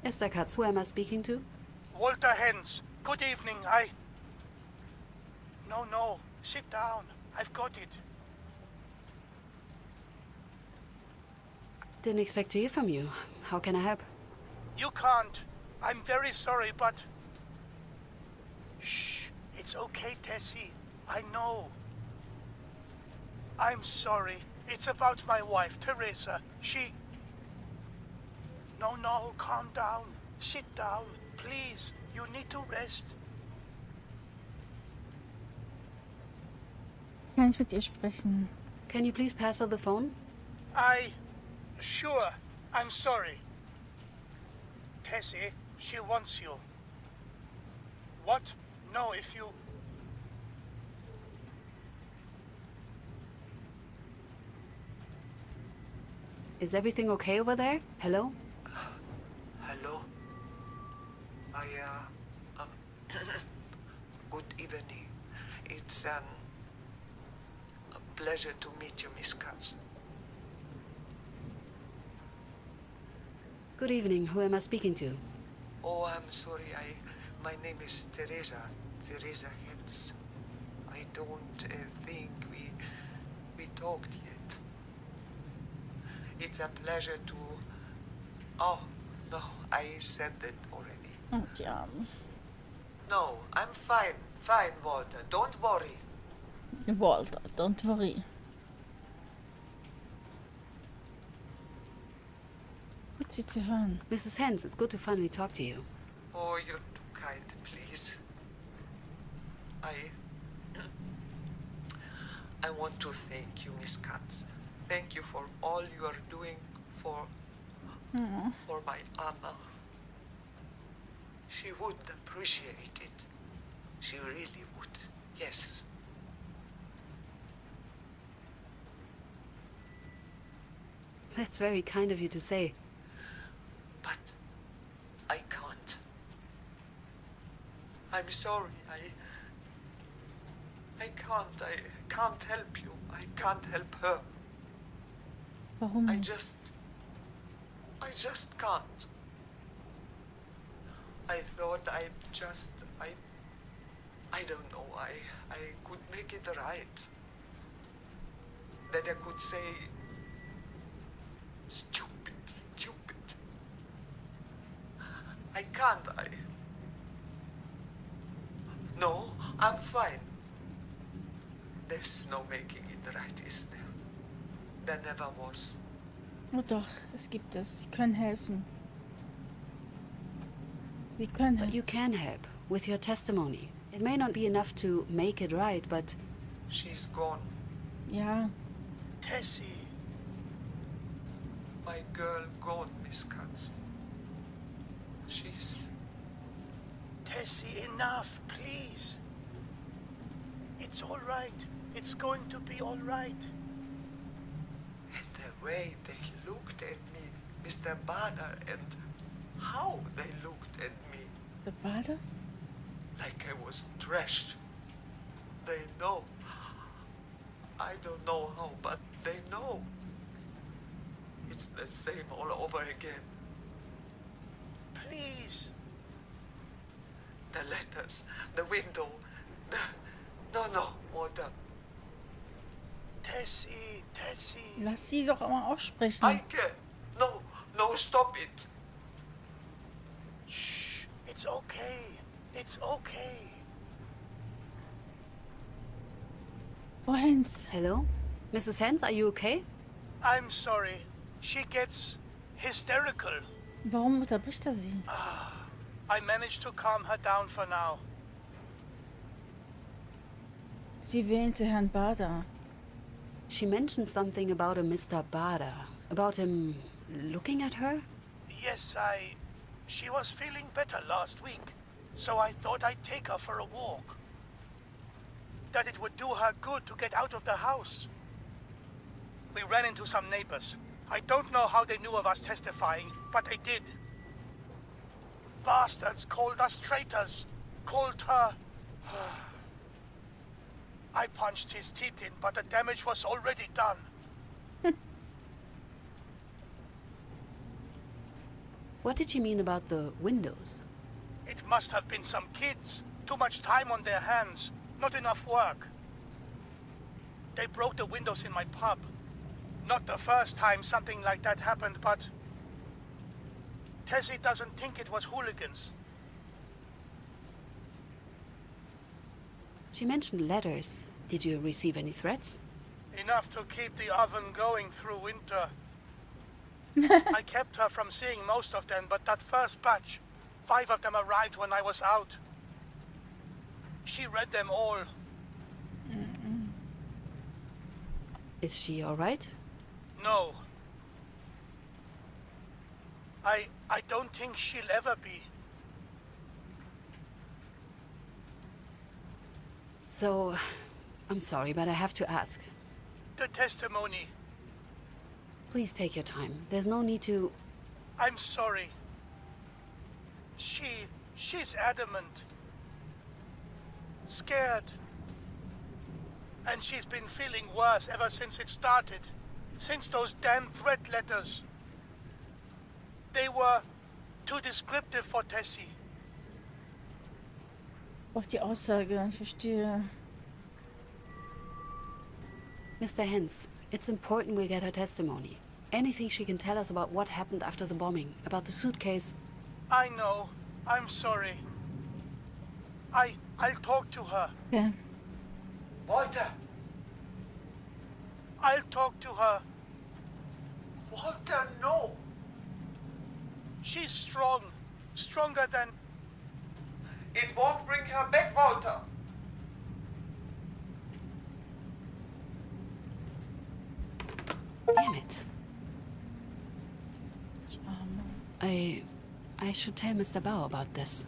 B: Esther Katz, who am I speaking to?
I: Walter Hens. Good evening. No. Sit down. I've got it.
B: Didn't expect to hear from you. How can I help?
I: You can't. I'm very sorry, but... Shh. It's okay, Tessie. I know. I'm sorry. It's about my wife, Teresa. She... No, calm down. Sit down. Please. You need to rest.
A: Kann ich mit ihr sprechen?
B: Can you please pass her the phone?
I: Sure. I'm sorry. Tessie, she wants you. What? No, if you...
B: Is everything okay over there? Hello?
J: Hello? Good evening. It's a pleasure to meet you, Miss Katz.
B: Good evening. Who am I speaking to?
J: Oh, I'm sorry. My name is Teresa Hens. I don't think we talked yet. It's a pleasure to... Oh, no, I said that already.
A: Oh, die Arme.
J: No, I'm fine, Walter. Don't worry.
A: Walter, don't worry. Gut, Sie zu hören.
B: Mrs. Hens, it's good to finally talk to you.
J: Oh, you're too kind, please. I want to thank you, Miss Katz. Thank you for all you are doing for my Anna. She would appreciate it. She really would. Yes.
B: That's very kind of you to say.
J: But I can't. I'm sorry. I can't help you. I can't help her.
A: Warum?
J: I just can't. I thought I don't know, I could make it right. That I could say, stupid. I can't, No, I'm fine. There's no making it right, is there? There never was.
A: Oh doch, es gibt es. Sie können helfen. Sie können
B: But
A: helfen.
B: you can help with your testimony. It may not be enough to make it right, but
J: She's gone.
A: Ja,
I: Tessie.
J: My girl gone, Miss Katz. She's...
I: Tessie, enough, please. It's all right. It's going to be all right.
J: And the way they looked at me, Mr. Banner, and how they looked at me,
A: der Bader?
J: like I was trash. They know. I don't know how, but they know. It's the same all over again.
I: Please.
J: The letters, the window, the... No, Walter.
I: Tessie.
A: Lass sie doch mal aussprechen.
J: I can. No, stop it.
I: Shh. It's okay. It's okay.
A: Oh, Hens.
B: hello? Mrs. Hens, are you okay?
I: I'm sorry. She gets hysterical.
A: Warum unterbricht er sie?
I: I managed to calm her down for now.
A: Sie wählte Herrn Bader.
B: She mentioned something about a Mr. Bader. About him looking at her?
I: Yes, She was feeling better last week, so I thought I'd take her for a walk. That it would do her good to get out of the house. We ran into some neighbors. I don't know how they knew of us testifying, but they did. Bastards called us traitors. Called her... I punched his teeth in, but the damage was already done.
B: What did she mean about the windows?
I: It must have been some kids. Too much time on their hands. Not enough work. They broke the windows in my pub. Not the first time something like that happened, but Tessie doesn't think it was hooligans.
B: She mentioned letters. Did you receive any threats?
I: Enough to keep the oven going through winter. I kept her from seeing most of them, but that first batch, 5 of them arrived when I was out. She read them all.
B: Is she all right?
I: No. I don't think she'll ever be.
B: So, I'm sorry, but I have to ask.
I: The testimony.
B: Please take your time. There's no need to...
I: I'm sorry. She's adamant. Scared. And she's been feeling worse ever since it started. Since those damn threat letters. They were too descriptive for Tessie.
A: Auch die Aussage, ich verstehe.
B: Mr. Hens, it's important we get her testimony. Anything she can tell us about what happened after the bombing, about the suitcase.
I: I know. I'm sorry. I'll talk to her.
A: Okay.
J: Walter!
I: I'll talk to her.
J: Walter, no!
I: She's strong. Stronger than...
J: It won't bring her back, Walter!
B: Damn it.
A: Die Arme.
B: I should tell Mr. Bauer about this.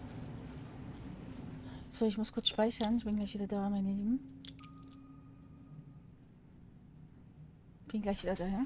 A: So, ich muss kurz speichern. Ich bin gleich wieder da, meine Lieben. Bin gleich wieder da, ja?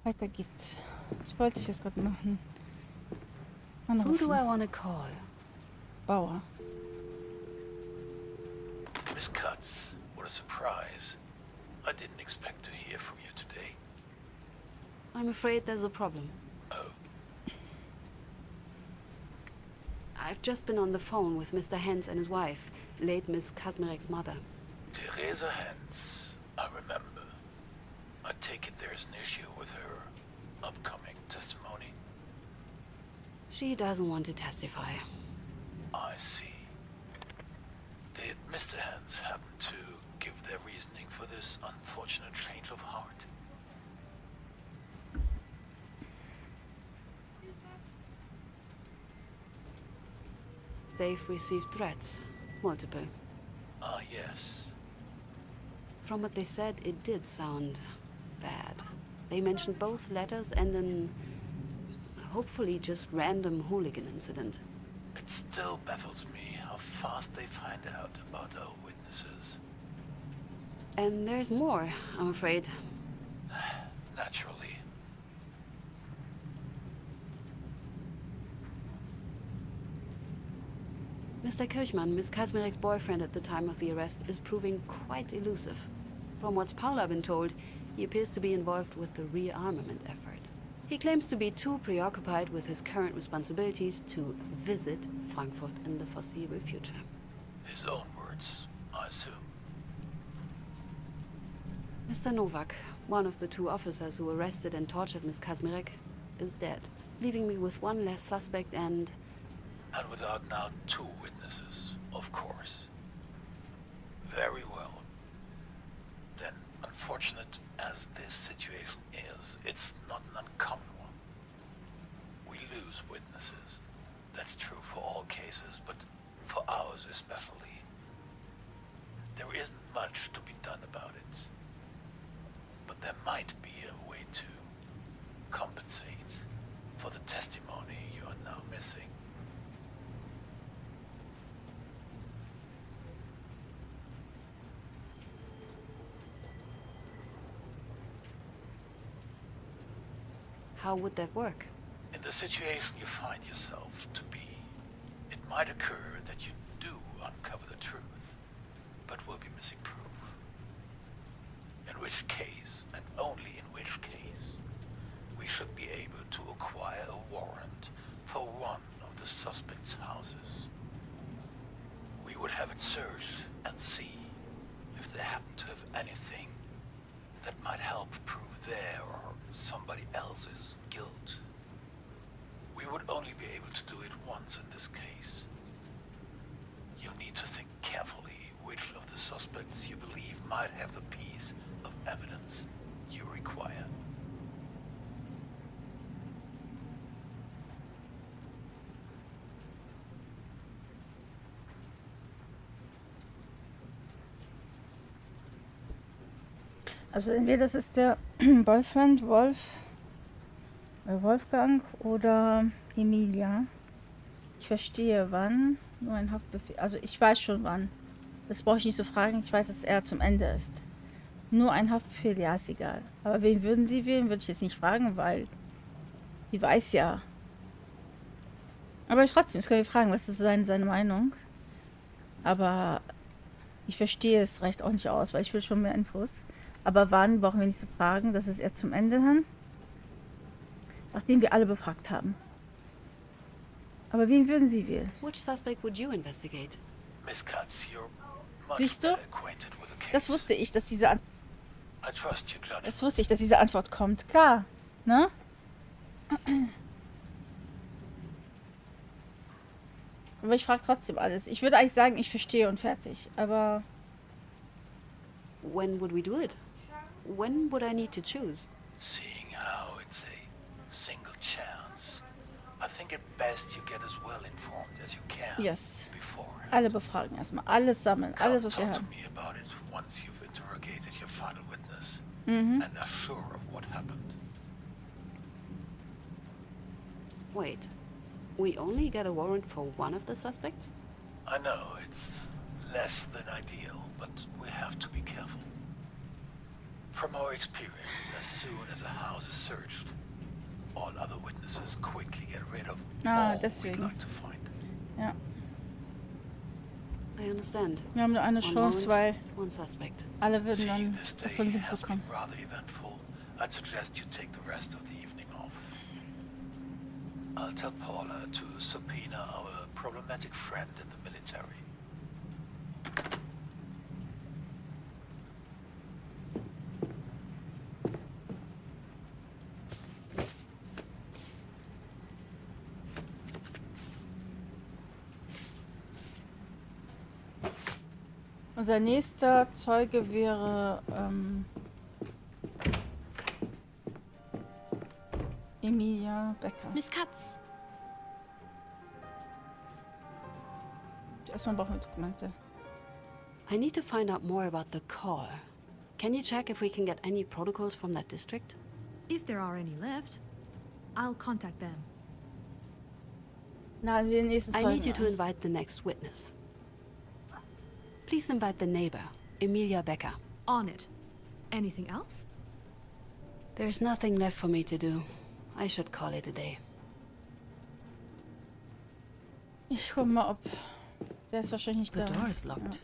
A: Weiter geht's. Was wollte ich jetzt gerade machen?
B: Who do I
A: Anrufen.
B: want to call?
A: Bauer.
I: Miss Cutts, what a surprise. I didn't expect to hear from you today.
B: I'm afraid there's a problem.
I: Oh,
B: I've just been on the phone with Mr. Hens and his wife, late Miss Kazmarek's mother.
I: Teresa Hens, I remember. I take it there's an issue with her upcoming testimony.
B: She doesn't want to testify.
I: I see. Did Mr. Hens happen to give their reasoning for this unfortunate change of heart?
B: They've received threats. Multiple.
I: Ah, yes.
B: From what they said, it did sound bad. They mentioned both letters and an hopefully just random hooligan incident.
I: It still baffles me how fast they find out about our witnesses.
B: And there's more, I'm afraid.
I: Naturally.
B: Mr. Kirchmann, Miss Kazmarek's boyfriend at the time of the arrest, is proving quite elusive. From what's Paula been told, he appears to be involved with the rearmament effort. He claims to be too preoccupied with his current responsibilities to visit Frankfurt in the foreseeable future.
I: His own words, I assume.
B: Mr. Novak, one of the two officers who arrested and tortured Miss Kazmarek, is dead, leaving me with one less suspect and
I: And without now two witnesses, of course. Very well. Then, unfortunate as this situation is, it's not an uncommon one. We lose witnesses. That's true for all cases, but for ours especially. There isn't much to be done about it. But there might be a way to compensate for the testimony you are now missing.
B: how would that work?
I: In the situation you find yourself to be, it might occur that you do uncover the truth, but will be missing proof. In which case, and only in which case, we should be able to acquire a warrant for one of the suspects' houses. We would have it searched and see if they happen to have anything that might help prove their or somebody else's guilt. We would only be able to do it once in this case. You'll need to think carefully which of the suspects you believe might have the piece of evidence you require.
A: Also entweder das ist der Boyfriend Wolfgang oder Emilia. Ich verstehe wann. Nur ein Haftbefehl. Also ich weiß schon wann. Das brauche ich nicht so fragen. Ich weiß, dass er zum Ende ist. Nur ein Haftbefehl, ja, ist egal. Aber wen würden Sie wählen, würde ich jetzt nicht fragen, weil sie weiß ja. Aber trotzdem, das können wir fragen, was ist seine Meinung. Aber ich verstehe es reicht auch nicht aus, weil ich will schon mehr Infos. Aber wann brauchen wir nicht zu fragen, das ist erst zum Ende hin. Nachdem wir alle befragt haben. Aber wen würden Sie wählen?
B: Which suspect would you investigate?
I: Miss Katz, you're much
A: Siehst du?
I: better acquainted with the case.
A: Das wusste ich, dass diese
I: I trust your judgment.
A: Das wusste ich, dass diese Antwort kommt. Klar, ne? Aber ich frage trotzdem alles. Ich würde eigentlich sagen, ich verstehe und fertig. Aber
B: When would we do it? When would I need to choose?
I: Seeing how it's a single chance, I think it best you get as well informed as you can
A: yes.
I: beforehand.
A: Alle befragen erstmal. Alles sammeln. Alles, was wir
I: Talk to
A: haben.
I: me about it once you've interrogated your final witness
A: Mhm.
I: and are sure of what happened.
B: Wait, we only get a warrant for one of the suspects?
I: I know it's less than ideal, but we have to be careful.
K: From our experience, as soon as a house is searched, all other witnesses quickly get rid of all we'd
A: deswegen.
K: like to find.
A: Ja.
B: I understand.
A: Wir haben nur eine
B: One
A: Chance, weil
B: moment, one suspect.
A: alle würden
K: Seeing
A: dann
K: this day
A: davon Wind
K: has been
A: bekommen.
K: rather eventful, I'd suggest you take the rest of the evening off. I'll tell Paula to subpoena our problematic friend in the military.
A: Unser nächster Zeuge wäre Emilia Becker.
C: Miss Katz!
A: Erstmal brauchen wir Dokumente.
B: I need to find out more about the call. Can you check if we can get any protocols from that district?
C: If there are any left, I'll contact them.
A: Na, den nächsten
B: I
A: Zeugen.
B: need you to invite the next witness. Please invite the neighbor, Emilia Becker.
C: On it. Anything else?
B: There's nothing left for me to do. I should call it a day.
A: Ich guck mal, ob der ist wahrscheinlich
B: The
A: nicht da.
B: door is locked.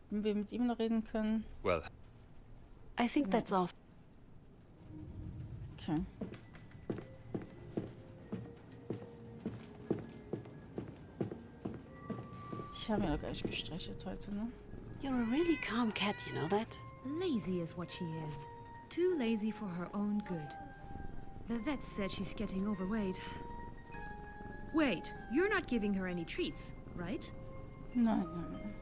A: Wenn wir mit ihm noch reden können.
D: Well,
B: I think that's all.
A: Okay. Ich habe ja gar nicht gestreichelt heute, ne?
B: You're a really calm cat, you know that?
C: Lazy is what she is. Too lazy for her own good. The vet said she's getting overweight. Wait, you're not giving her any treats, right?
A: Nein, nein.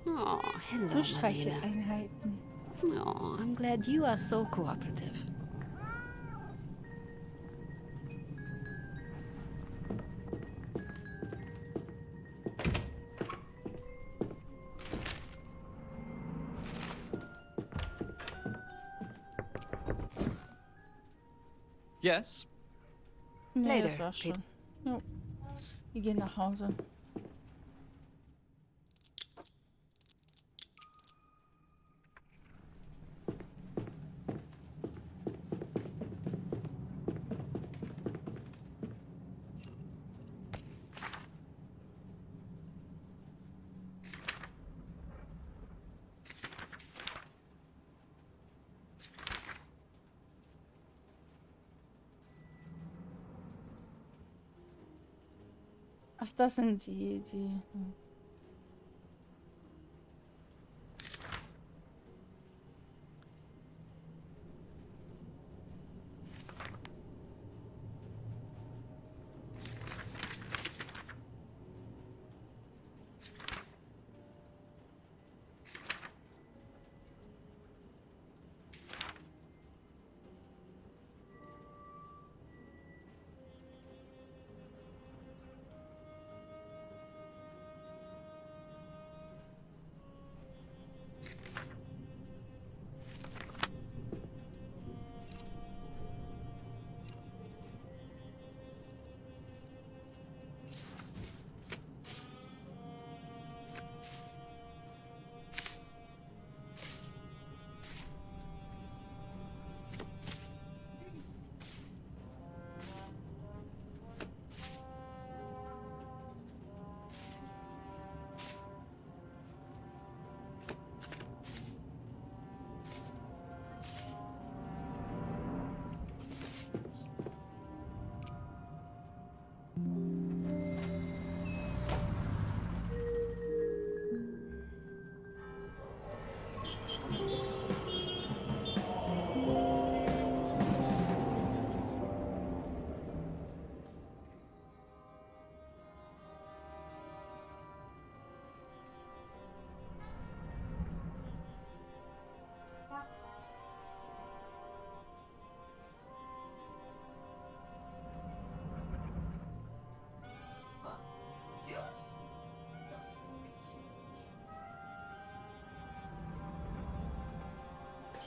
B: Oh, hello,
A: Nur
B: Marlene.
A: Streicheleinheiten.
B: Oh, I'm glad you are so cooperative.
E: Yes?
A: Nee,
B: Later,
A: das war's
B: Pete.
A: schon. Jo. Wir gehen nach Hause. Ach, das sind die.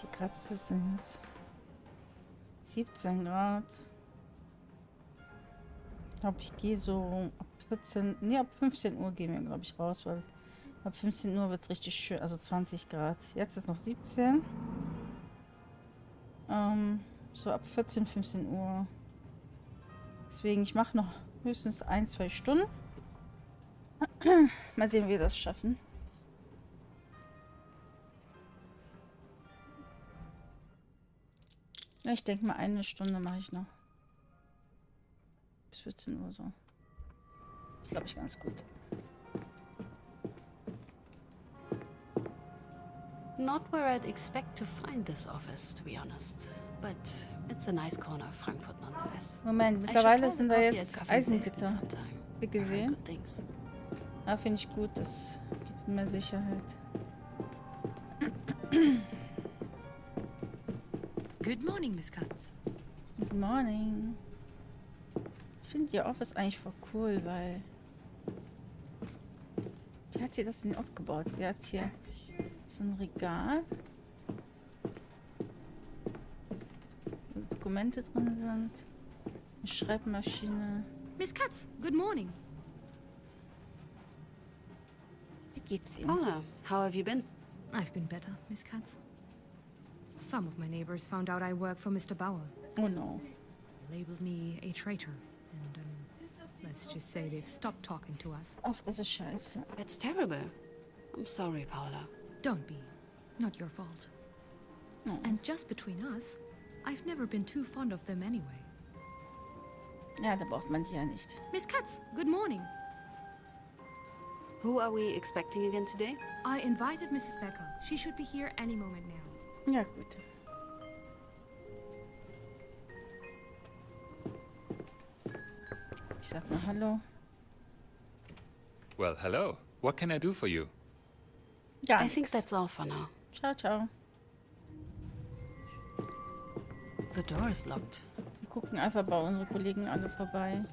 A: Wie Grad ist es denn jetzt? 17 Grad. Ich glaube, ich gehe so ab 14, nee, ab 15 Uhr gehen wir, glaube ich, raus, weil Ab 15 Uhr wird es richtig schön, also 20 Grad. Jetzt ist noch 17. So ab 14, 15 Uhr. Deswegen, ich mache noch höchstens 1, 2 Stunden. Mal sehen, wie wir das schaffen. Ja, ich denke mal, 1 Stunde mache ich noch. Bis 14 Uhr so. Das glaube ich ganz gut.
B: Not where I'd expect to find this office, to be honest. But it's a nice corner of Frankfurt nonetheless.
A: Moment, mittlerweile sind da jetzt Eisengitter. Gesehen? Da finde ich gut, das bietet mehr Sicherheit.
C: Good morning, Miss Katz.
A: Good morning. Ich finde ihr Office eigentlich voll cool, weil... Wie hat sie das denn aufgebaut? Sie hat hier so ein Regal, wo Dokumente drin sind, eine Schreibmaschine.
C: Miss Katz, good morning.
A: Wie geht's Ihnen?
B: Paula, how have you been?
C: I've been better, Miss Katz. Some of my neighbors found out I work for Mr. Bauer.
A: Oh no.
C: They labeled me a traitor. And, let's just say they've stopped talking to us.
A: Ach, das ist scheiße.
B: That's terrible. I'm sorry, Paula.
C: Don't be. Not your fault.
A: Oh.
C: And just between us, I've never been too fond of them anyway.
A: Ja, da braucht man die ja nicht.
C: Miss Katz, good morning.
B: Who are we expecting again today?
C: I invited Mrs. Becker. She should be here any moment now.
A: Ja, gut. Ich sag mal Hallo.
D: Well, hello. What can I do for you?
A: Ja,
B: I think that's all for now.
A: Ciao, ciao.
B: The door is locked.
A: Wir gucken einfach bei unseren Kollegen alle vorbei.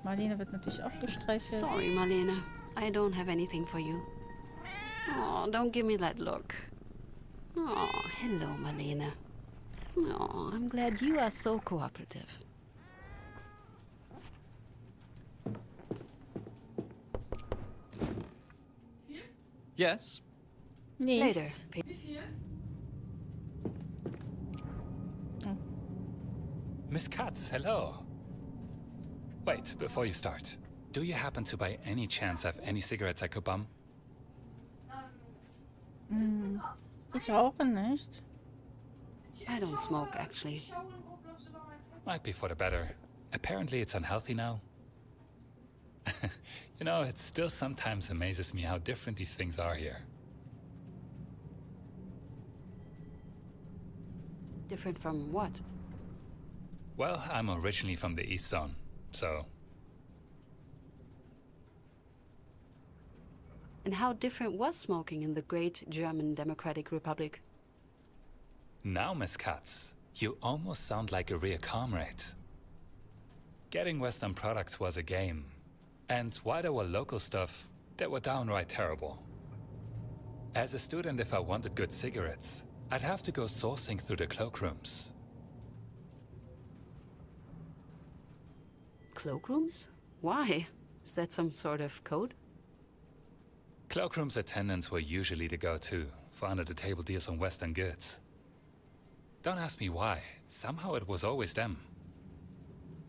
A: Marlene wird natürlich auch gestreichelt.
B: Sorry, Marlene. I don't have anything for you. Oh, don't give me that look. Oh, hello, Marlene. Oh, I'm glad you are so cooperative.
E: Yes?
A: Nichts.
B: Later.
D: Miss Katz, hello. Wait, before you start. Do you happen to by any chance have any cigarettes I could bum?
A: Ich rauche nicht.
B: I don't smoke, actually.
D: Might be for the better. Apparently it's unhealthy now. You know, it still sometimes amazes me how different these things are here.
B: Different from what?
D: Well, I'm originally from the East Zone, so...
B: And how different was smoking in the great German Democratic Republic?
D: Now, Miss Katz, you almost sound like a real comrade. Getting Western products was a game. And while there were local stuff, they were downright terrible. As a student, if I wanted good cigarettes, I'd have to go sourcing through the cloakrooms.
B: Cloakrooms? Why? Is that some sort of code?
D: Cloakrooms attendants were usually the go-to for under-the-table deals on Western goods. Don't ask me why. Somehow it was always them.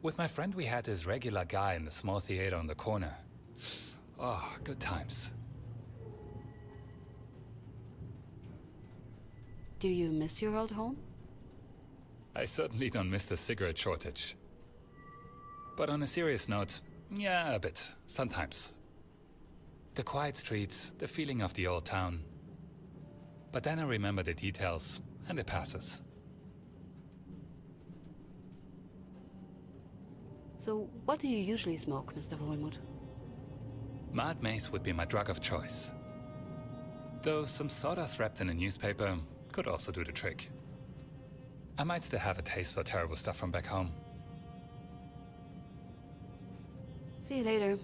D: With my friend, we had this regular guy in the small theater on the corner. Oh, good times.
B: Do you miss your old home?
D: I certainly don't miss the cigarette shortage. But on a serious note, yeah, a bit, sometimes. The quiet streets, the feeling of the old town. But then I remember the details, and it passes.
B: So, what do you usually smoke, Mr. Wohlmuth?
D: Mad mace would be my drug of choice. Though some sawdust wrapped in a newspaper could also do the trick. I might still have a taste for terrible stuff from back home.
B: See you later.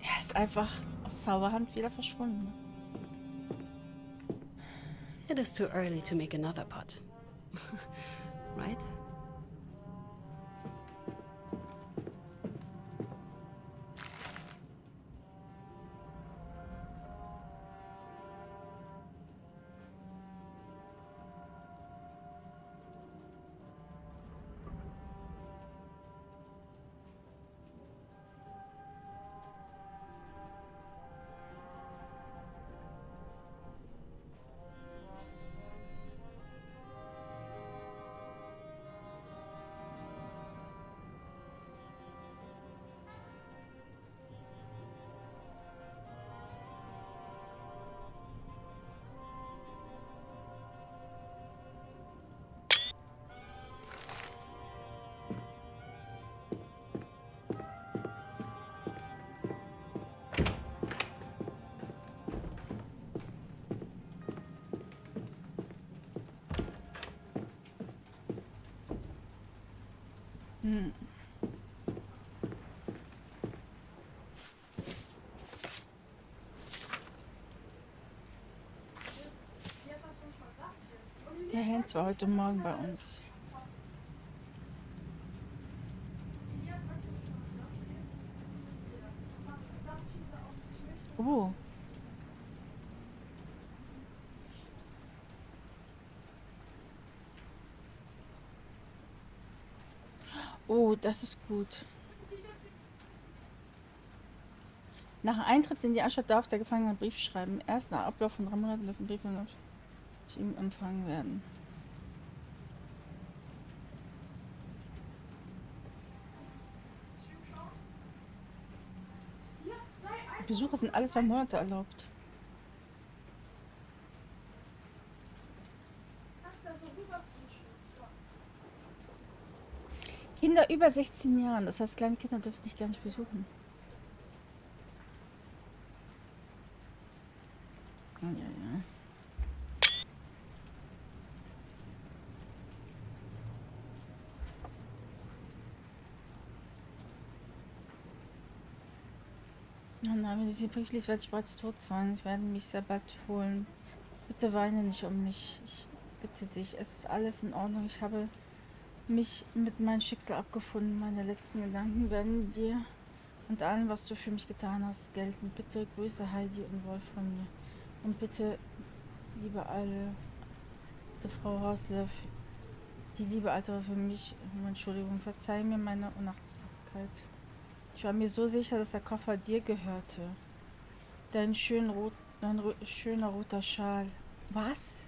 A: Er ist einfach aus Zauberhand wieder verschwunden.
B: It is too early to make another pot. Right?
A: Hm. Der Hans war heute Morgen bei uns. Oh. Oh, das ist gut. Nach Eintritt in die Anstalt darf der Gefangene einen Brief schreiben. Erst nach Ablauf von 3 Monaten dürfen Briefe von ihm empfangen werden. Besuche sind alle 2 Monate erlaubt. Kinder über 16 Jahren, das heißt, kleine Kinder dürfen dich gar nicht besuchen. Ja, ja. Oh nein, wenn du diesen Brief liest, werde ich bereits tot sein. Ich werde mich sehr bald holen. Bitte weine nicht um mich. Ich bitte dich, es ist alles in Ordnung. Ich habe mich mit meinem Schicksal abgefunden. Meine letzten Gedanken werden dir und allem, was du für mich getan hast, gelten. Bitte grüße Heidi und Wolf von mir. Und bitte, liebe alle, bitte Frau Hausler, die liebe Alte für mich, um Entschuldigung, verzeih mir meine Unachtsamkeit. Ich war mir so sicher, dass der Koffer dir gehörte. Dein schöner roter Schal. Was?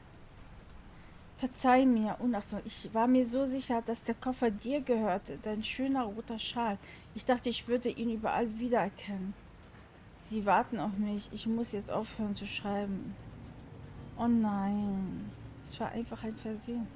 A: Verzeih mir, unachtsam. Ich war mir so sicher, dass der Koffer dir gehörte. Dein schöner roter Schal. Ich dachte, ich würde ihn überall wiedererkennen. Sie warten auf mich. Ich muss jetzt aufhören zu schreiben. Oh nein. Es war einfach ein Versehen.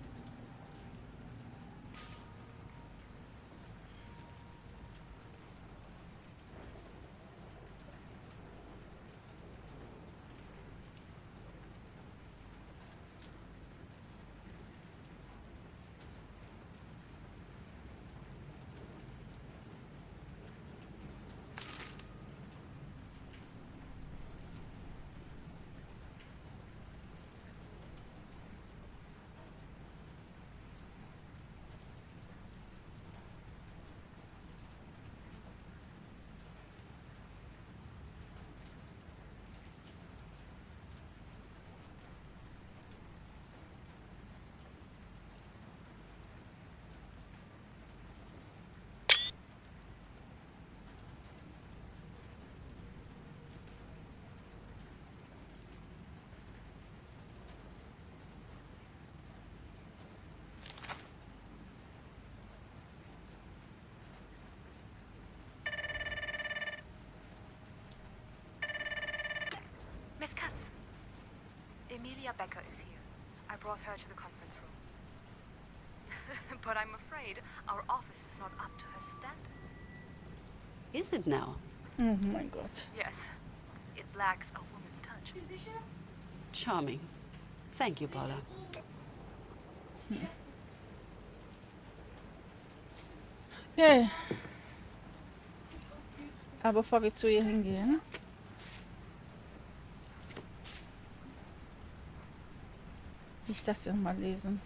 G: Miss Katz. Emilia Becker is here. I brought her to the conference room. But I'm afraid our office is not up to her standards.
B: Is it now?
A: Oh mein Gott.
G: Yes. It lacks a woman's touch.
B: Charming. Thank you, Paula.
A: Okay. Aber bevor wir zu ihr hingehen, will ich das hier mal lesen.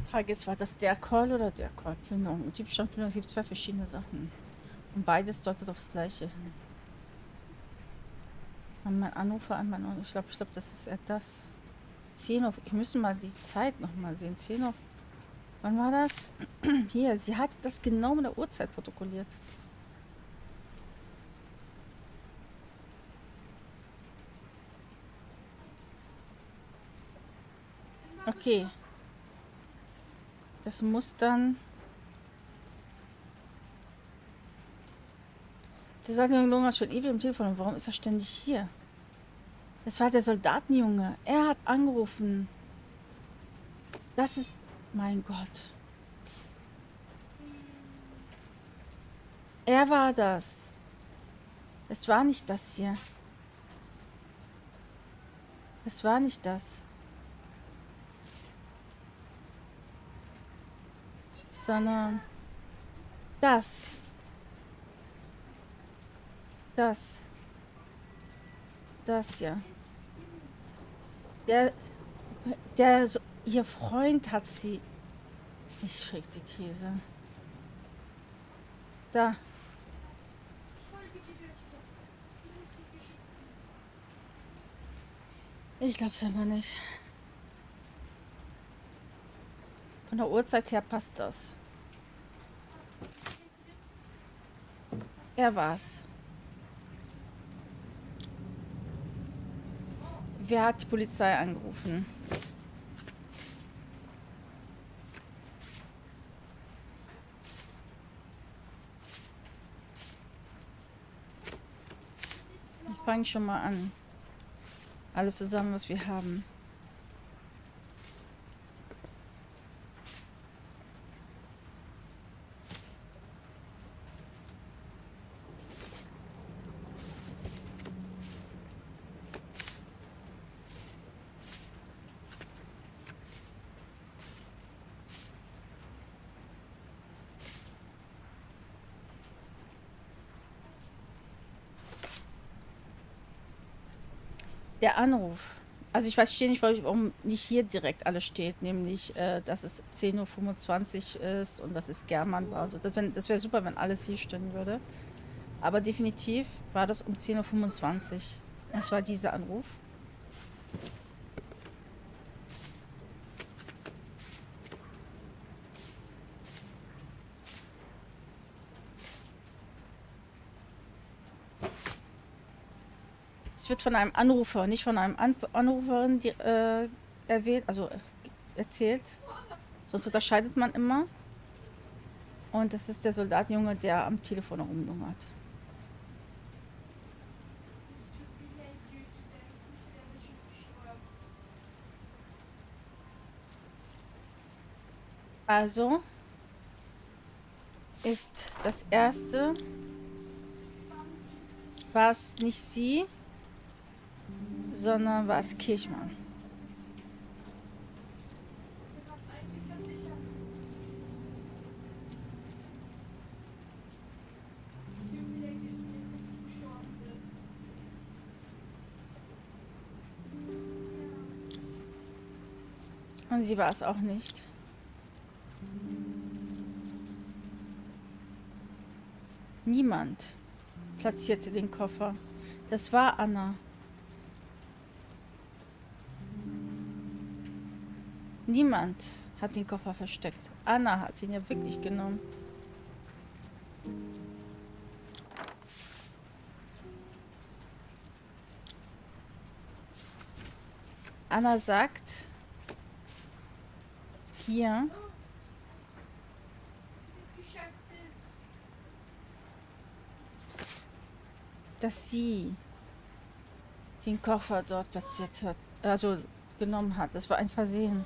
A: Frage ist, war das der Call oder der Call? Plünderung. Und Diebstahlplünderung, es gibt zwei verschiedene Sachen. Und beides deutet aufs Gleiche hin. Mein Anrufer, einmal. Ich glaube, das ist eher das. 10 Uhr. Ich müsste mal die Zeit nochmal sehen. 10 Uhr. Wann war das? Hier, sie hat das genau mit der Uhrzeit protokolliert. Okay. Das muss dann... Der Soldatenjunge hat schon ewig im Telefon. Warum ist er ständig hier? Das war der Soldatenjunge. Er hat angerufen. Das ist... Mein Gott. Er war das. Es war nicht das hier. Es war nicht das. Sondern das. Das ja. Ihr Freund hat sie. Ich schräg die Käse. Da. Ich glaub's einfach nicht. Von der Uhrzeit her passt das. Er war's. Wer hat die Polizei angerufen? Ich fange schon mal an. Alles zusammen, was wir haben. Der Anruf. Also ich verstehe nicht, warum nicht hier direkt alles steht, nämlich, dass es 10:25 Uhr ist und dass es German war. Also das wäre super, wenn alles hier stehen würde. Aber definitiv war das um 10:25 Uhr. Das war dieser Anruf. Es wird von einem Anrufer, nicht von einem Anruferin erwähnt, also erzählt. Sonst unterscheidet man immer. Und das ist der Soldatenjunge, der am Telefon rumlungert. Also ist das erste, war es nicht sie, sondern war es Kirchmann. Und sie war es auch nicht. Niemand platzierte den Koffer. Das war Anna. Niemand hat den Koffer versteckt. Anna hat ihn ja wirklich genommen. Anna sagt hier, dass sie den Koffer dort platziert hat, also genommen hat. Das war ein Versehen.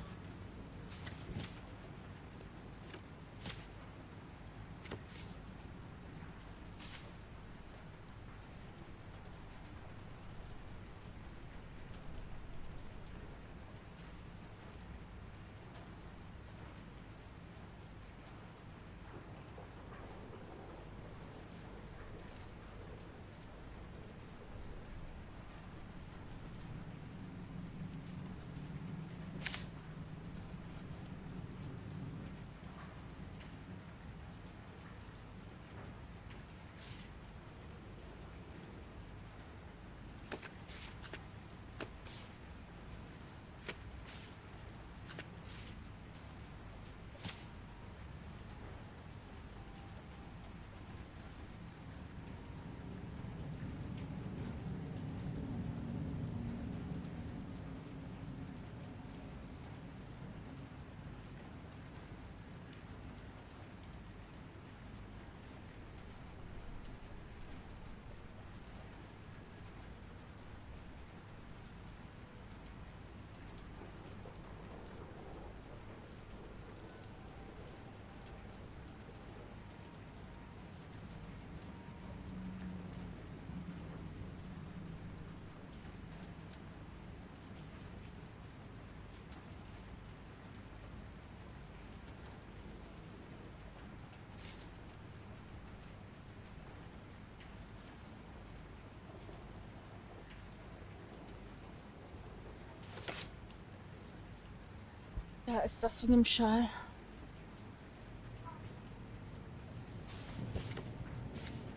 A: Da ist das von dem Schal.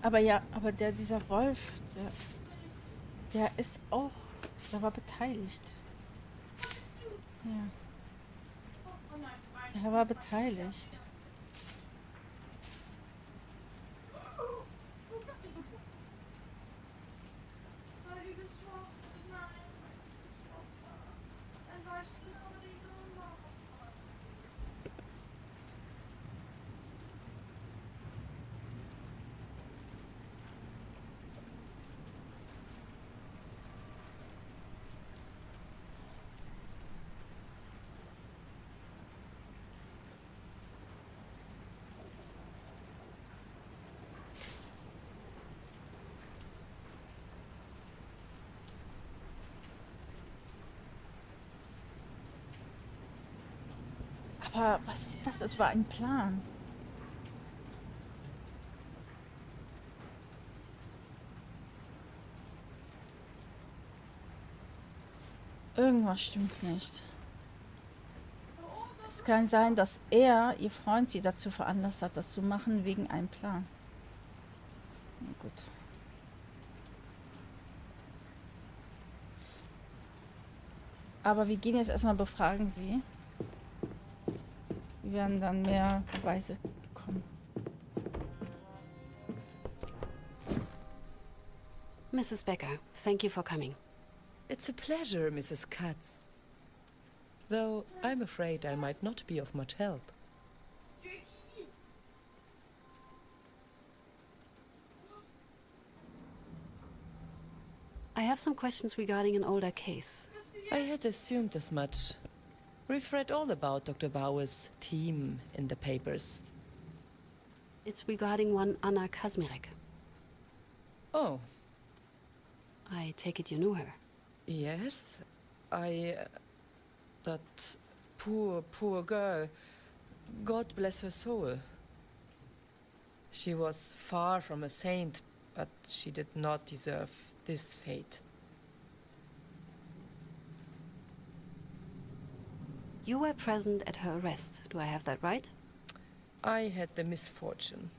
A: Aber ja, aber dieser Wolf, der ist auch, der war beteiligt. Ja. Der war beteiligt. Aber was ist das? Es war ein Plan. Irgendwas stimmt nicht. Es kann sein, dass ihr Freund, sie dazu veranlasst hat, das zu machen, wegen einem Plan. Na gut. Aber wir gehen jetzt erstmal befragen sie. Wir werden dann mehr Beweise bekommen.
B: Mrs. Becker, thank you for coming.
L: It's a pleasure, Mrs. Katz. Though I'm afraid I might not be of much help.
B: I have some questions regarding an older case.
L: I had assumed as much. We've read all about Dr. Bauer's team in the papers.
B: It's regarding one Anna Kazmirek.
L: Oh,
B: I take it you knew her.
L: yes. That poor girl. God bless her soul. She was far from a saint, but she did not deserve this fate.
B: You were present at her arrest. Do I have that right?
L: I had the misfortune.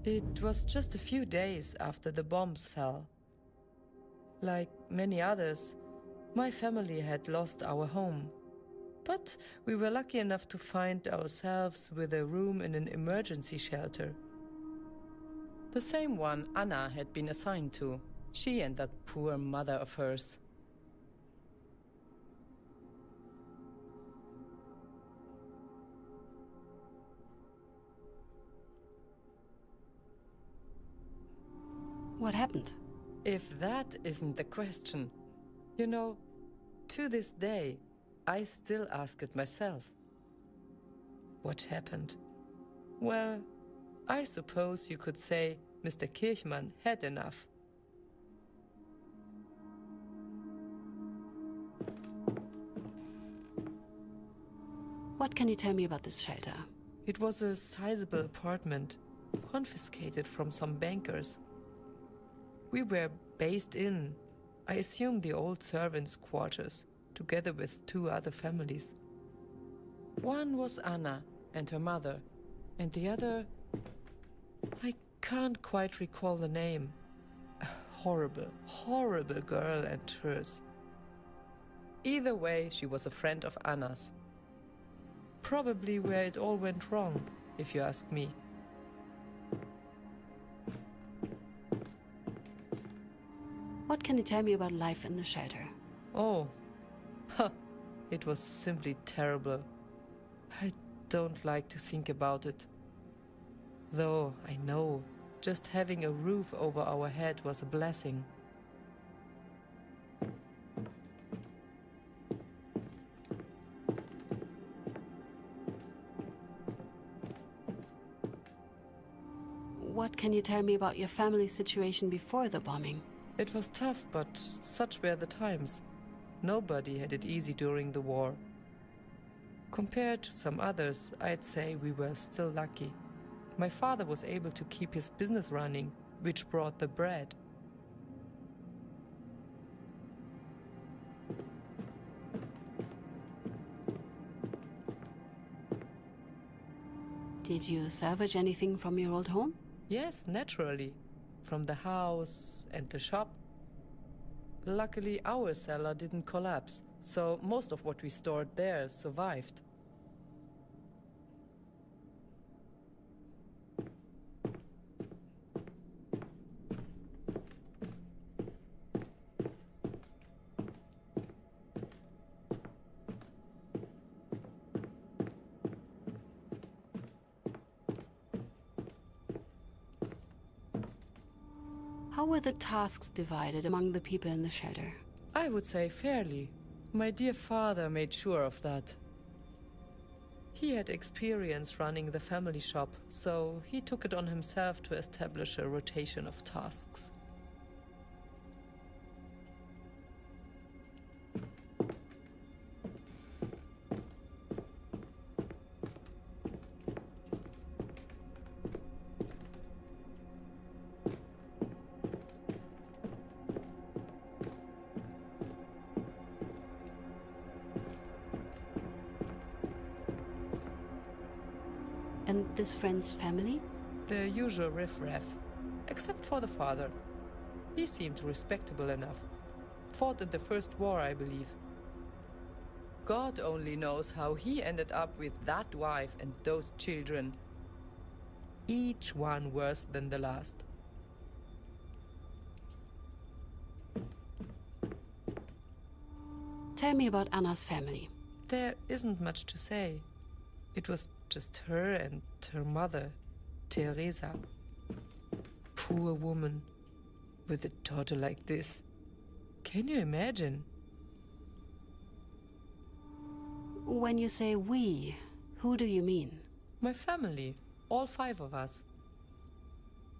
L: It was just a few days after the bombs fell. Like many others, my family had lost our home. But we were lucky enough to find ourselves with a room in an emergency shelter. The same one Anna had been assigned to. She and that poor mother of hers.
B: What happened?
L: If that isn't the question. You know, to this day, I still ask it myself. What happened? Well, I suppose you could say Mr. Kirchmann had enough.
B: What can you tell me about this shelter?
L: It was a sizable apartment, confiscated from some bankers. We were based in, I assume, the old servants' quarters, together with 2 other families. One was Anna and her mother, and the other, I can't quite recall the name. A horrible girl and hers. Either way, she was a friend of Anna's. Probably where it all went wrong, if you ask me.
B: What can you tell me about life in the shelter?
L: Oh, it was simply terrible. I don't like to think about it. Though I know just having a roof over our head was a blessing.
B: What can you tell me about your family's situation before the bombing?
L: It was tough, but such were the times. Nobody had it easy during the war. Compared to some others, I'd say we were still lucky. My father was able to keep his business running, which brought the bread.
B: Did you salvage anything from your old home?
L: Yes, naturally. From the house and the shop. Luckily, our cellar didn't collapse, so most of what we stored there survived.
B: How were the tasks divided among the people in the shelter?
L: I would say fairly. My dear father made sure of that. He had experience running the family shop, so he took it on himself to establish a rotation of tasks.
B: And this friend's family?
L: The usual riff-raff, except for the father. He seemed respectable enough. Fought in the First War, I believe. God only knows how he ended up with that wife and those children. Each one worse than the last.
B: Tell me about Anna's family.
L: There isn't much to say. It was just her and her mother, Teresa. Poor woman, with a daughter like this. Can you imagine?
B: When you say we, who do you mean?
L: My family, all 5 of us.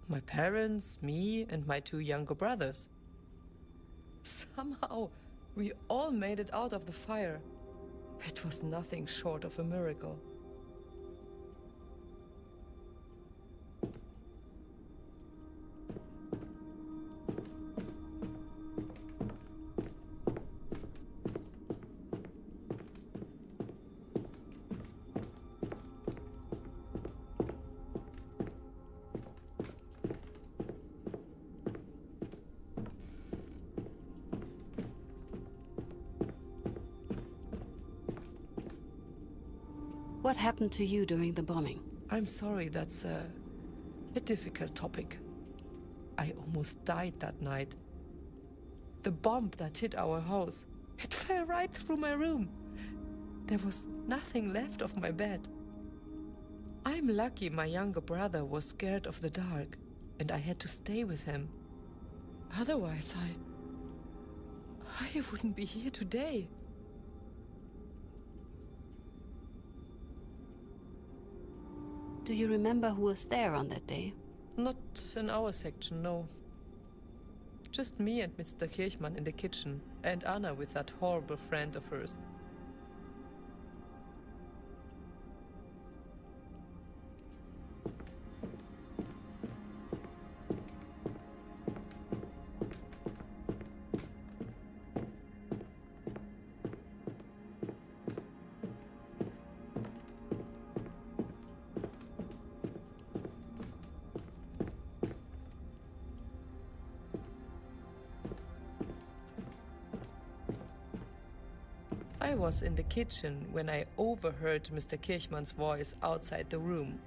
L: My parents, me, and my 2 younger brothers. Somehow, we all made it out of the fire. It was nothing short of a miracle.
B: What happened to you during the bombing?
L: I'm sorry, that's a difficult topic. I almost died that night. The bomb that hit our house, it fell right through my room. There was nothing left of my bed. I'm lucky my younger brother was scared of the dark, and I had to stay with him. Otherwise, I wouldn't be here today.
B: Do you remember who was there on that day?
L: Not in our section, no. Just me and Mr. Kirchmann in the kitchen, and Anna with that horrible friend of hers. I was in the kitchen when I overheard Mr. Kirchmann's voice outside the room.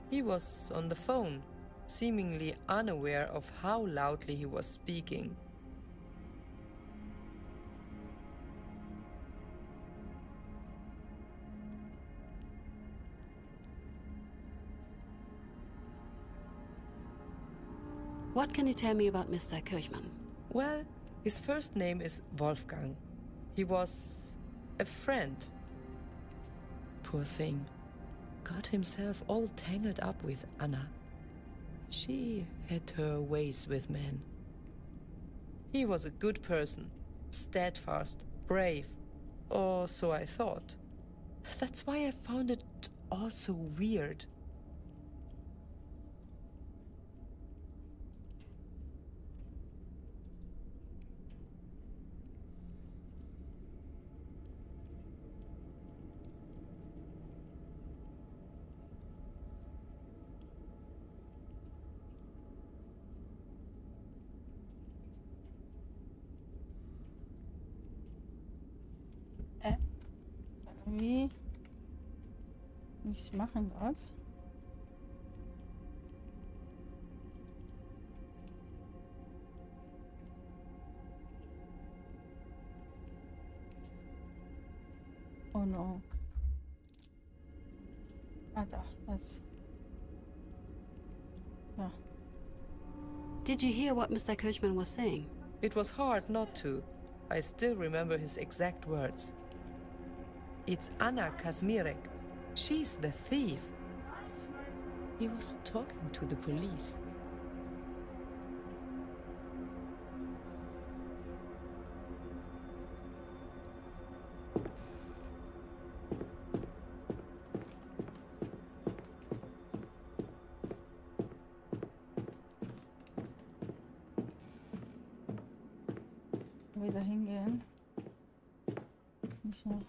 L: He was on the phone, seemingly unaware of how loudly he was speaking.
B: What can you tell me about Mr. Kirchmann?
L: Well, his first name is Wolfgang. He was a friend. Poor thing. Got himself all tangled up with Anna. She had her ways with men. He was a good person, steadfast, brave, or so I thought. That's why I found it all so weird.
A: Wie ich machen gerade. Oh no. Ah, da. Das. Ja.
B: Did you hear what Mr. Kirchmann was saying?
L: It was hard not to. I still remember his exact words. It's Anna Kazmirek. She's the thief. He was talking to the police.
A: Wieder hingehen. Nicht noch.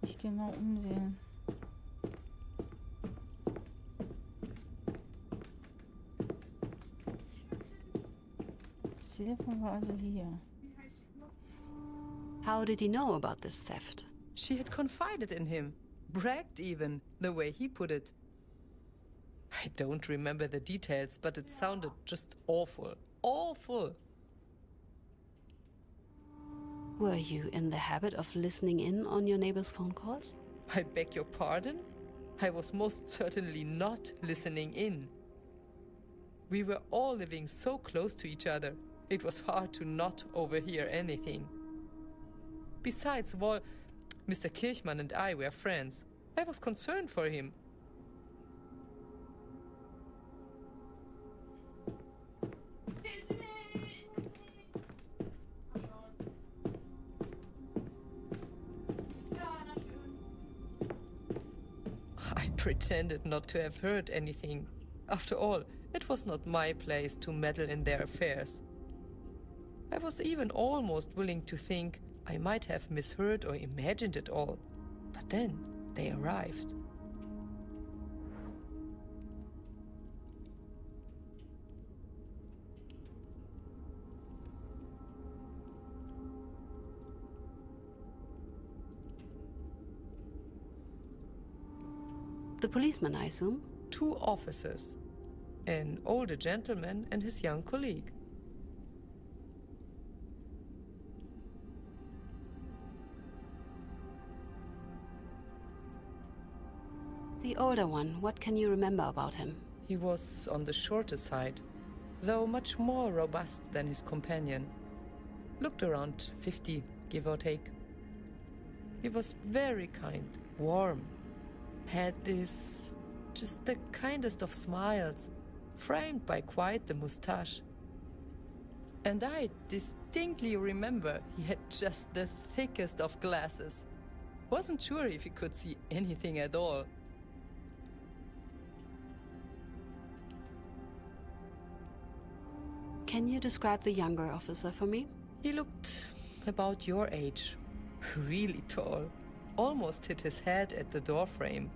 A: Nicht genau umsehen. Das Telefon war also hier.
B: How did he know about this theft?
L: She had confided in him, bragged even, the way he put it. I don't remember the details, but it sounded just awful. Awful!
B: Were you in the habit of listening in on your neighbor's phone calls?
L: I beg your pardon? I was most certainly not listening in. We were all living so close to each other, it was hard to not overhear anything. Besides, well, Mr. Kirchmann and I were friends. I was concerned for him. I pretended not to have heard anything. After all, it was not my place to meddle in their affairs. I was even almost willing to think I might have misheard or imagined it all. But then they arrived.
B: The policeman, I assume?
L: 2 officers, an older gentleman and his young colleague.
B: The older one, what can you remember about him?
L: He was on the shorter side, though much more robust than his companion. Looked around 50, give or take. He was very kind, warm, had this just the kindest of smiles, framed by quite the moustache. And I distinctly remember he had just the thickest of glasses. Wasn't sure if he could see anything at all.
B: Can you describe the younger officer for me?
L: He looked about your age, really tall, almost hit his head at the doorframe.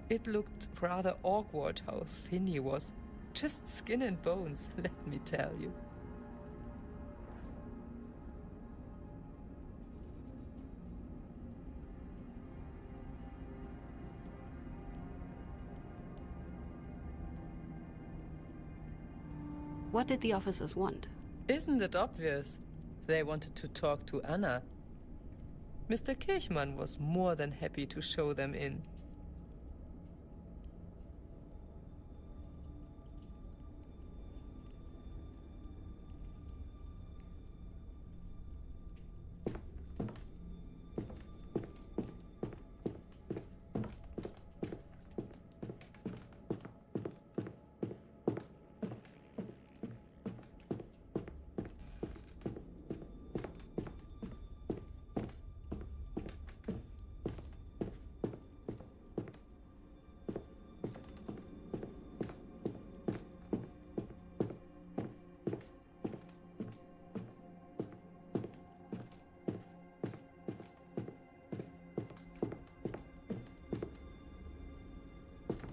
L: It looked rather awkward how thin he was, just skin and bones, let me tell you.
B: What did the officers want?
L: Isn't it obvious? They wanted to talk to Anna. Mr. Kirchmann was more than happy to show them in.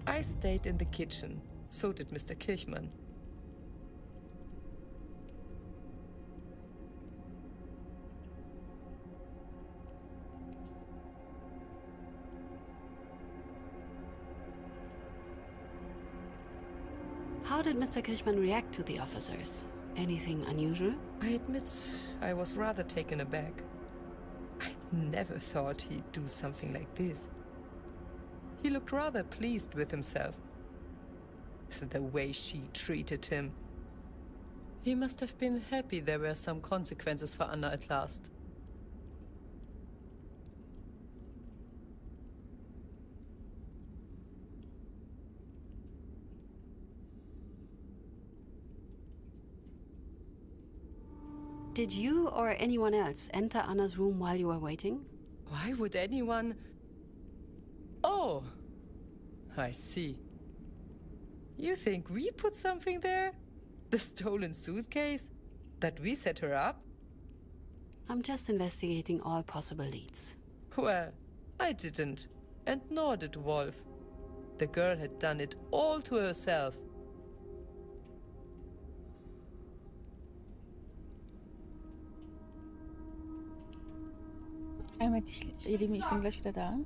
L: I stayed in the kitchen, so did Mr. Kirchmann.
B: How did Mr. Kirchmann react to the officers? Anything unusual?
L: I admit I was rather taken aback. I never thought he'd do something like this. He looked rather pleased with himself. The way she treated him. He must have been happy there were some consequences for Anna at last.
B: Did you or anyone else enter Anna's room while you were waiting?
L: Why would anyone... Oh! I see. You think we put something there? The stolen suitcase? That we set her up?
B: I'm just investigating all possible leads.
L: Well, I didn't. And nor did Wolf. The girl had done it all to herself.
A: Einmal, ihr Lieben, ich bin gleich wieder da.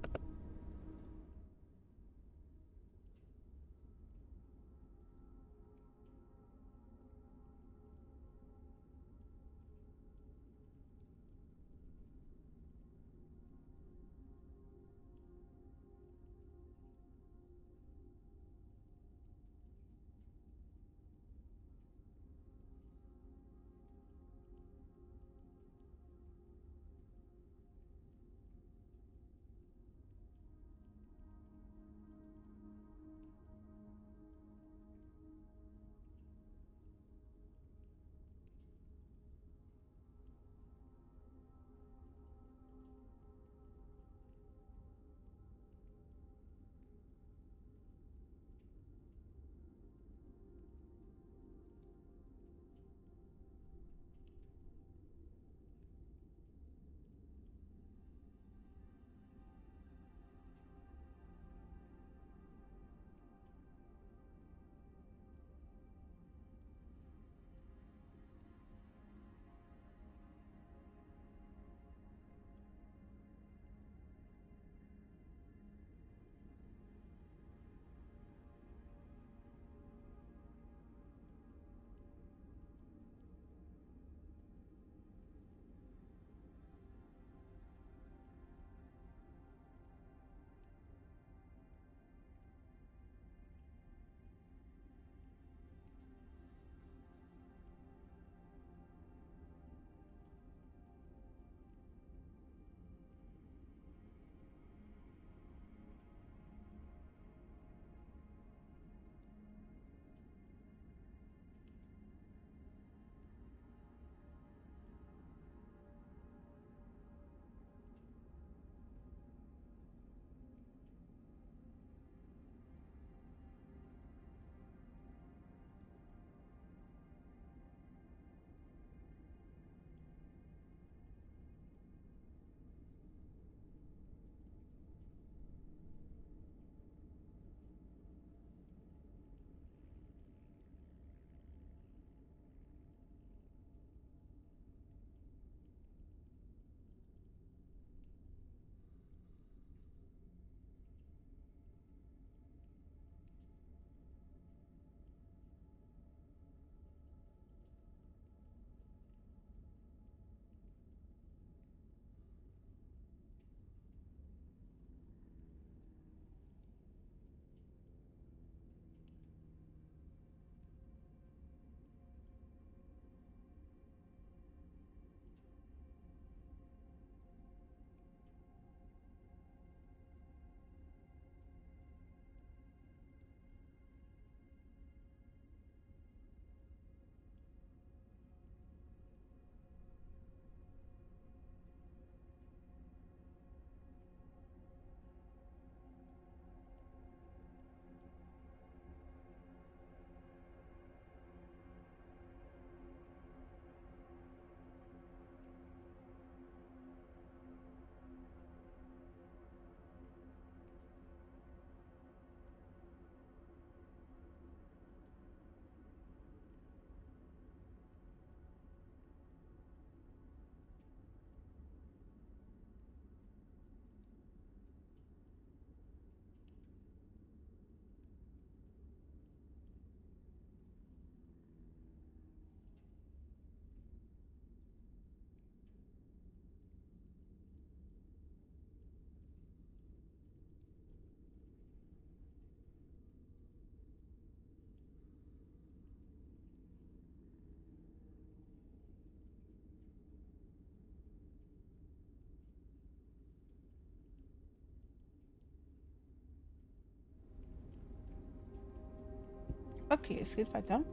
A: Okay, es geht weiter.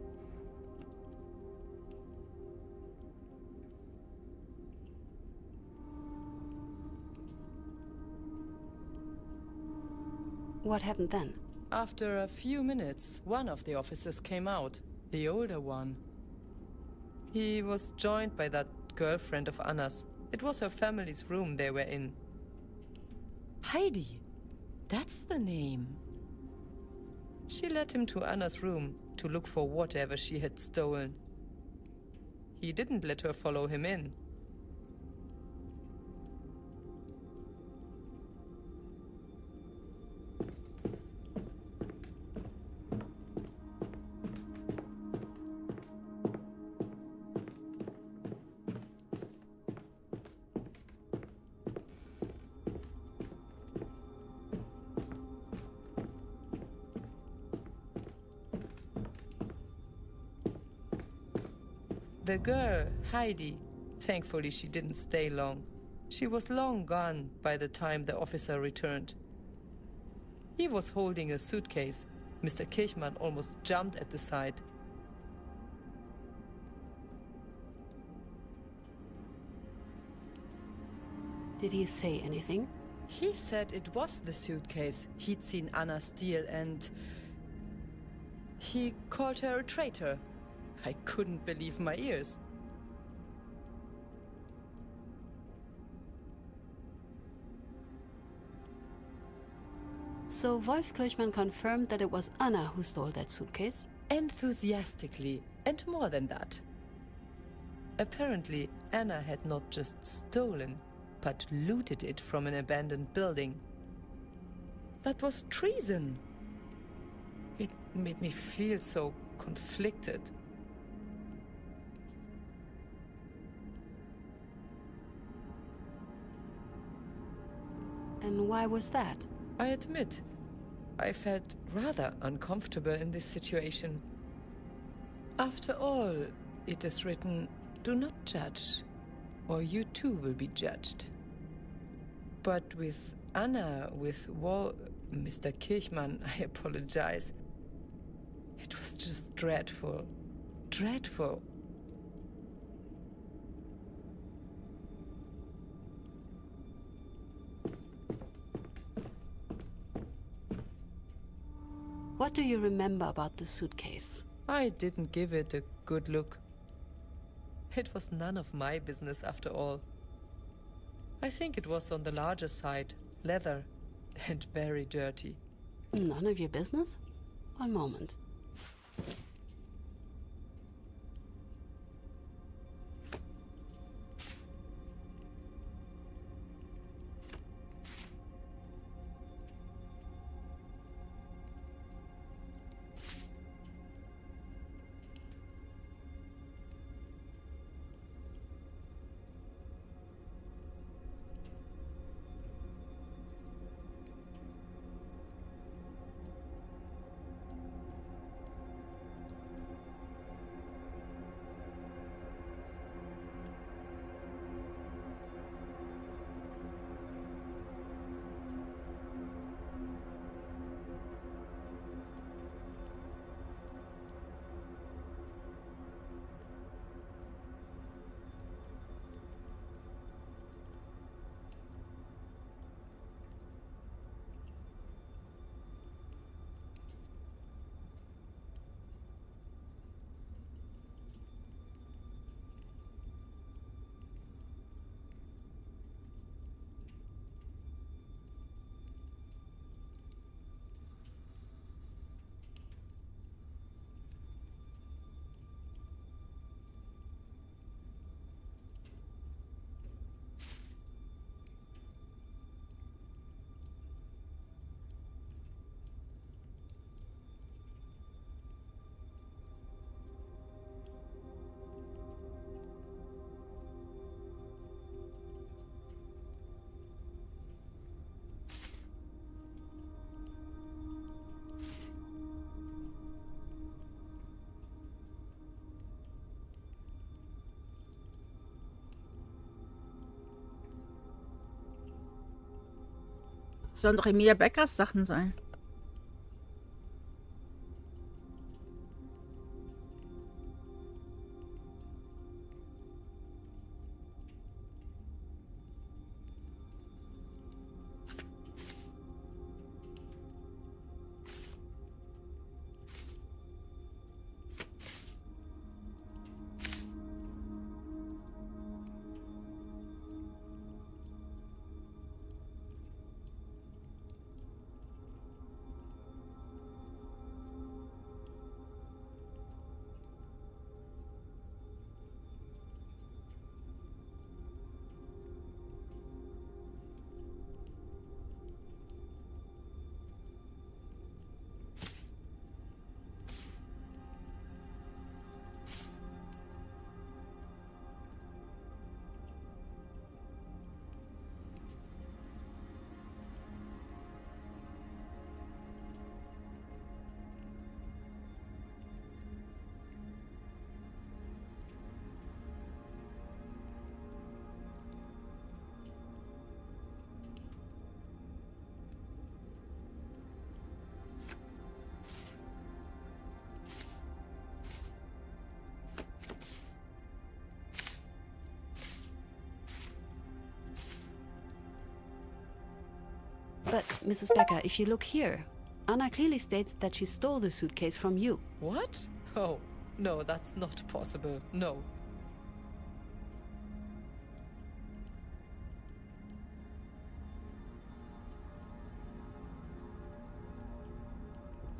B: What happened then?
L: After a few minutes, one of the officers came out, the older one. He was joined by that girlfriend of Anna's. It was her family's room they were in. Heidi! That's the name. She led him to Anna's room to look for whatever she had stolen. He didn't let her follow him in. The girl, Heidi, thankfully she didn't stay long. She was long gone by the time the officer returned. He was holding a suitcase. Mr. Kirchmann almost jumped at the sight.
B: Did he say anything?
L: He said it was the suitcase he'd seen Anna steal, and he called her a traitor. I couldn't believe my ears.
B: So Wolf Kirchmann confirmed that it was Anna who stole that suitcase?
L: Enthusiastically, and more than that. Apparently, Anna had not just stolen, but looted it from an abandoned building. That was treason. It made me feel so conflicted.
B: And why was that?
L: I admit, I felt rather uncomfortable in this situation. After all, it is written, do not judge, or you too will be judged. But with Anna, with Mr. Kirchmann, I apologize. It was just dreadful. Dreadful.
B: What do you remember about the suitcase?
L: I didn't give it a good look. It was none of my business after all. I think it was on the larger side, leather, and very dirty.
B: None of your business? One moment.
A: Sollen doch Emilia Beckers Sachen sein.
B: But, Mrs. Becker, if you look here, Anna clearly states that she stole the suitcase from you.
L: What? Oh, no, that's not possible. No.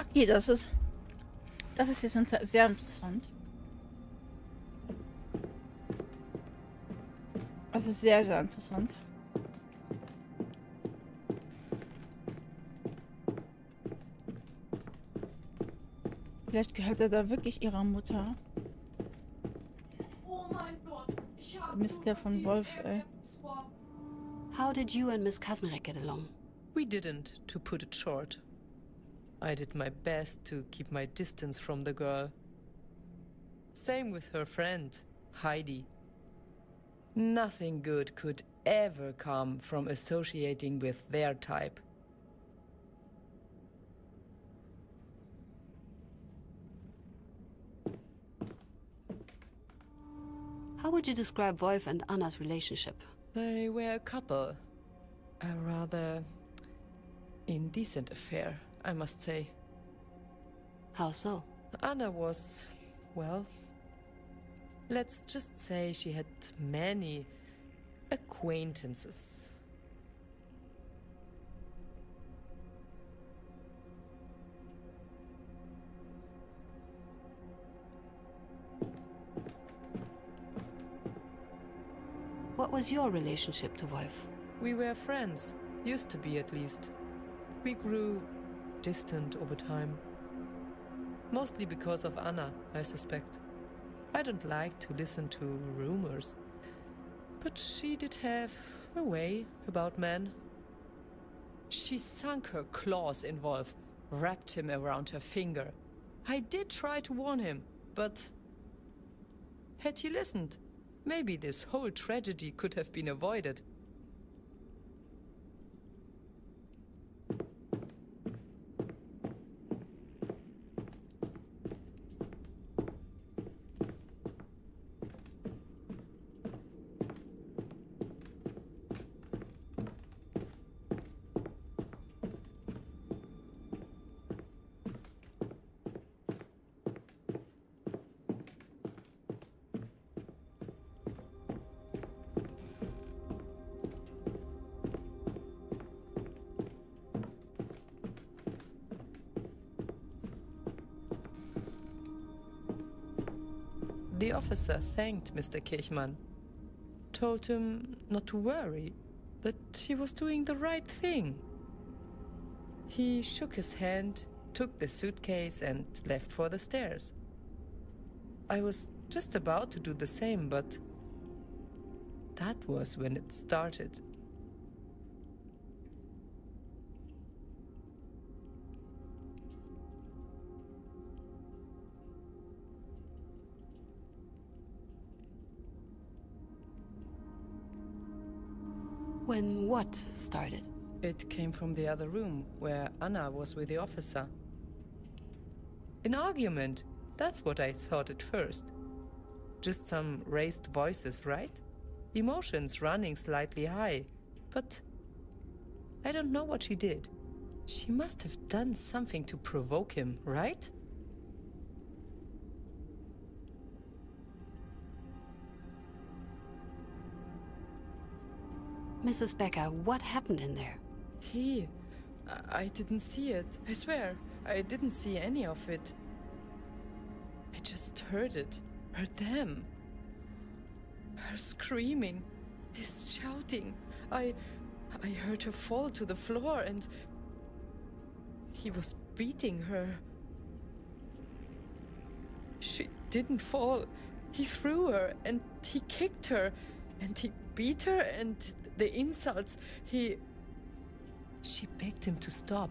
A: Okay, das ist jetzt sehr interessant. Das ist sehr, sehr interessant. Vielleicht gehört er da wirklich ihrer Mutter.
M: Oh mein Gott, ich habe
A: Mist, der von Wolf, ey.
B: How did you and Miss Kasmirek get along?
L: We didn't, to put it short. I did my best to keep my distance from the girl. Same with her friend, Heidi. Nothing good could ever come from associating with their type.
B: How would you describe Wolf and Anna's relationship?
L: They were a couple. A rather indecent affair, I must say.
B: How so?
L: Anna was, well, let's just say she had many acquaintances.
B: What was your relationship to Wolf?
L: We were friends, used to be at least. We grew distant over time. Mostly because of Anna, I suspect. I don't like to listen to rumors. But she did have a way about men. She sunk her claws in Wolf, wrapped him around her finger. I did try to warn him, but had he listened, maybe this whole tragedy could have been avoided. The officer thanked Mr. Kirchmann, told him not to worry, that he was doing the right thing. He shook his hand, took the suitcase and left for the stairs. I was just about to do the same, but that was when it started.
B: When what started?
L: It came from the other room, where Anna was with the officer. An argument, that's what I thought at first. Just some raised voices, right? Emotions running slightly high. But I don't know what she did. She must have done something to provoke him, right?
B: Mrs. Becker, what happened in there?
L: I didn't see it. I swear, I didn't see any of it. I just heard it. Heard them. Her screaming. His shouting. I heard her fall to the floor and he was beating her. She didn't fall. He threw her and he kicked her and he beat her and the insults. She begged him to stop.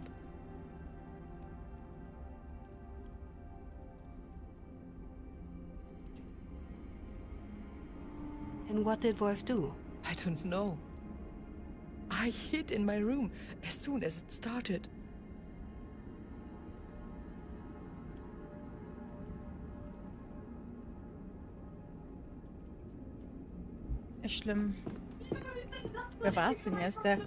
B: And what did Wolf do?
L: I don't know. I hid in my room as soon as it started.
A: Ist schlimm. Wer war es denn erst? Der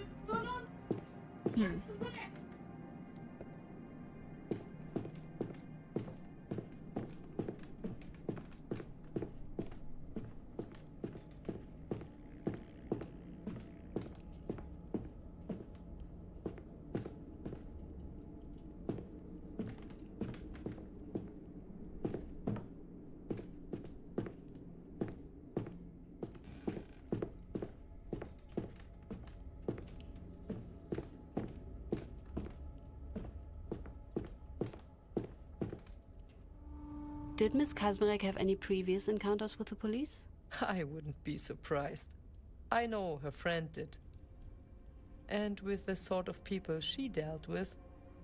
B: Did Miss Kazmarek have any previous encounters with the police?
L: I wouldn't be surprised. I know her friend did. And with the sort of people she dealt with,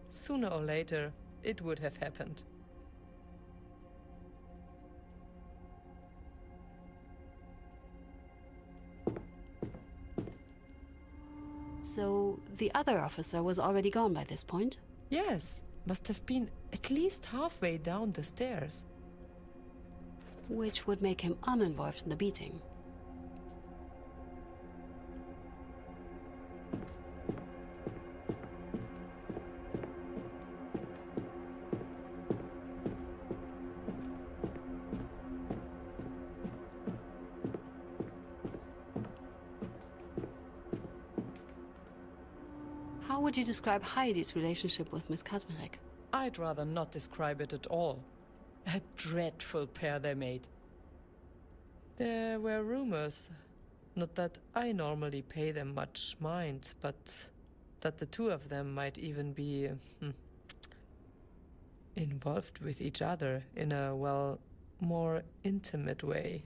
L: sooner or later, it would have happened.
B: So the other officer was already gone by this point?
L: Yes, must have been at least halfway down the stairs.
B: Which would make him uninvolved in the beating. How would you describe Heidi's relationship with Miss Kazmarek?
L: I'd rather not describe it at all. A dreadful pair they made. There were rumors, not that I normally pay them much mind, but that the two of them might even be involved with each other in a, well, more intimate way.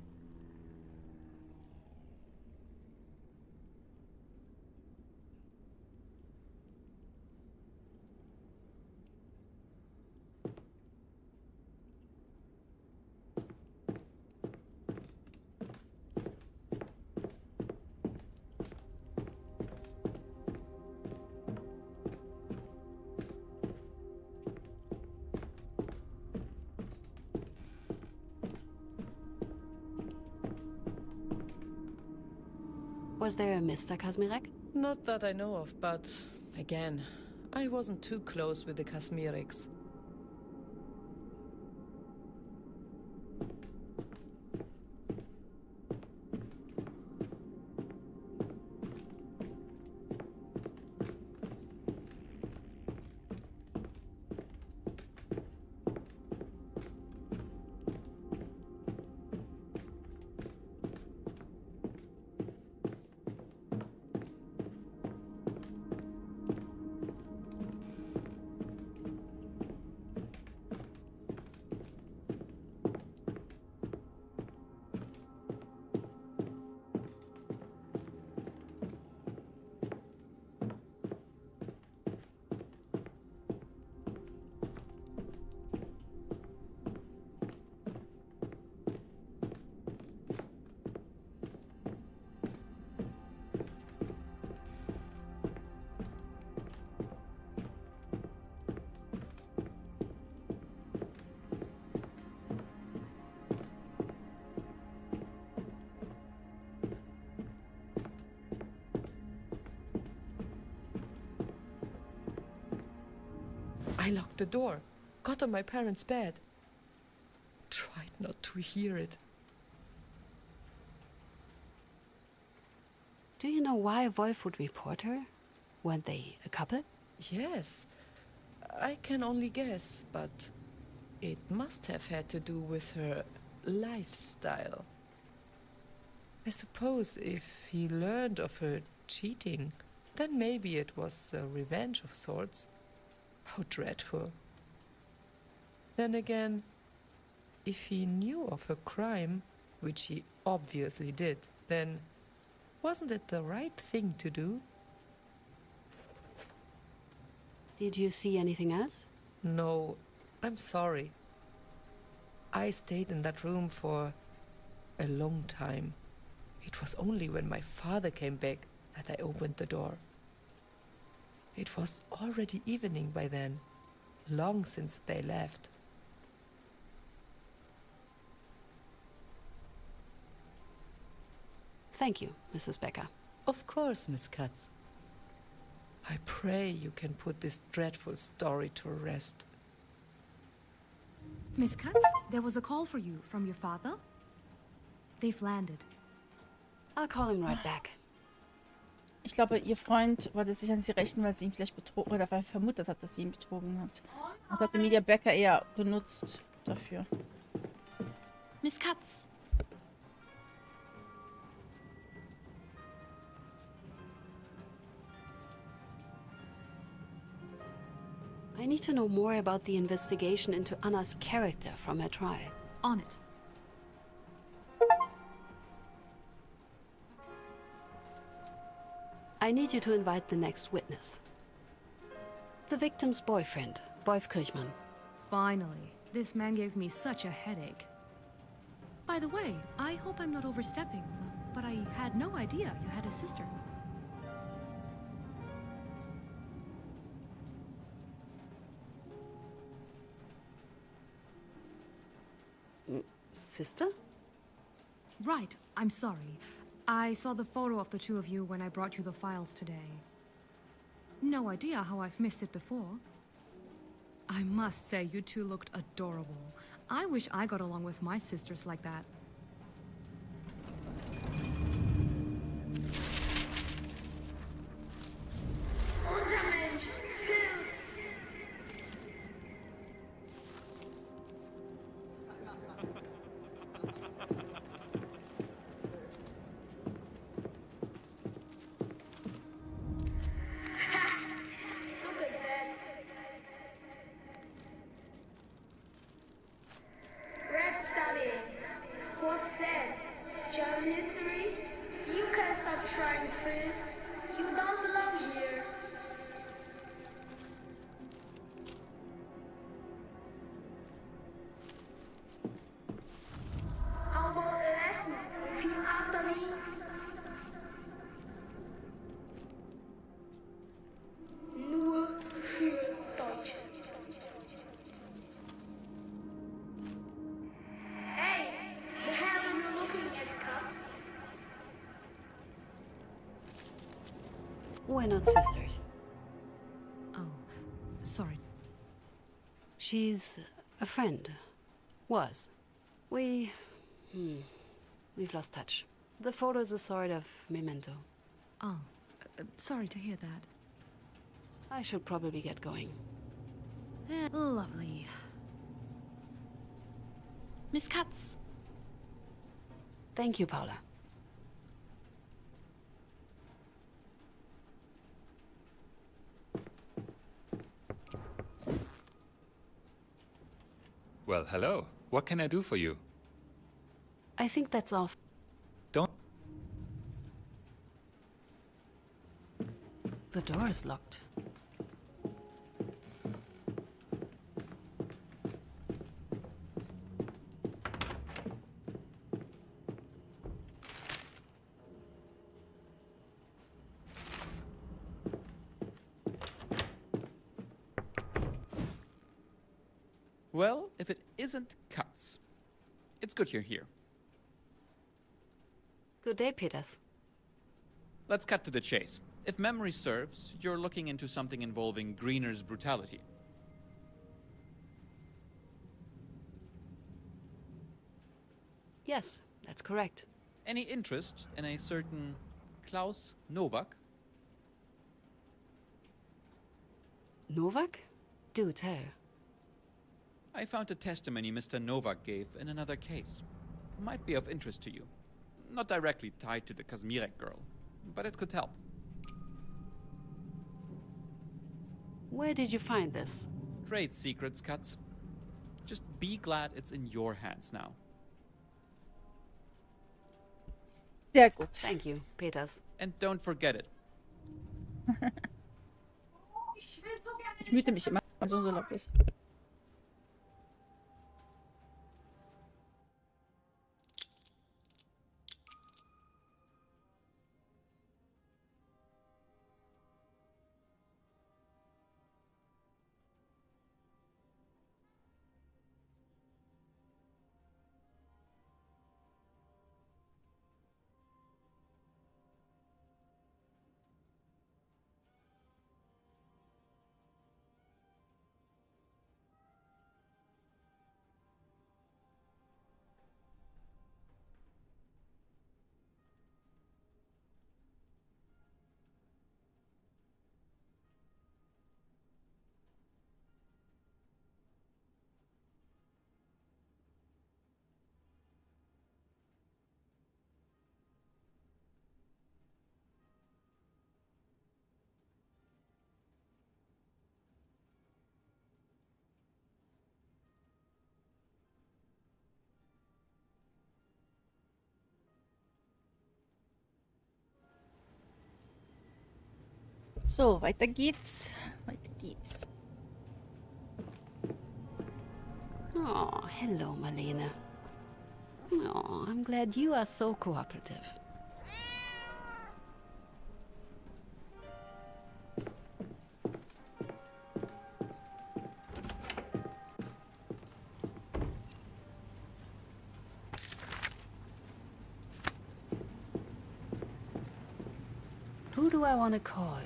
B: Was there a Mr. Kazmarek?
L: Not that I know of, but again, I wasn't too close with the Kazmiriks. I locked the door, got on my parents' bed. Tried not to hear it.
B: Do you know why Wolf would report her? Weren't they a couple?
L: Yes, I can only guess, but it must have had to do with her lifestyle. I suppose if he learned of her cheating, then maybe it was a revenge of sorts. How dreadful. Then again, if he knew of her crime, which he obviously did, then wasn't it the right thing to do?
B: Did you see anything else?
L: No, I'm sorry. I stayed in that room for a long time. It was only when my father came back that I opened the door. It was already evening by then, long since they left.
B: Thank you, Mrs. Becker.
L: Of course, Miss Katz. I pray you can put this dreadful story to rest.
C: Miss Katz, there was a call for you from your father. They've landed.
B: I'll call him right back.
A: Ich glaube, ihr Freund wollte sich an sie rächen, weil sie ihn vielleicht betrogen oder weil er vermutet hat, dass sie ihn betrogen hat. Und hat Emilia Becker eher genutzt dafür.
C: Miss Katz.
B: I need to know more about the investigation into Anna's character from her trial.
C: On it.
B: I need you to invite the next witness. The victim's boyfriend, Wolf Kirchmann.
C: Finally. This man gave me such a headache. By the way, I hope I'm not overstepping, but I had no idea you had a sister.
B: Sister?
C: Right, I'm sorry. I saw the photo of the two of you when I brought you the files today. No idea how I've missed it before. I must say, you two looked adorable. I wish I got along with my sisters like that.
M: Red studies. What's said? German history? You can stop trying food. You don't belong here. How about a lesson? Repeat after me. Nur für Deutsch. Hey, the hell are you looking at, Katz?
B: We're not sisters.
C: Oh, sorry.
B: She's a friend. Was. We've lost touch. The photo is a sort of memento.
C: Oh, sorry to hear that.
B: I should probably get going.
C: Lovely. Miss Katz.
B: Thank you, Paula.
D: Well, hello. What can I do for you?
B: I think that's all.
D: Don't...
B: The door is locked.
E: Well, if it isn't Katz. It's good you're here.
B: Good day, Peters.
E: Let's cut to the chase. If memory serves, you're looking into something involving Greener's brutality.
B: Yes, that's correct.
E: Any interest in a certain Klaus Novak?
B: Novak? Do tell.
E: I found a testimony Mr. Novak gave in another case. Might be of interest to you. Not directly tied to the Kazmirek girl, but it could help.
B: Where did you find this?
E: Trade secrets, Katz. Just be glad it's in your hands now.
A: Sehr gut.
B: Thank you, Peters.
E: And don't forget it.
A: Ich müde mich immer, wenn so laut ist. So, weiter geht's. Weiter geht's.
B: Oh, hello, Marlene. Oh, I'm glad you are so cooperative. Who do I want to call?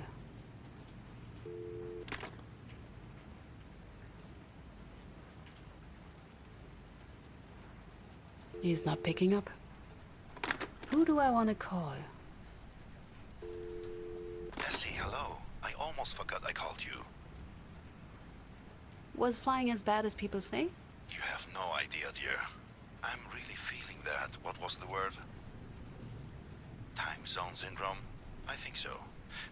B: He's not picking up. Who do I want to call?
N: Essie, hello. I almost forgot I called you.
B: Was flying as bad as people say?
N: You have no idea, dear. I'm really feeling that. What was the word? Time zone syndrome? I think so.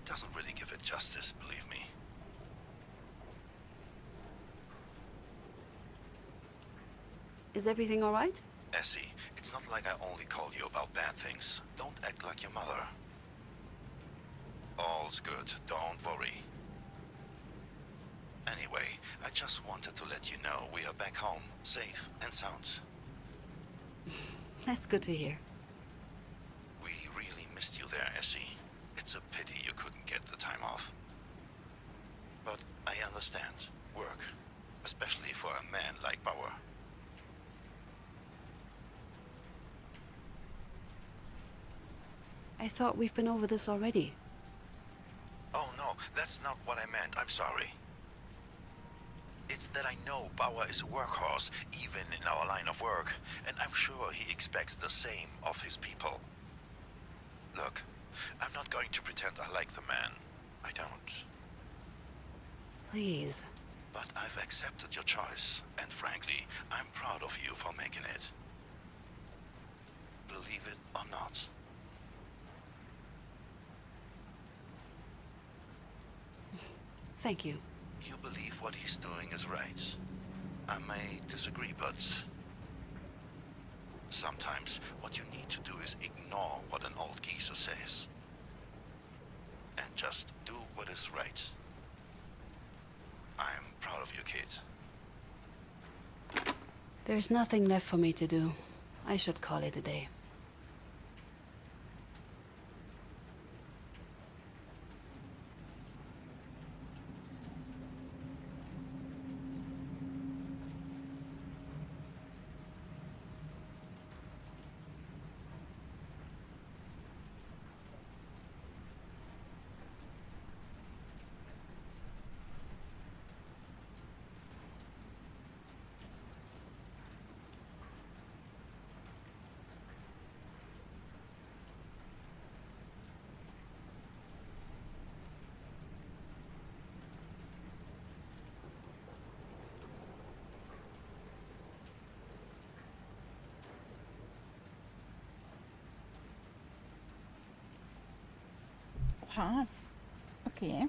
N: Doesn't really give it justice, believe me.
B: Is everything all right?
N: Essie, it's not like I only called you about bad things. Don't act like your mother. All's good. Don't worry. Anyway, I just wanted to let you know we are back home, safe and sound.
B: That's good to hear.
N: We really missed you there, Essie. It's a pity you couldn't get the time off. But I understand. Work. Especially for a man like Bauer.
B: I thought we've been over this already.
N: Oh no, that's not what I meant. I'm sorry. It's that I know Bauer is a workhorse, even in our line of work, and I'm sure he expects the same of his people. Look, I'm not going to pretend I like the man. I don't.
B: Please.
N: But I've accepted your choice, and frankly, I'm proud of you for making it. Believe it or not.
B: Thank you.
N: You believe what he's doing is right. I may disagree, but sometimes what you need to do is ignore what an old geezer says. And just do what is right. I'm proud of you, kid.
B: There's nothing left for me to do. I should call it a day.
A: Aha. Okay.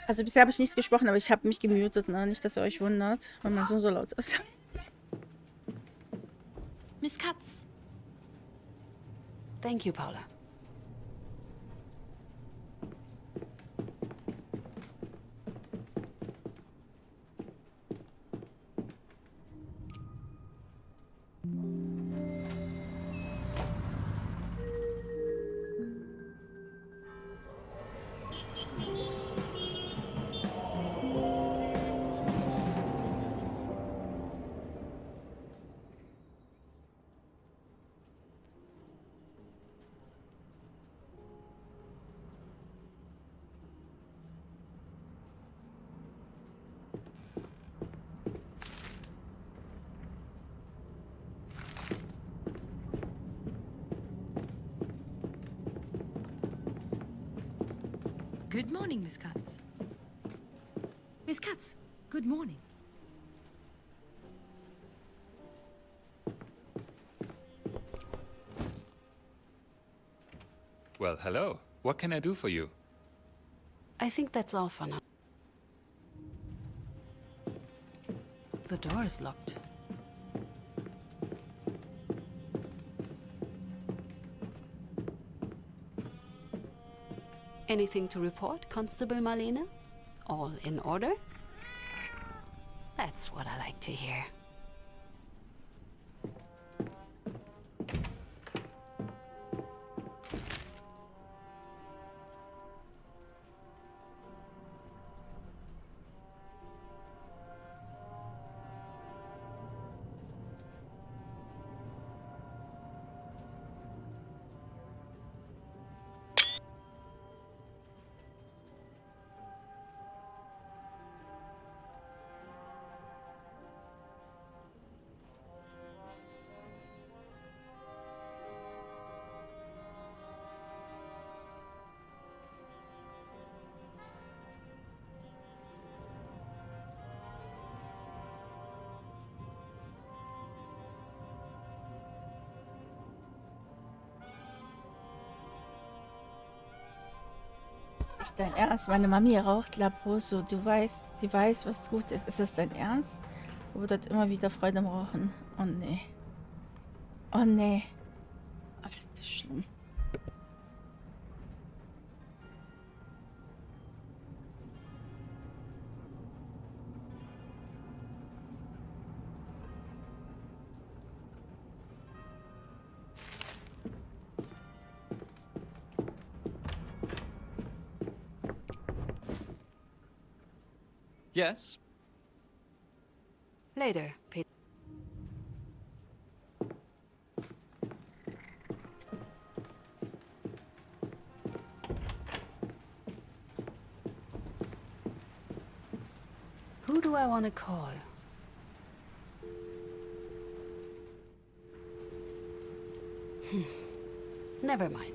A: Also bisher habe ich nichts gesprochen, aber ich habe mich gemutet, ne? Nicht, dass ihr euch wundert, weil mein Sohn so laut ist.
C: Miss Katz.
B: Thank you, Paula.
C: Good morning, Miss Katz. Miss Katz, good morning.
D: Well, hello. What can I do for you?
B: I think that's all for now. The door is locked. Anything to report, Constable Marlene? All in order? That's what I like to hear.
A: Ist nicht dein Ernst? Meine Mami raucht Laboso. Du weißt, sie weiß, was gut ist. Ist das dein Ernst? Du wird immer wieder Freude am Rauchen. Oh nee. Oh nee. Ach, das ist schlimm.
E: Yes?
B: Later, Peter. Who do I want to call? Never mind.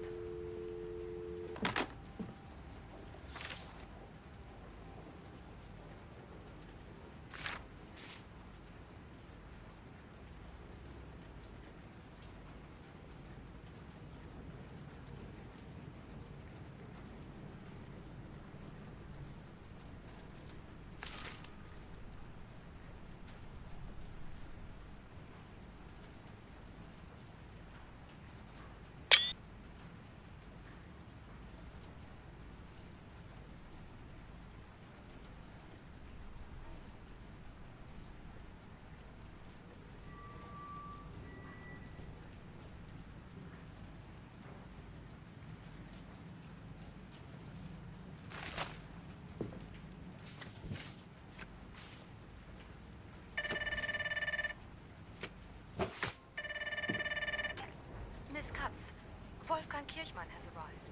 G: Miss Katz, Wolfgang Kirchmann has arrived.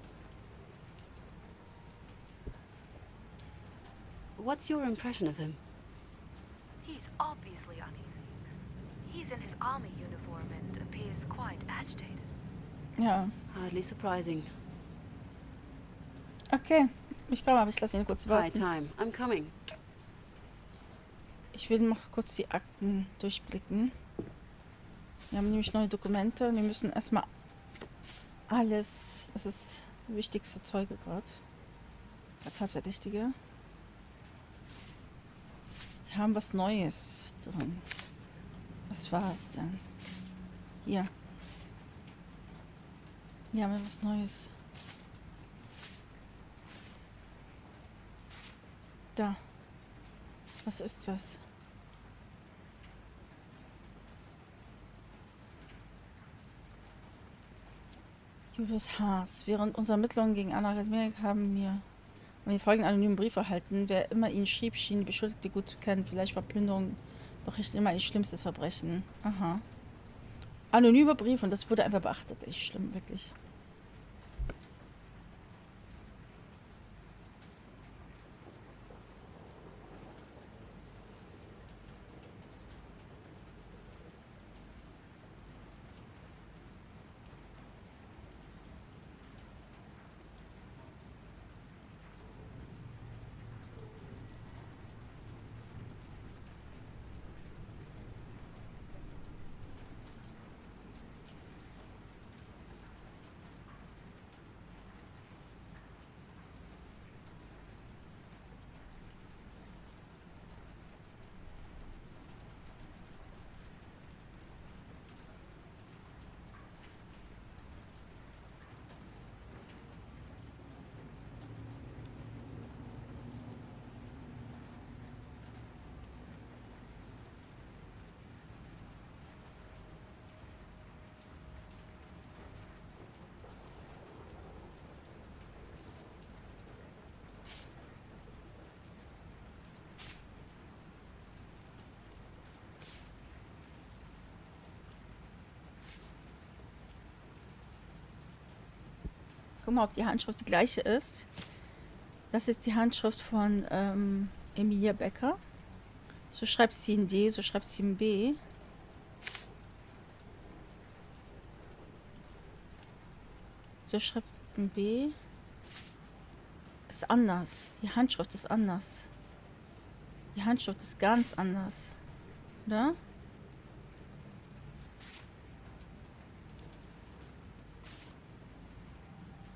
B: What's your impression of him?
G: He's obviously uneasy. He's in his army uniform and appears quite agitated.
A: Ja.
B: Hardly surprising.
A: Okay. Ich komme, aber ich lasse ihn kurz
B: High
A: warten.
B: time. I'm coming.
A: Ich will noch kurz die Akten durchblicken. Wir haben nämlich neue Dokumente und wir müssen erstmal alles, das ist das wichtigste Zeuge gerade. Der Tatverdächtige. Wir haben was Neues drin. Was war es denn? Hier. Hier haben wir was Neues. Da. Was ist das? Julius Haas. Während unserer Ermittlungen gegen Anna Kasmirek haben wir folgenden anonymen Brief erhalten. Wer immer ihn schrieb, schien die Beschuldigte gut zu kennen. Vielleicht war Plünderung doch nicht immer ihr schlimmstes Verbrechen. Aha. Anonymer Brief und das wurde einfach beachtet. Echt schlimm, wirklich. Guck mal, ob die Handschrift die gleiche ist. Das ist die Handschrift von Emilia Becker. So schreibt sie ein D, so schreibt sie ein B. So schreibt ein B. Ist anders. Die Handschrift ist anders. Die Handschrift ist ganz anders. Oder?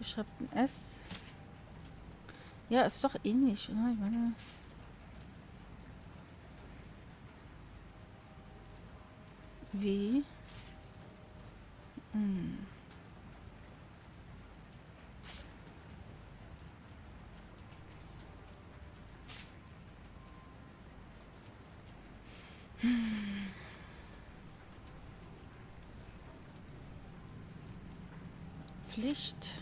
A: Schreibt ein S. Ja, ist doch ähnlich, oder? Ich meine. Wie? Pflicht.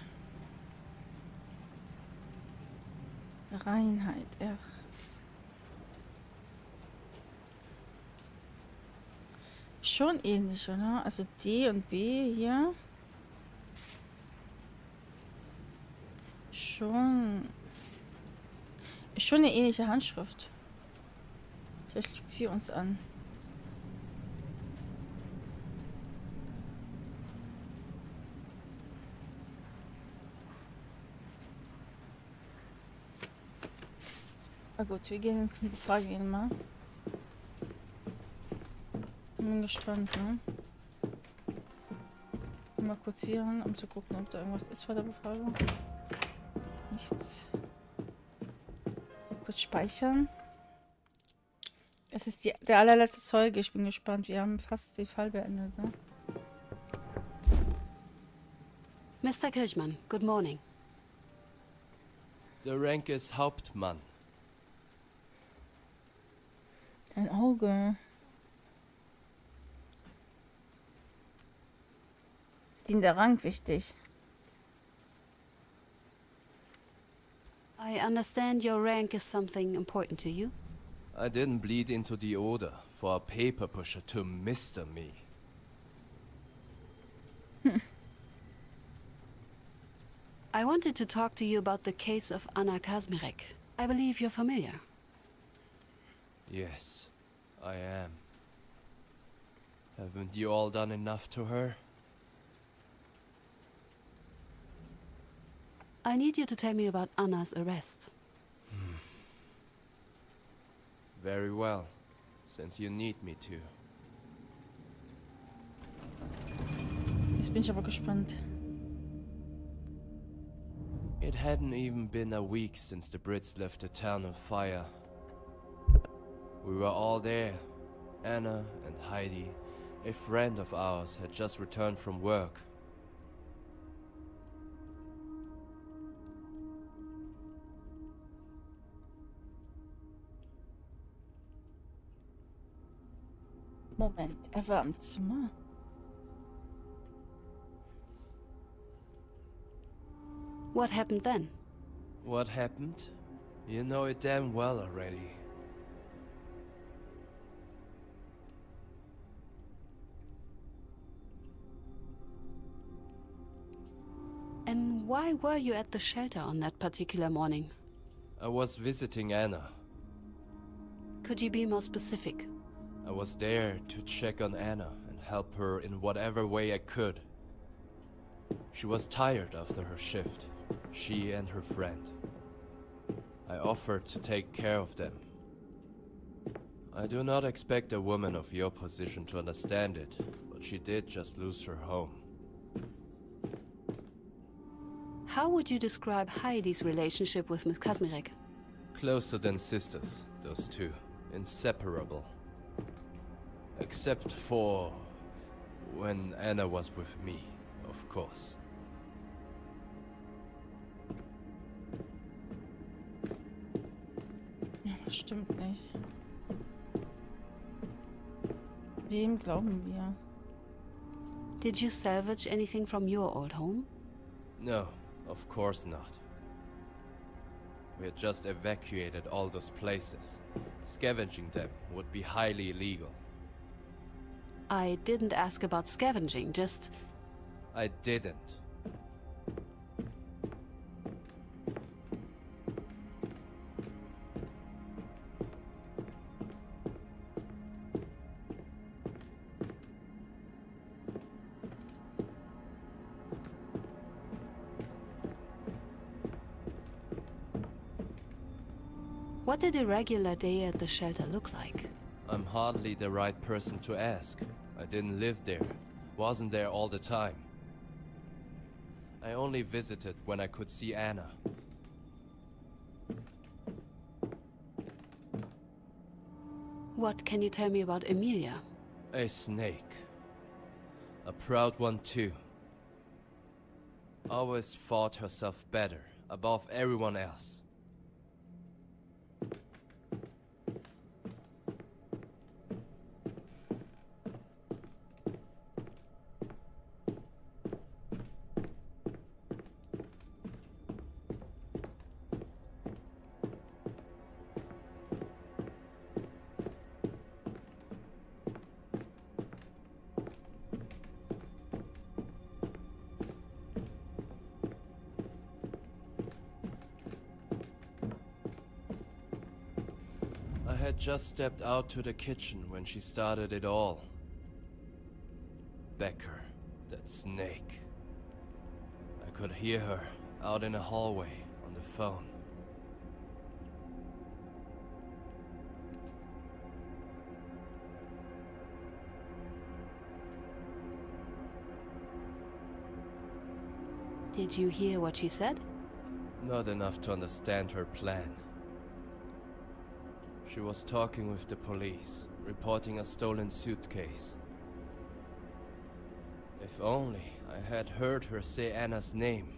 A: Reinheit, R. Schon ähnlich, oder? Also D und B hier. Schon. Ist schon eine ähnliche Handschrift. Vielleicht lügt sie uns an. Na gut, wir gehen zum Befragen ihn mal. Bin gespannt, ne? Mal kurz hier hin, um zu gucken, ob da irgendwas ist vor der Befragung. Nichts. Kurz speichern. Es ist der allerletzte Zeuge. Ich bin gespannt. Wir haben fast den Fall beendet, ne?
B: Mr. Kirchmann, good morning.
O: Der Rank ist Hauptmann.
A: Dein Auge. Ist Ihnen der Rang wichtig?
B: I understand your rank is something important to you.
O: I didn't bleed into the order for a paper pusher to Mr. Me.
B: I wanted to talk to you about the case of Anna Kasmirek. I believe you're familiar.
O: Yes, I am. Haven't you all done enough to her?
B: I need you to tell me about Anna's arrest.
O: Very well, since you need me to.
A: Jetzt bin ich aber gespannt.
O: It hadn't even been a week since the Brits left the town on fire. We were all there. Anna and Heidi, a friend of ours, had just returned from work.
A: Moment, er war im Zimmer.
B: What happened then?
O: What happened? You know it damn well already.
B: And why were you at the shelter on that particular morning?
O: I was visiting Anna.
B: Could you be more specific?
O: I was there to check on Anna and help her in whatever way I could. She was tired after her shift, she and her friend. I offered to take care of them. I do not expect a woman of your position to understand it, but she did just lose her home.
B: How would you describe Heidi's relationship with Miss Kazmirek?
O: Closer than sisters, those two. Inseparable. Except for when Anna was with me, of course.
A: Ja, das stimmt nicht. Wem glauben wir?
B: Did you salvage anything from your old home?
O: No, of course not. We had just evacuated all those places. Scavenging them would be highly illegal.
B: I didn't ask about scavenging, just...
O: I didn't.
B: What did a regular day at the shelter look like?
O: I'm hardly the right person to ask. I didn't live there. Wasn't there all the time. I only visited when I could see Anna.
B: What can you tell me about Emilia?
O: A snake. A proud one too. Always thought herself better, above everyone else. I had just stepped out to the kitchen when she started it all. Becker, that snake. I could hear her out in a hallway on the phone.
B: Did you hear what she said?
O: Not enough to understand her plan. She was talking with the police, reporting a stolen suitcase. If only I had heard her say Anna's name.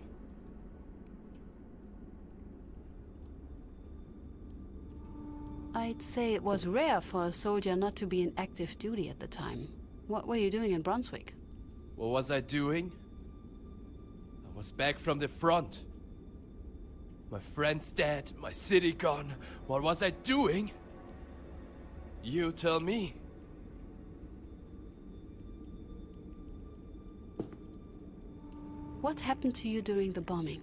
B: I'd say it was rare for a soldier not to be in active duty at the time. What were you doing in Brunswick?
O: What was I doing? I was back from the front. My friend's dead, my city gone. What was I doing? You tell me.
B: What happened to you during the bombing?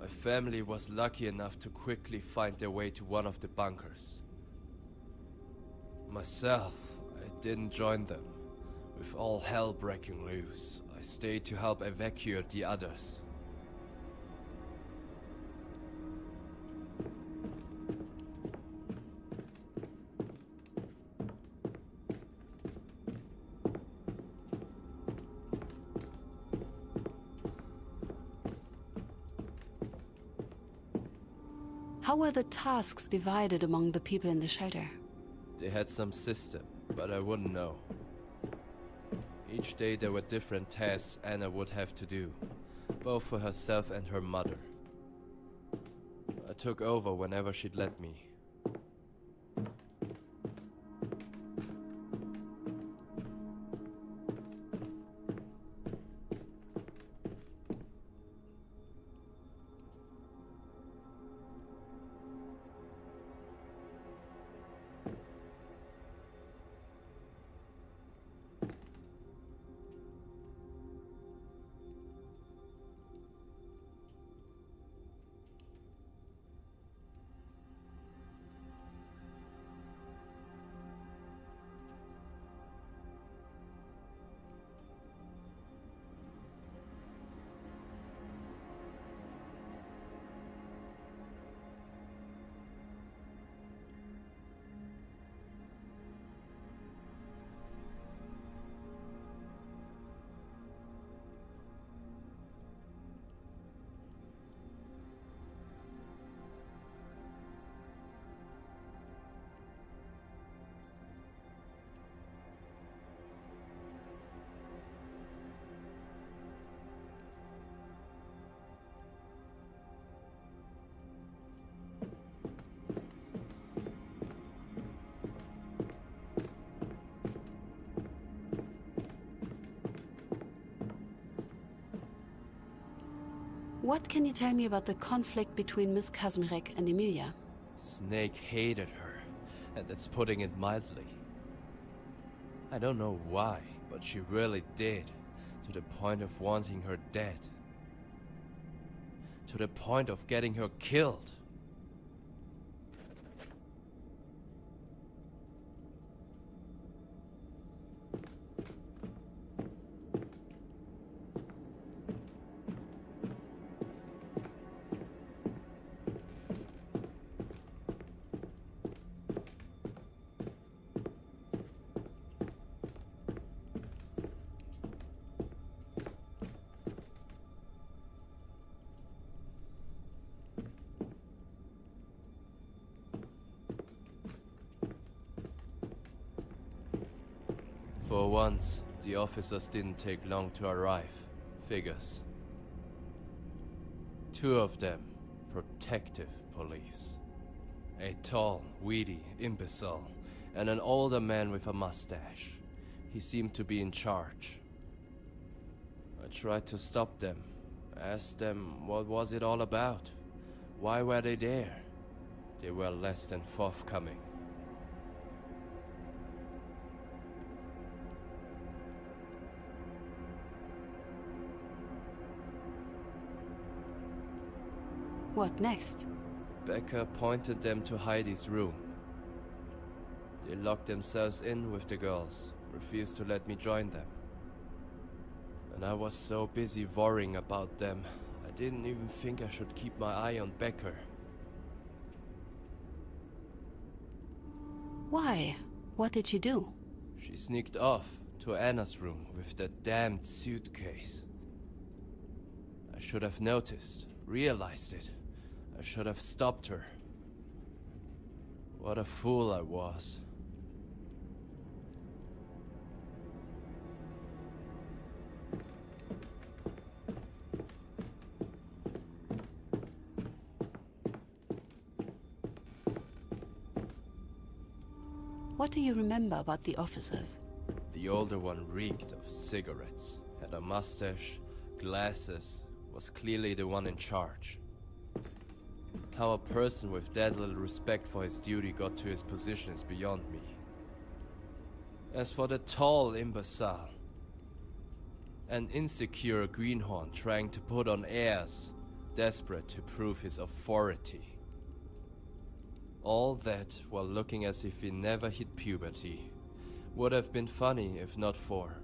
O: My family was lucky enough to quickly find their way to one of the bunkers. Myself, I didn't join them. With all hell breaking loose, I stayed to help evacuate the others.
B: How were the tasks divided among the people in the shelter?
O: They had some system, but I wouldn't know. Each day there were different tasks Anna would have to do, both for herself and her mother. I took over whenever she'd let me.
B: What can you tell me about the conflict between Miss Kazmirek and Emilia?
O: Snake hated her, and that's putting it mildly. I don't know why, but she really did, to the point of wanting her dead. To the point of getting her killed. For once, the officers didn't take long to arrive. Figures. 2 of them, protective police. A tall, weedy imbecile, and an older man with a mustache. He seemed to be in charge. I tried to stop them, asked them what was it all about. Why were they there? They were less than forthcoming.
B: What next?
O: Becker pointed them to Heidi's room. They locked themselves in with the girls, refused to let me join them. And I was so busy worrying about them, I didn't even think I should keep my eye on Becker.
B: Why? What did she do?
O: She sneaked off to Anna's room with that damned suitcase. I should have noticed, realized it. I should have stopped her. What a fool I was.
B: What do you remember about the officers?
O: The older one reeked of cigarettes, had a mustache, glasses, was clearly the one in charge. How a person with that little respect for his duty got to his position is beyond me. As for the tall imbecile, an insecure greenhorn trying to put on airs, desperate to prove his authority. All that while looking as if he never hit puberty. Would have been funny if not for...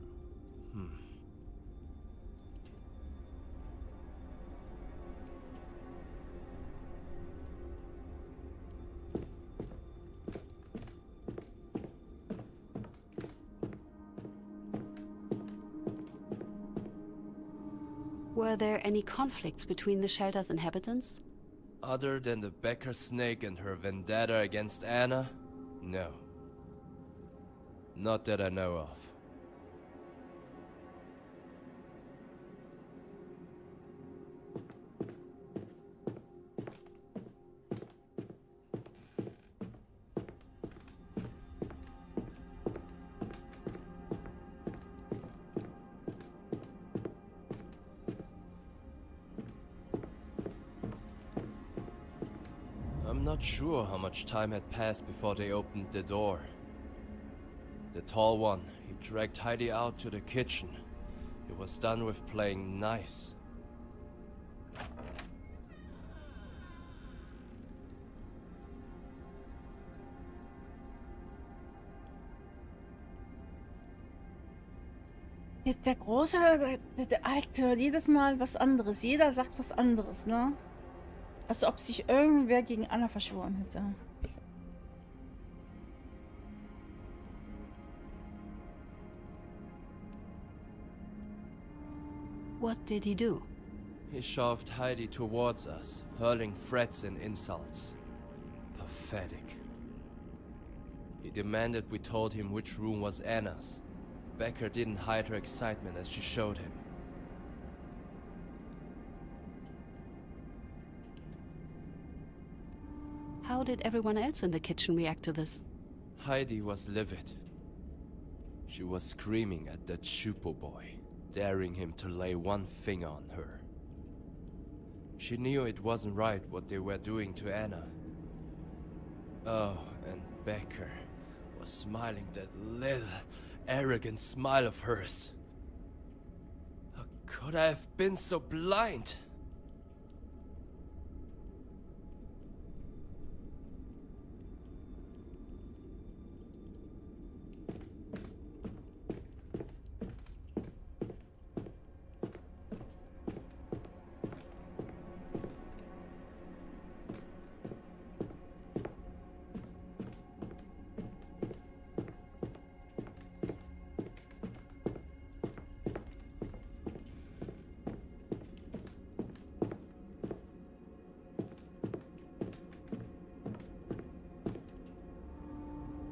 B: Were there any conflicts between the shelter's inhabitants?
O: Other than the Becker snake and her vendetta against Anna? No. Not that I know of. I'm not sure how much time had passed before they opened the door. The tall one, he dragged Heidi out to the kitchen. He was done with playing nice.
A: Jetzt der Große, der Alte, jedes Mal was anderes. Jeder sagt was anderes, ne? Als ob sich irgendwer gegen Anna verschworen hätte.
B: What did he do?
O: He shoved Heidi towards us, hurling threats and insults. Pathetic. He demanded we told him which room was Anna's. Becker didn't hide her excitement as she showed him.
B: How did everyone else in the kitchen react to this?
O: Heidi was livid. She was screaming at that Chupo boy, daring him to lay one finger on her. She knew it wasn't right what they were doing to Anna. Oh, and Becker was smiling that little, arrogant smile of hers. How could I have been so blind?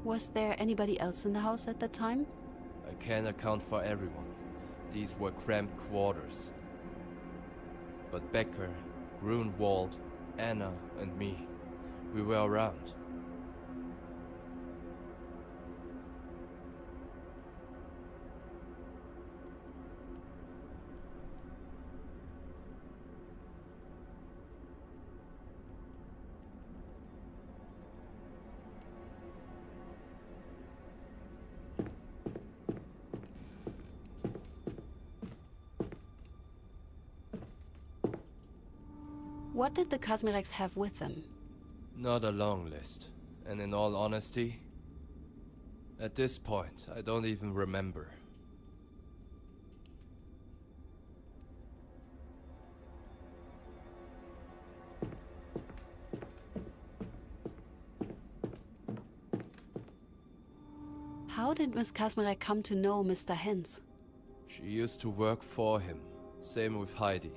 B: Was there anybody else in the house at that time?
O: I can't account for everyone. These were cramped quarters. But Becker, Grunwald, Anna, and me, we were around.
B: What did the Kazmireks have with them?
O: Not a long list. And in all honesty, at this point, I don't even remember.
B: How did Miss Kazmirek come to know Mr. Hens?
O: She used to work for him. Same with Heidi.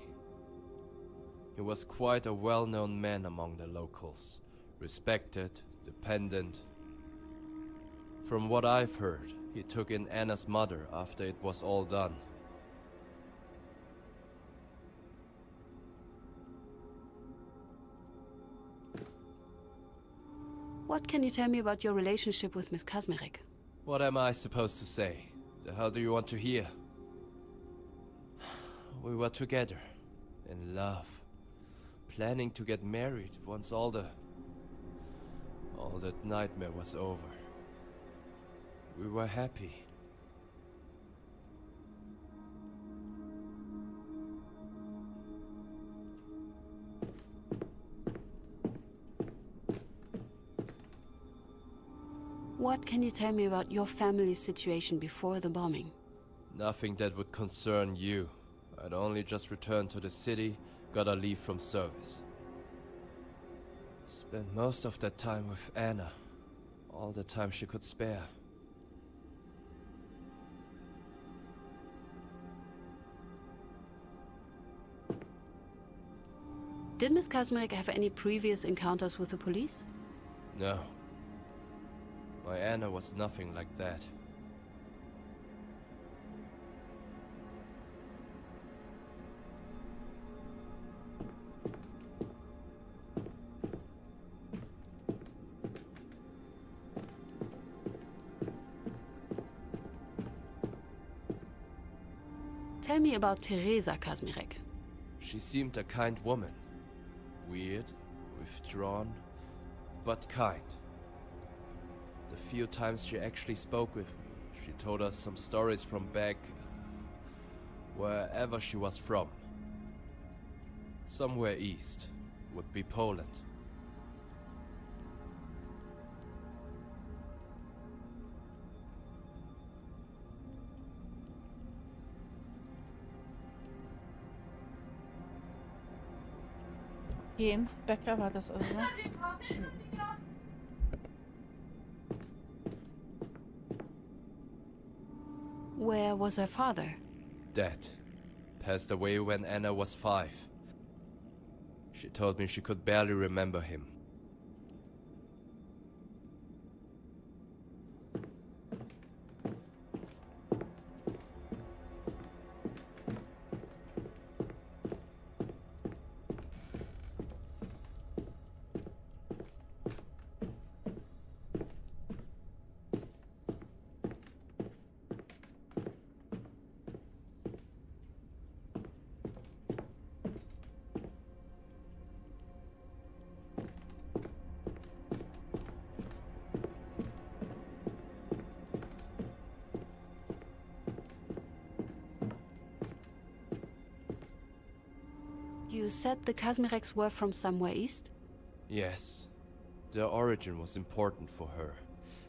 O: He was quite a well-known man among the locals. Respected, dependent. From what I've heard, he took in Anna's mother after it was all done.
B: What can you tell me about your relationship with Miss Kazmirek?
O: What am I supposed to say? The hell do you want to hear? We were together, in love. Planning to get married once all that nightmare was over. We were happy.
B: What can you tell me about your family's situation before the bombing?
O: Nothing that would concern you. I'd only just returned to the city, got a leave from service. Spent most of that time with Anna. All the time she could spare.
B: Did Miss Kazmirek have any previous encounters with the police?
O: No. My Anna was nothing like that.
B: Tell me about Teresa Kazmirek.
O: She seemed a kind woman. Weird, withdrawn, but kind. The few times she actually spoke with me, she told us some stories from back wherever she was from. Somewhere east would be Poland.
A: Okay, Becker war das also, ne?
B: Where was her father?
O: Dead. Passed away when Anna was 5. She told me she could barely remember him.
B: You said the Kazmireks were from somewhere east?
O: Yes. Their origin was important for her,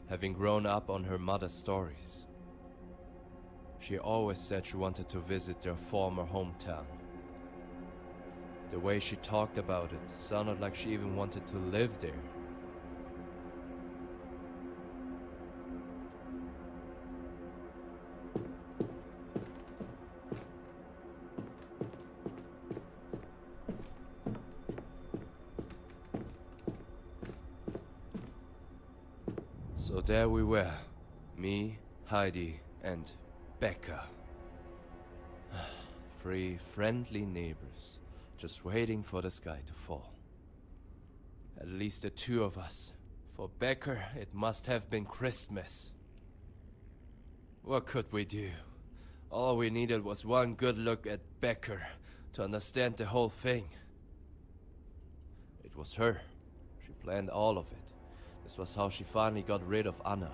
O: having grown up on her mother's stories. She always said she wanted to visit their former hometown. The way she talked about it sounded like she even wanted to live there. So there we were, me, Heidi, and Becca. 3 friendly neighbors, just waiting for the sky to fall. At least the 2 of us. For Becker, it must have been Christmas. What could we do? All we needed was one good look at Becker to understand the whole thing. It was her. She planned all of it. This was how she finally got rid of Anna.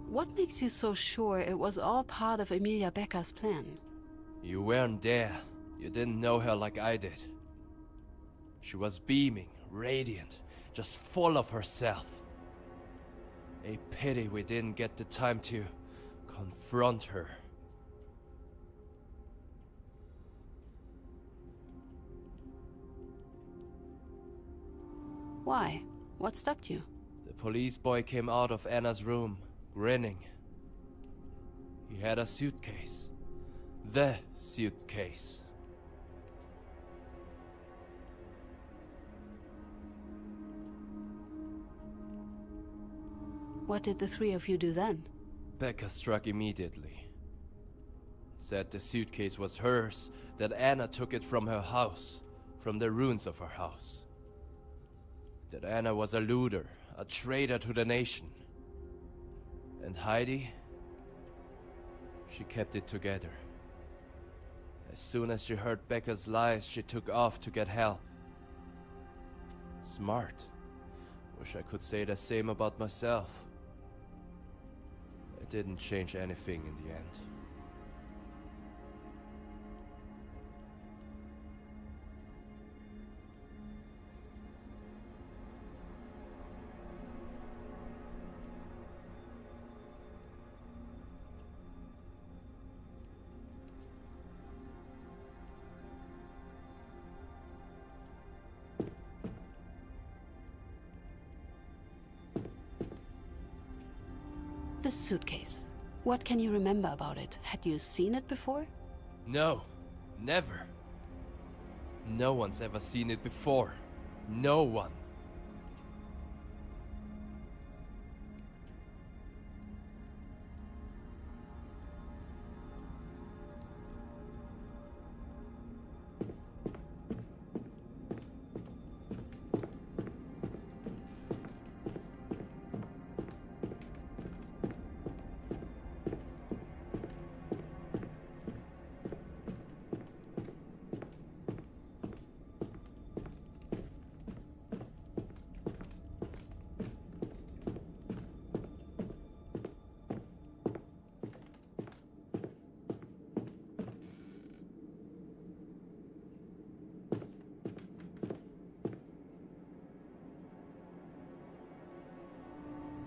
B: What makes you so sure it was all part of Emilia Becker's plan?
O: You weren't there. You didn't know her like I did. She was beaming, radiant, just full of herself. A pity we didn't get the time to confront her.
B: Why? What stopped you?
O: The police boy came out of Anna's room, grinning. He had a suitcase. The suitcase.
B: What did the 3 of you do then?
O: Becca struck immediately. Said the suitcase was hers, that Anna took it from her house, from the ruins of her house. That Anna was a looter, a traitor to the nation. And Heidi? She kept it together. As soon as she heard Becca's lies, she took off to get help. Smart. Wish I could say the same about myself. It didn't change anything in the end.
B: The suitcase. What can you remember about it? Had you seen it before?
O: No, never. No one's ever seen it before. No one.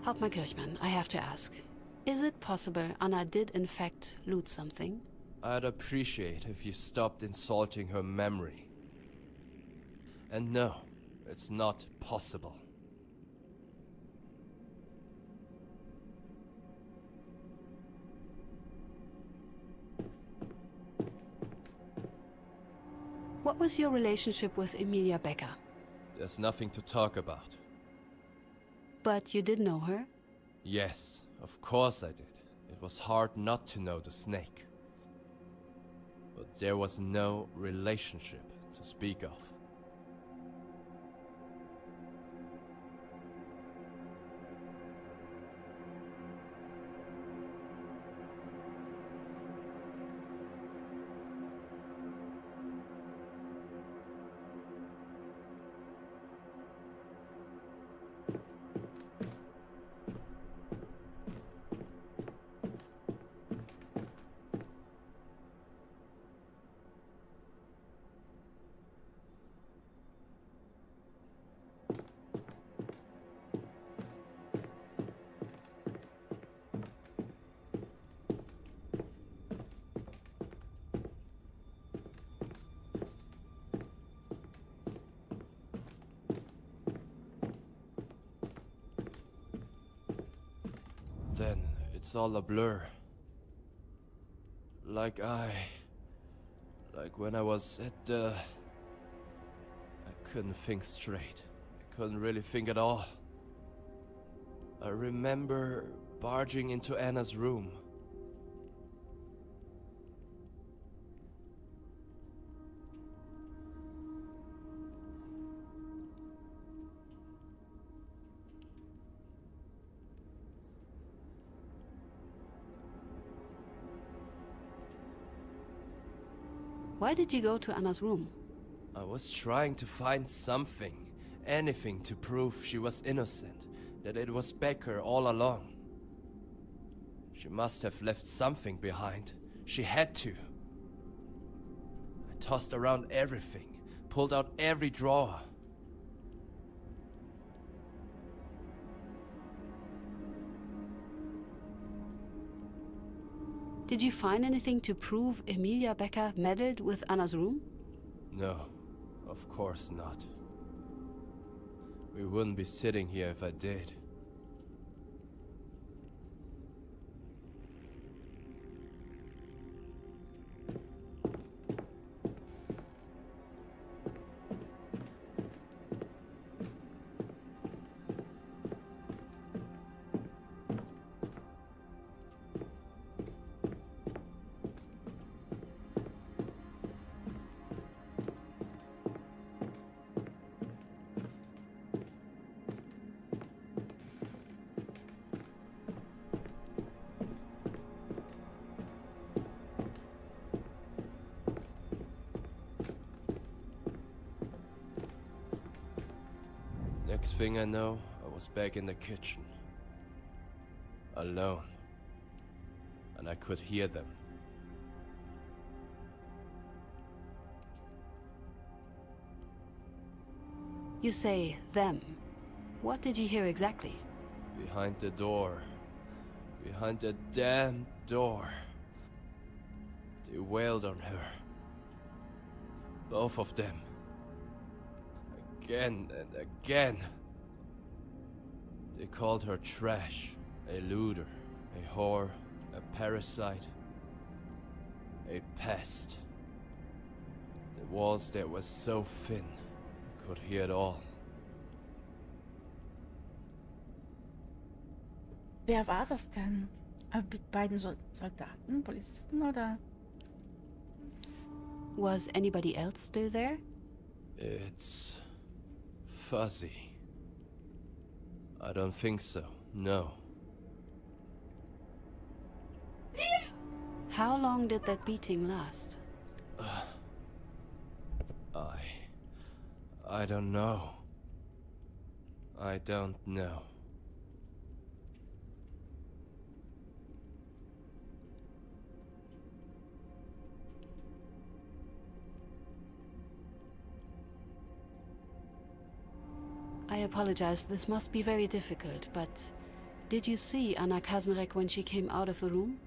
B: Hauptmann Kirchmann, I have to ask. Is it possible Anna did in fact loot something?
O: I'd appreciate if you stopped insulting her memory. And no, it's not possible.
B: What was your relationship with Emilia Becker?
O: There's nothing to talk about.
B: But you did know her?
O: Yes, of course I did. It was hard not to know the snake. But there was no relationship to speak of. Then it's all a blur. Like when I was at the... I couldn't think straight. I couldn't really think at all. I remember barging into Anna's room.
B: Why did you go to Anna's room?
O: I was trying to find something, anything to prove she was innocent, that it was Becker all along. She must have left something behind. She had to. I tossed around everything, pulled out every drawer.
B: Did you find anything to prove Emilia Becker meddled with Anna's room?
O: No, of course not. We wouldn't be sitting here if I did. Next thing I know, I was back in the kitchen. Alone. And I could hear them.
B: You say them. What did you hear exactly?
O: Behind the door. Behind the damn door. They wailed on her. Both of them. Again and again. They called her trash, a looter, a whore, a parasite, a pest. The walls there were so thin, I could hear it all.
A: Wer war das denn? Die beiden Soldaten, Polizisten oder?
B: Was anybody else still there?
O: It's fuzzy. I don't think so, no.
B: How long did that beating last?
O: I don't know. I don't know.
B: I apologize, this must be very difficult, but Did you see Anna Kazmarek when she came out of the room?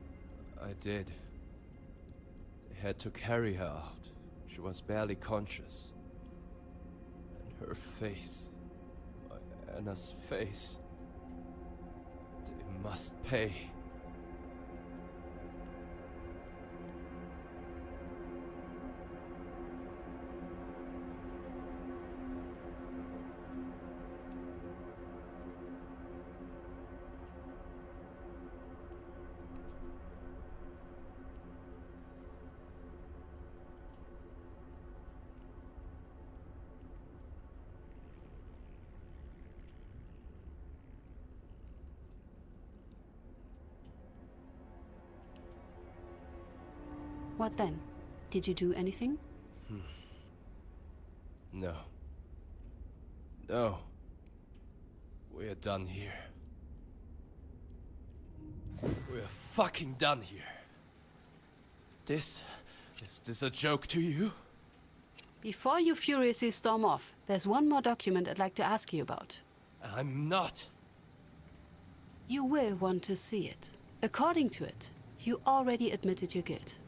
O: I did. They had to carry her out. She was barely conscious. And her face, my Anna's face, they must pay.
B: What then? Did you do anything?
O: No. No. We're done here. We're fucking done here. Is this a joke to you?
B: Before you furiously storm off, there's one more document I'd like to ask you about.
O: I'm not.
B: You will want to see it. According to it, you already admitted your guilt.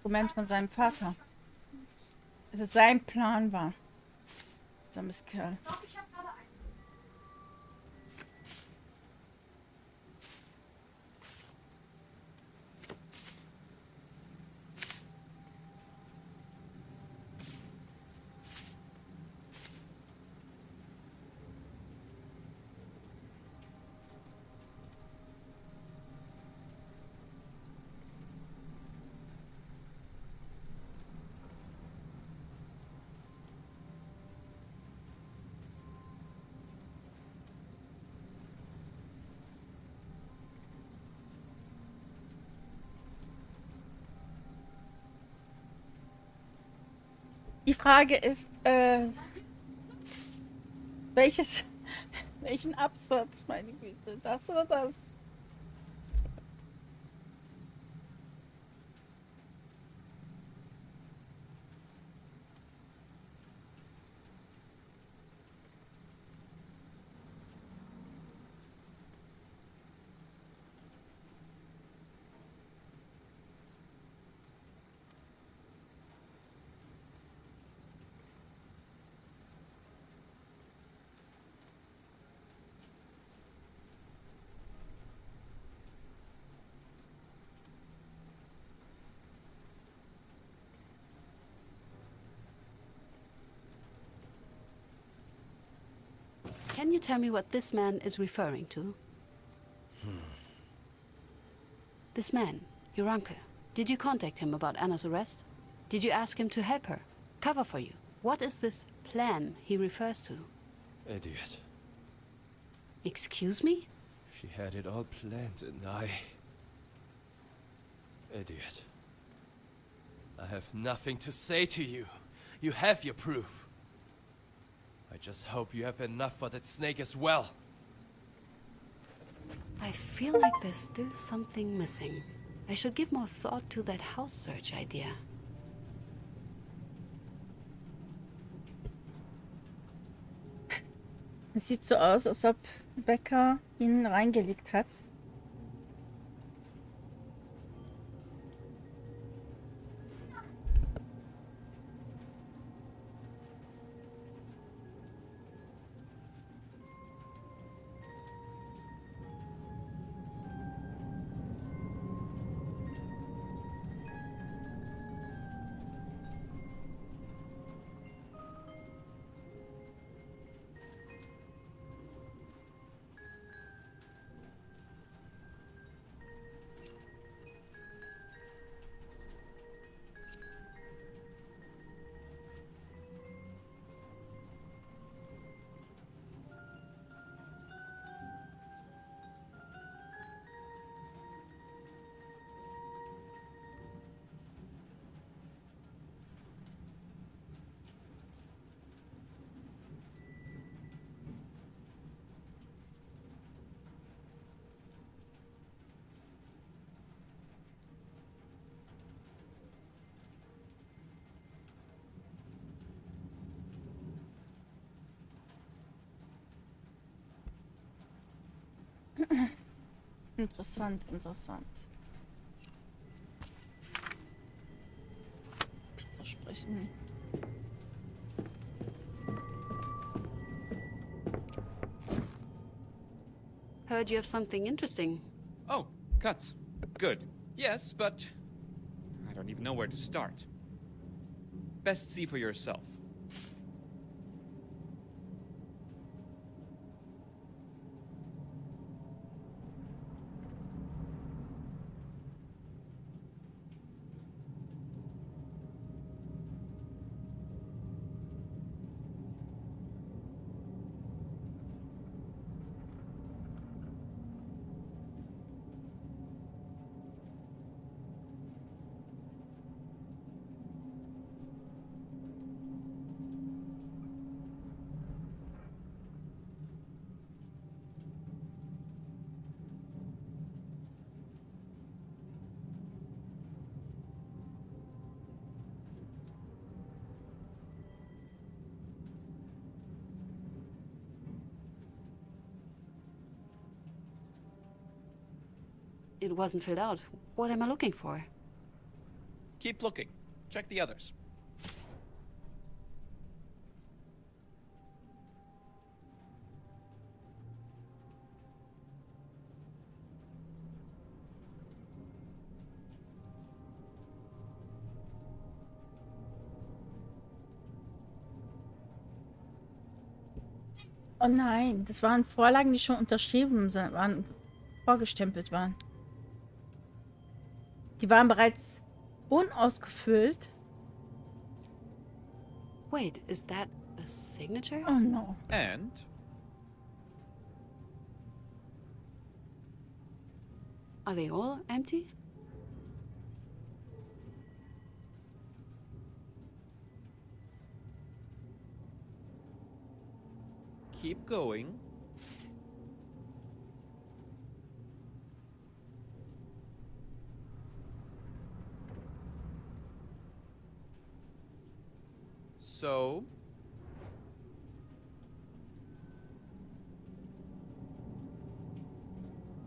A: Dokument von seinem Vater. Dass es sein Plan war. Sammes Kerl. Die Frage ist, welchen Absatz, meine Güte, das oder das?
B: Can you tell me what this man is referring to? This man, your uncle. Did you contact him about Anna's arrest? Did you ask him to help her? Cover for you? What is this plan he refers to?
O: Idiot.
B: Excuse me?
O: She had it all planned and I... Idiot. I have nothing to say to you. You have your proof. I just hope you have enough for that snake as well.
B: I feel like there's still something missing. I should give more thought to that house search idea.
A: Es sieht so aus, als ob Becker ihn reingelegt hat. Interessant, interessant. Peter sprechen.
B: Heard you have something interesting.
E: Oh, cuts. Good. Yes, but I don't even know where to start. Best see for yourself.
B: It wasn't filled out. What am I looking for?
E: Keep looking. Check the others.
A: Oh nein, das waren Vorlagen, die schon unterschrieben waren, vorgestempelt waren. Die waren bereits unausgefüllt.
B: Wait, is that a signature?
A: Oh no.
E: And
B: Are they all empty?
E: keep going. So,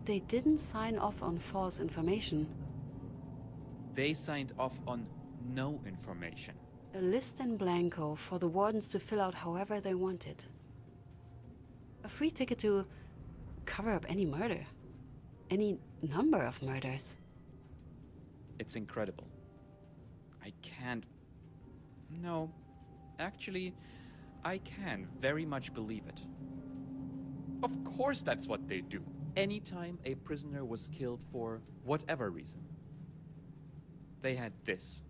B: They didn't sign off on false information.
E: they signed off on no information.
B: A list in blanco for the wardens to fill out however they wanted. A free ticket to cover up any murder. Any number of murders.
E: It's incredible. I can't... No, actually, I can very much believe it. Of course that's what they do. Anytime a prisoner was killed for whatever reason, they had this.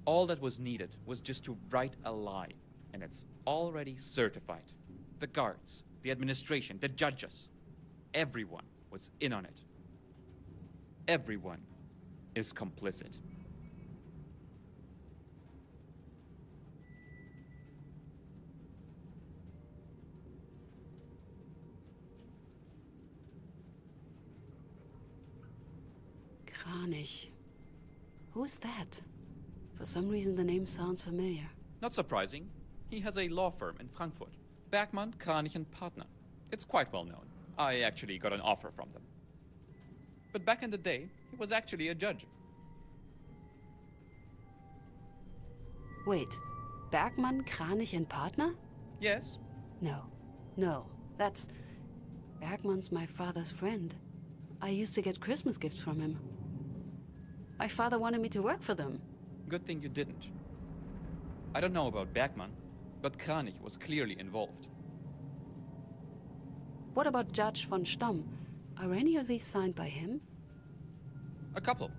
E: All that was needed was just to write a lie, and it's already certified. The guards, the administration, the judges, everyone was in on it. Everyone is complicit.
B: Kranich. Who's that? For some reason the name sounds familiar.
E: Not surprising. He has a law firm in Frankfurt. Bergmann, Kranich and Partner. It's quite well known. I actually got an offer from them. But back in the day, he was actually a judge.
B: Wait, Bergmann, Kranich and Partner?
E: Yes.
B: No. That's... Bergmann's my father's friend. I used to get Christmas gifts from him. My father wanted me to work for them.
E: Good thing you didn't. I don't know about Bergmann, but Kranich was clearly involved.
B: What about Judge von Stamm? Are any of these signed by him?
E: A couple.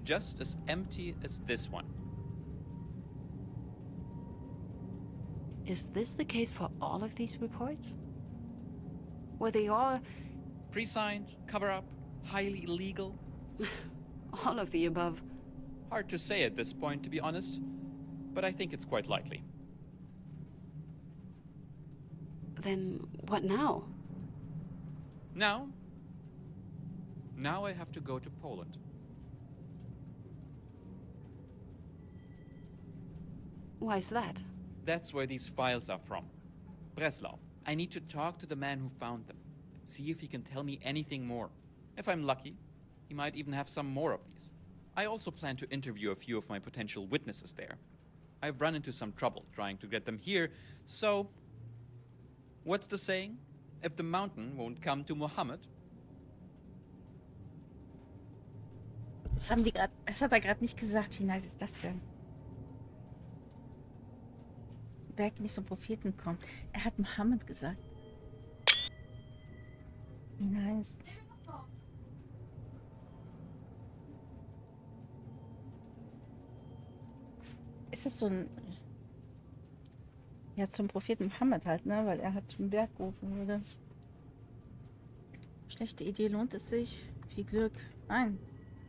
E: Just as empty as this one.
B: Is this the case for all of these reports? Were they all...
E: Pre-signed, cover-up, highly illegal?
B: all of the above?
E: Hard to say at this point, to be honest, but I think it's quite likely.
B: Then what now?
E: Now I have to go to Poland.
B: Why is that?
E: That's where these files are from. Breslau. I need to talk to the man who found them. see if he can tell me anything more. If I'm lucky, he might even have some more of these. I also plan to interview a few of my potential witnesses there. I've run into some trouble trying to get them here, so... What's the saying? If the mountain won't come to Muhammad.
A: Das hat er gerade nicht gesagt. Wie nice ist das denn? Berg nicht zum Propheten kommt. Er hat Mohammed gesagt. Wie nice. Ist das so ein... Ja, zum Propheten Mohammed halt, ne? Weil er hat den Berg gerufen würde. Schlechte Idee, lohnt es sich? Viel Glück. Nein,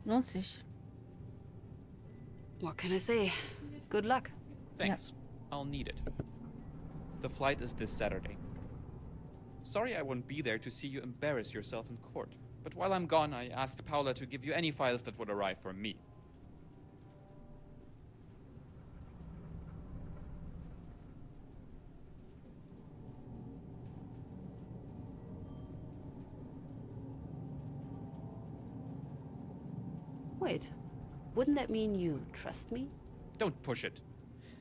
A: lohnt sich.
B: What can I say? Good luck.
E: Thanks. I'll need it. The flight is this Saturday. Sorry I won't be there to see you embarrass yourself in court. But while I'm gone, I asked Paula to give you any files that would arrive for me.
B: Wait, wouldn't that mean you trust me?
E: Don't push it.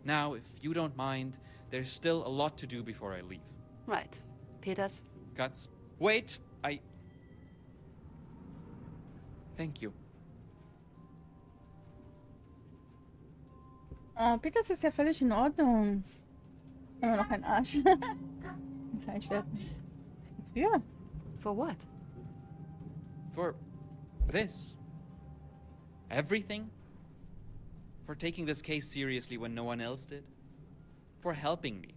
E: Now, if you don't mind, there's still a lot to do before I leave.
B: Right. Peters?
E: Guts? Wait! Thank you.
A: Oh, Peters ist ja völlig in Ordnung. Immer noch ein Arsch. Ich werde... Wofür?
B: For what?
E: For this. Everything? For taking this case seriously when no one else did? For helping me?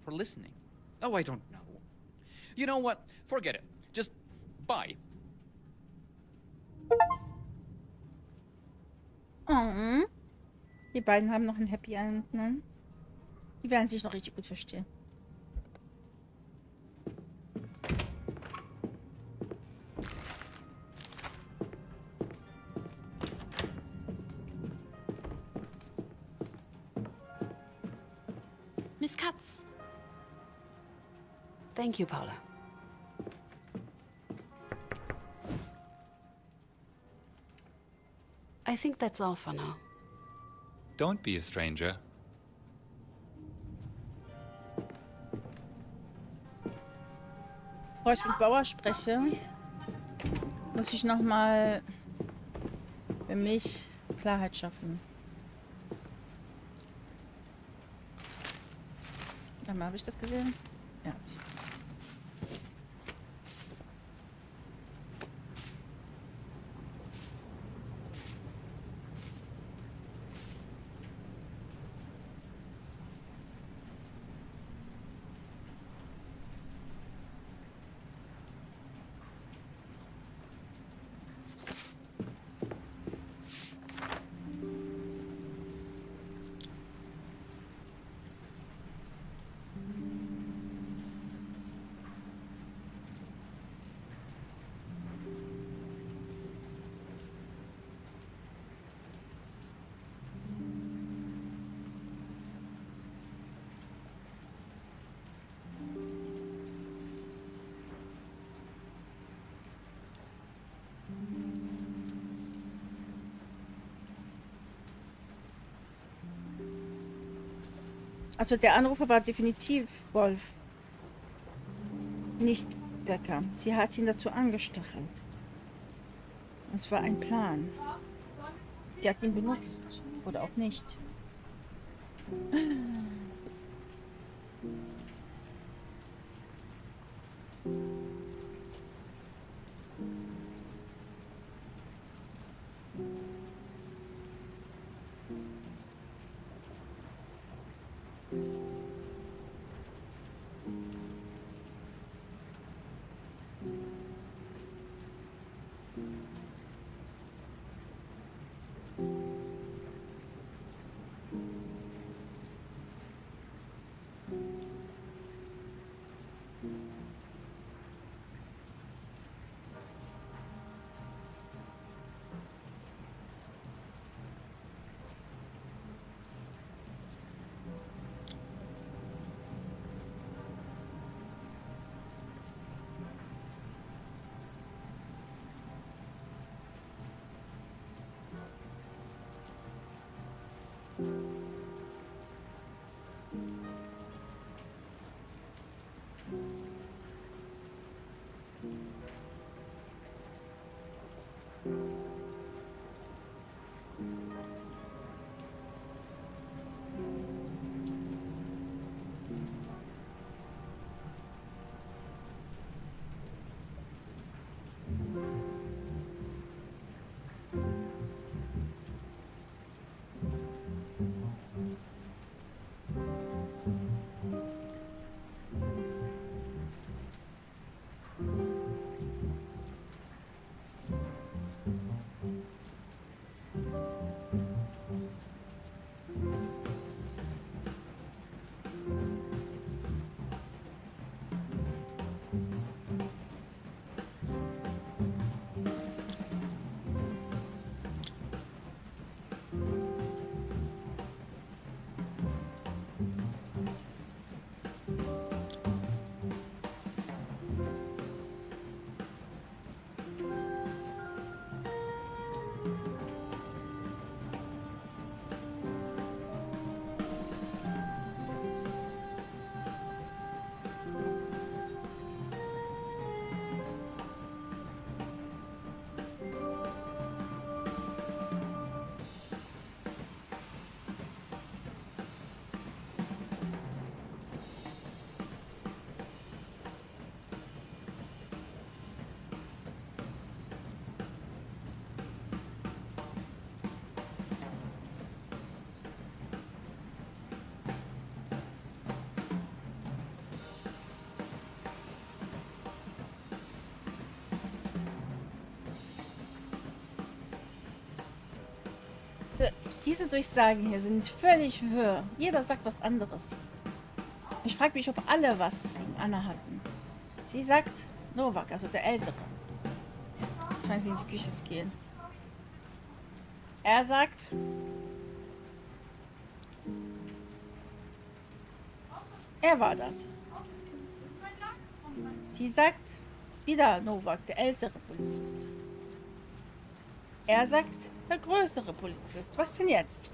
E: For listening? Oh, I don't know. You know what? Forget it. Just bye.
A: Oh. Die beiden haben noch ein Happy End, ne? Die werden sich noch richtig gut verstehen.
C: Miss Katz.
B: Thank you, Paula. I think that's all for now.
D: Don't be a stranger.
A: Bevor ich mit Bauer spreche, muss ich nochmal für mich Klarheit schaffen. Warte mal, habe ich das gesehen? Ja. Also der Anrufer war definitiv Wolf. Nicht Becker. Sie hat ihn dazu angestachelt. Es war ein Plan. Sie hat ihn benutzt. Oder auch nicht. Diese Durchsagen hier sind völlig wirr. Jeder sagt was anderes. Ich frage mich, ob alle was gegen Anna hatten. Sie sagt, Novak, also der Ältere. Jetzt fangen sie in die Küche zu gehen. Er sagt, er war das. Sie sagt, wieder Novak, der ältere Polizist. Er sagt, der größere Polizist. Was denn jetzt?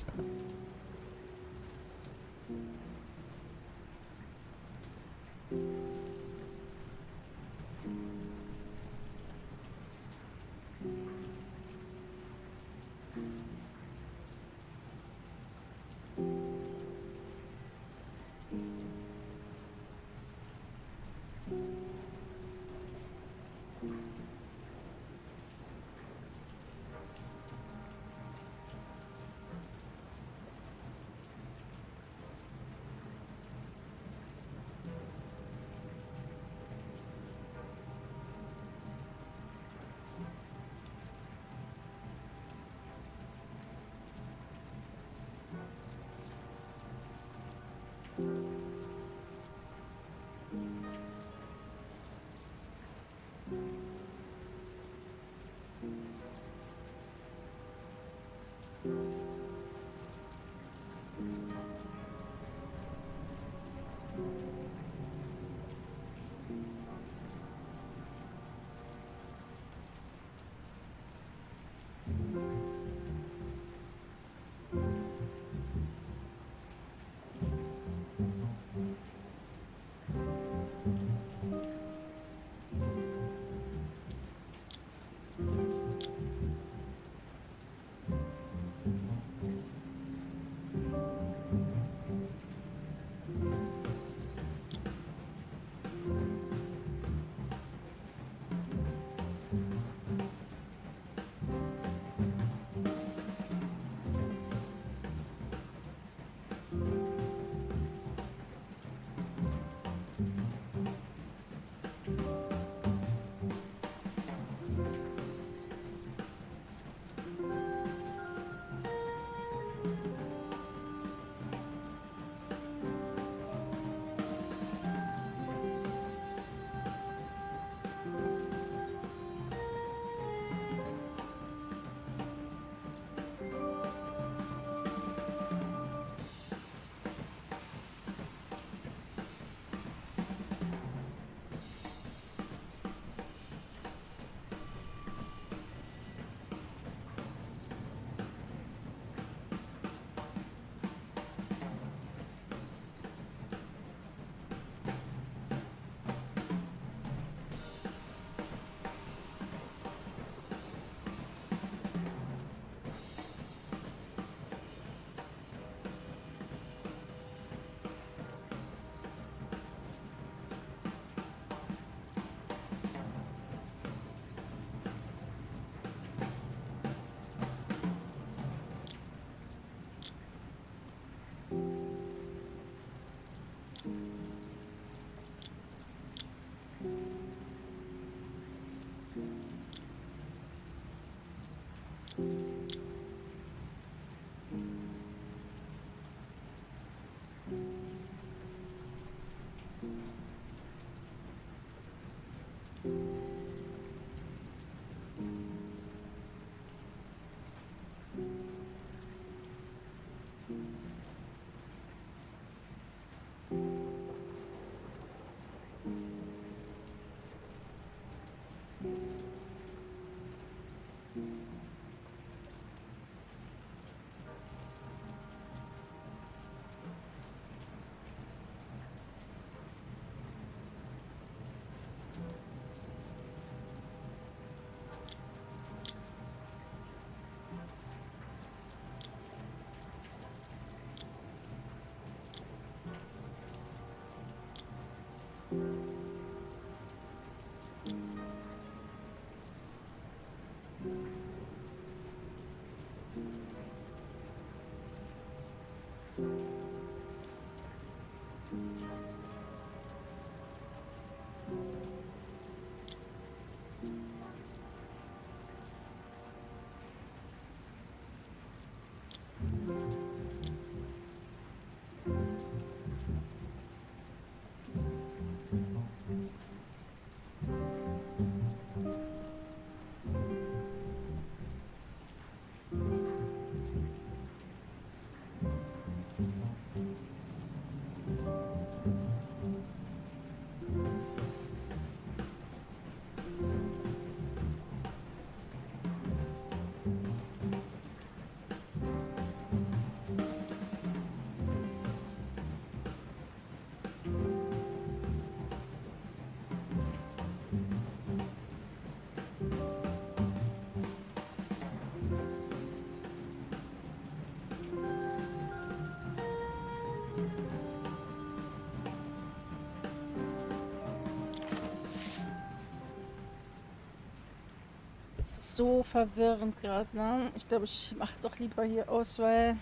A: Das ist so verwirrend gerade, ne? Ich glaube, ich mache doch lieber hier aus, weil...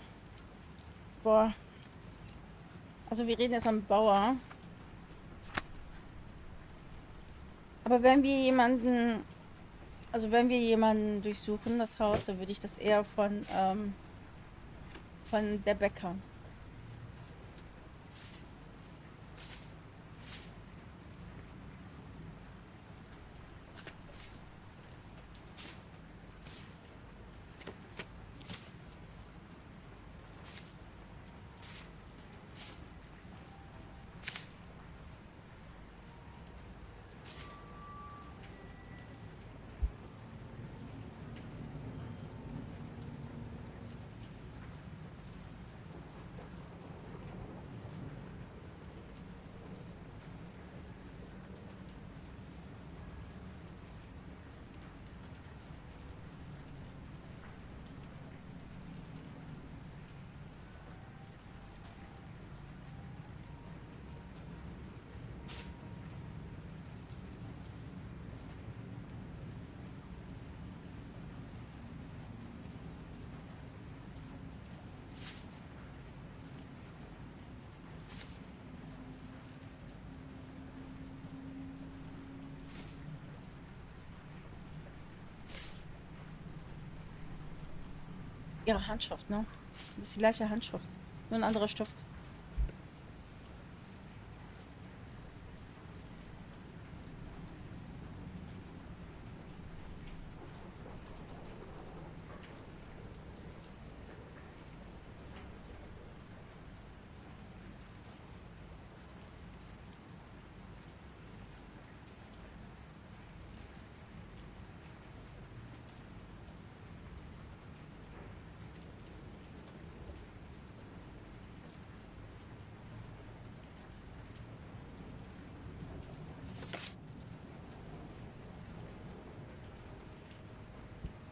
A: Boah. Also wir reden jetzt am Bauer. Aber wenn wir jemanden... Also wenn wir jemanden durchsuchen, das Haus, dann würde ich das eher von der Bäcker. Ihre Handschrift, ne? Das ist die gleiche Handschrift. Nur ein anderer Stift.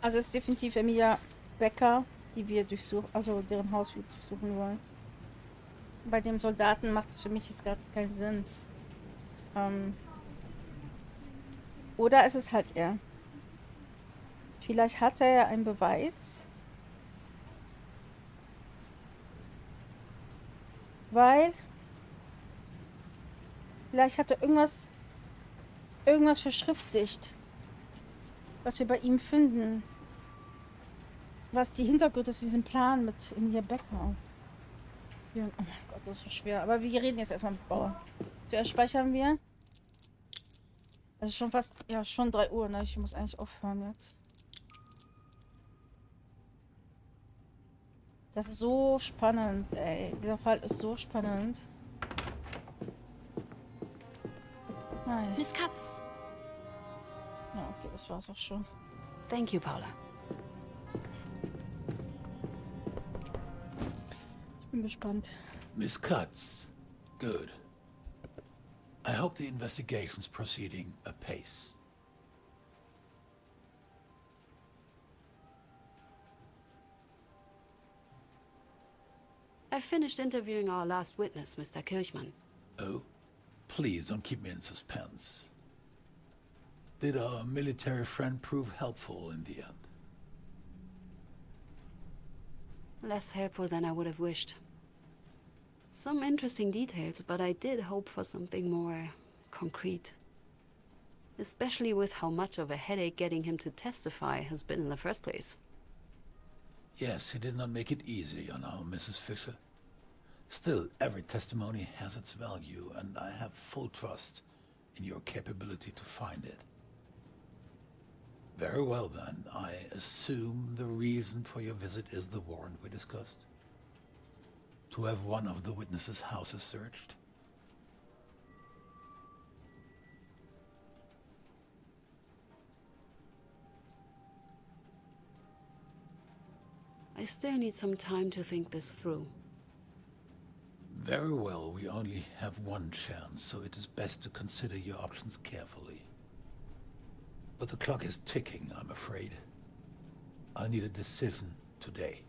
A: Also es ist definitiv Emilia Becker, die wir durchsuchen, also deren Haus wir durchsuchen wollen. Bei dem Soldaten macht es für mich jetzt gerade keinen Sinn. Oder ist es halt er? Vielleicht hat er ja einen Beweis. Weil vielleicht hat er irgendwas verschriftlicht, was wir bei ihm finden. Was die Hintergründe zu diesem Plan mit Emilia Becker. Ja, oh mein Gott, das ist so schwer. Aber wir reden jetzt erstmal mit Bauer. Zuerst speichern wir. Also schon fast, ja, schon 3 Uhr, ne? Ich muss eigentlich aufhören jetzt. Das ist so spannend, ey. Dieser Fall ist so spannend. Nein.
B: Miss Katz.
A: Ja, okay, das war's auch schon.
B: Thank you, Paula.
A: Ich bin gespannt.
K: Miss Katz. Good. I hope the investigation's proceeding apace.
B: I finished interviewing our last witness, Mr. Kirchmann.
K: Oh, please don't keep me in suspense. Did our military friend prove helpful in the end?
B: Less helpful than I would have wished. Some interesting details, but I did hope for something more concrete. Especially with how much of a headache getting him to testify has been in the first place.
K: Yes, he did not make it easy on our Mrs. Fisher. Still, every testimony has its value, and I have full trust in your capability to find it. Very well then, I assume the reason for your visit is the warrant we discussed? To have one of the witnesses' houses searched?
B: I still need some time to think this through.
K: Very well, we only have one chance, so it is best to consider your options carefully. But the clock is ticking, I'm afraid. I need a decision today.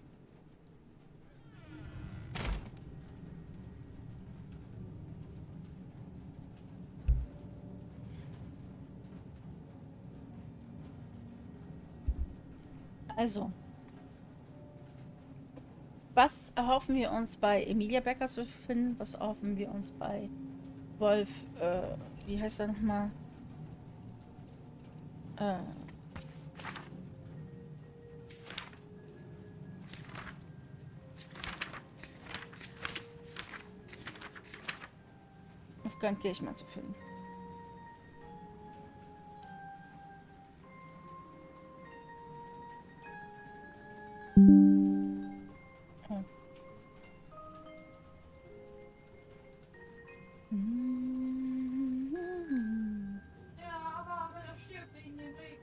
A: Also, was erhoffen wir uns bei Emilia Becker zu finden? Was erhoffen wir uns bei Wolf, wie heißt er nochmal? Wolfgang Kirchmann zu finden. Oh.
M: Ja, aber er stirbt wegen dem Regen.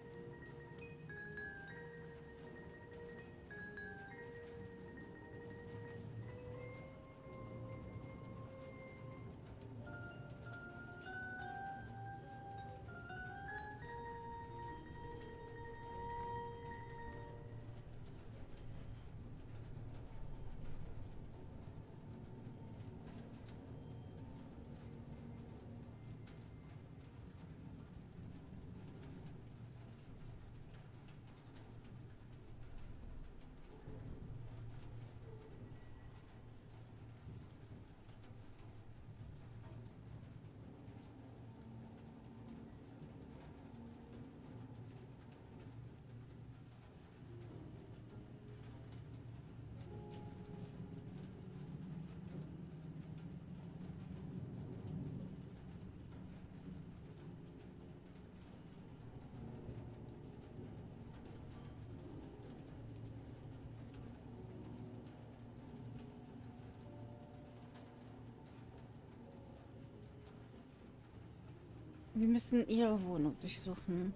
A: Wir müssen ihre Wohnung durchsuchen.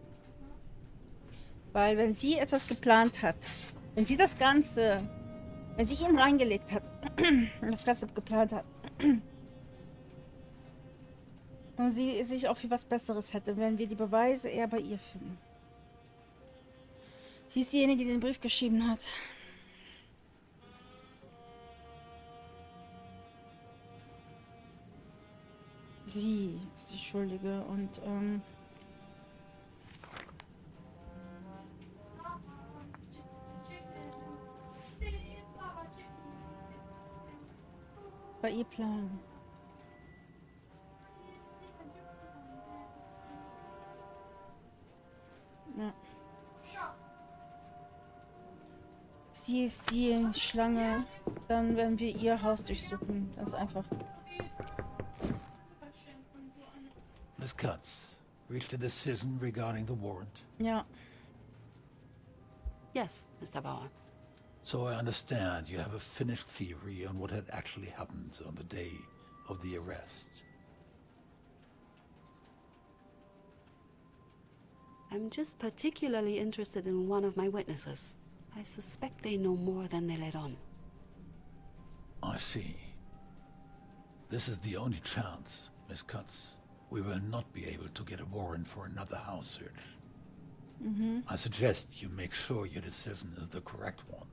A: Weil wenn sie etwas geplant hat, wenn sie das Ganze, wenn sie ihn reingelegt hat und das Ganze geplant hat und sie sich auch für was Besseres hätte, werden wir die Beweise eher bei ihr finden. Sie ist diejenige, die den Brief geschrieben hat. Sie ist die Schuldige und das war ihr Plan. Ja. Sie ist die Schlange. Dann werden wir ihr Haus durchsuchen. Das ist einfach.
K: Miss Katz, reached a decision regarding the warrant?
A: Ja.
B: Yes, Mr. Bauer.
K: So I understand you have a finished theory on what had actually happened on the day of the arrest.
B: I'm just particularly interested in one of my witnesses. I suspect they know more than they let on.
K: I see. This is the only chance, Miss Katz. We will not be able to get a warrant for another house search. I suggest you make sure your decision is the correct one.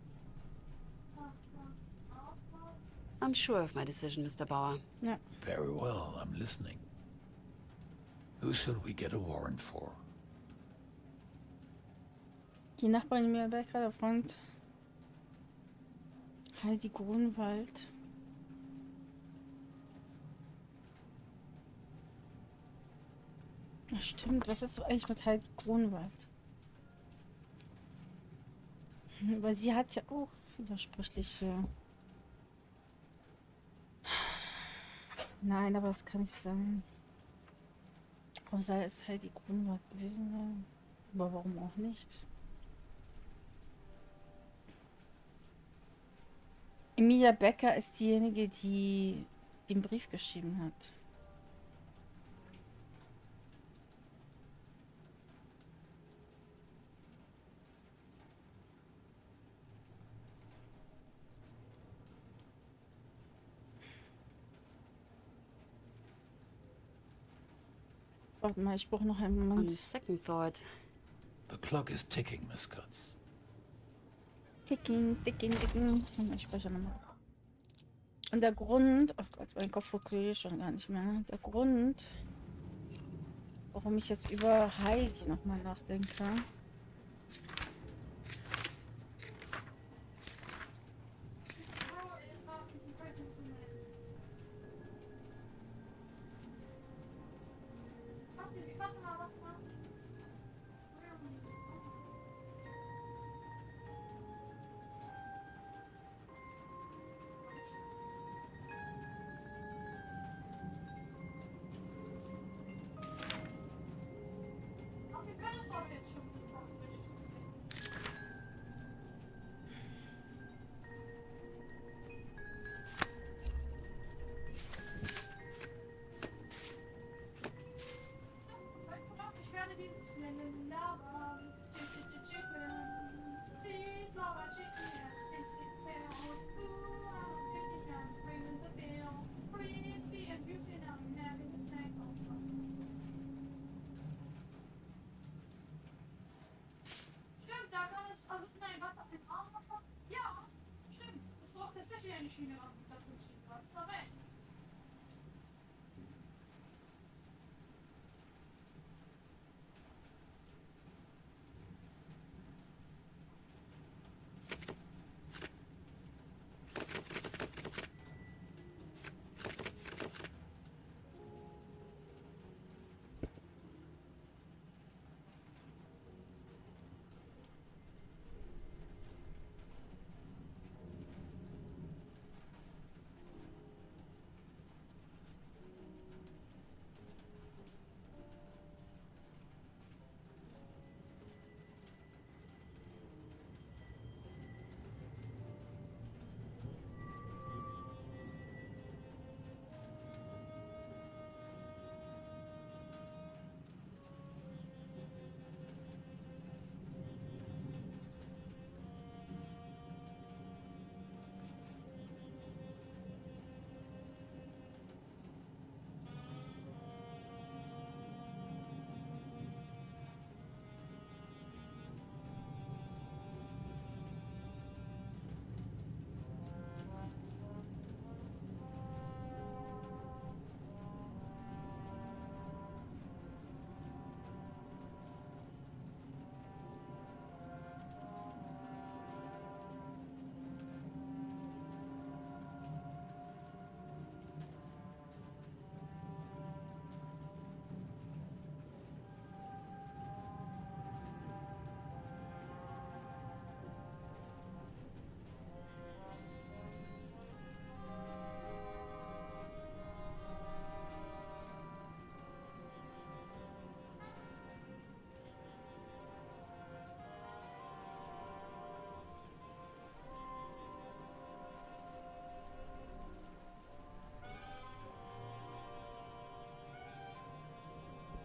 B: I'm sure of my decision, Mr. Bauer.
A: Ja.
K: Very well, I'm listening. Who should we get a warrant for?
A: Die Nachbarin mir Becker, der Freund Heidi Grunwald. Ach, stimmt, was ist eigentlich mit Heidi Grunwald? Weil sie hat ja auch widersprüchliche... Nein, aber das kann nicht sein. Warum sei es Heidi Grunwald gewesen sein? Aber warum auch nicht? Emilia Becker ist diejenige, die den Brief geschrieben hat. Warte mal, ich brauche noch einen
B: On
A: Moment.
B: second thought,
K: The clock is ticking, Miss Katz.
A: Ticking, ticking, ticking. Ich speichere nochmal. Und der Grund... Oh Gott, mein Kopf fokussiert schon gar nicht mehr. Der Grund, warum ich jetzt über Heidi nochmal nachdenke,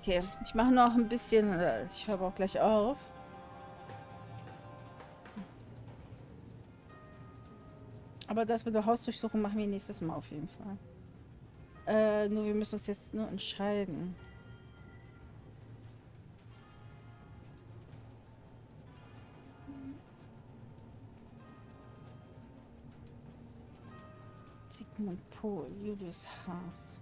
A: Okay, ich mache noch ein bisschen, ich höre auch gleich auf. Aber das mit der Hausdurchsuchung machen wir nächstes Mal auf jeden Fall. Nur wir müssen uns jetzt nur entscheiden. Sigmund Pohl, Julius Haas.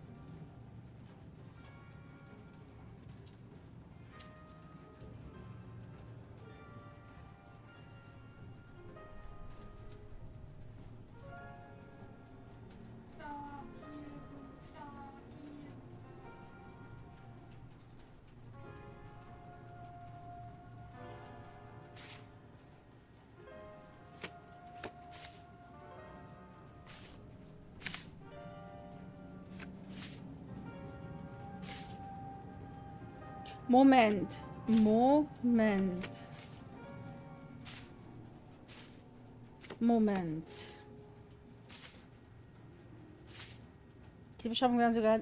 A: Moment. Die Beschreibung werden sogar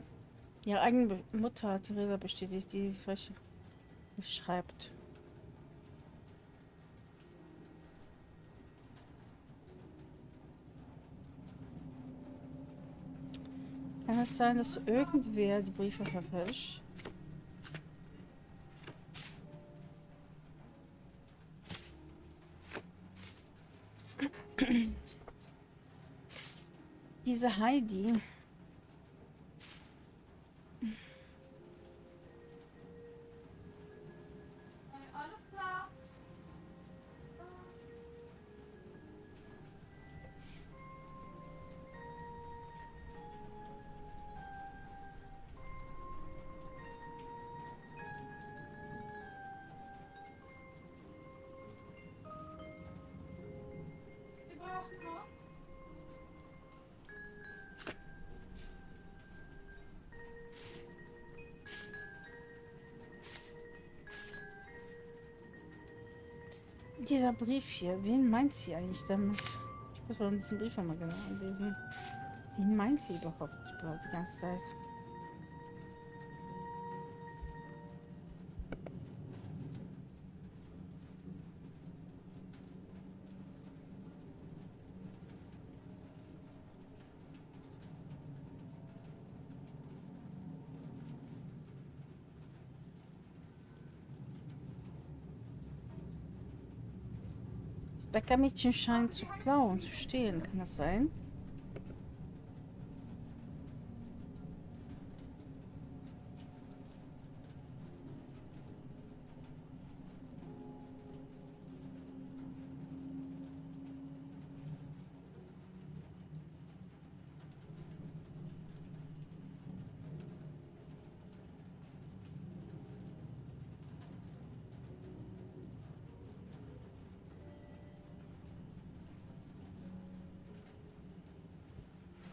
A: ihre eigene Mutter, Theresa, bestätigt, die sich beschreibt. Kann es sein, dass irgendwer die Briefe verfälscht? Diese Heidi. Dieser Brief hier, wen meint sie eigentlich damit? Ich muss mal diesen Brief nochmal genau lesen. Wen meint sie überhaupt die ganze Zeit? Das Bäckermädchen scheint zu klauen, zu stehlen. Kann das sein?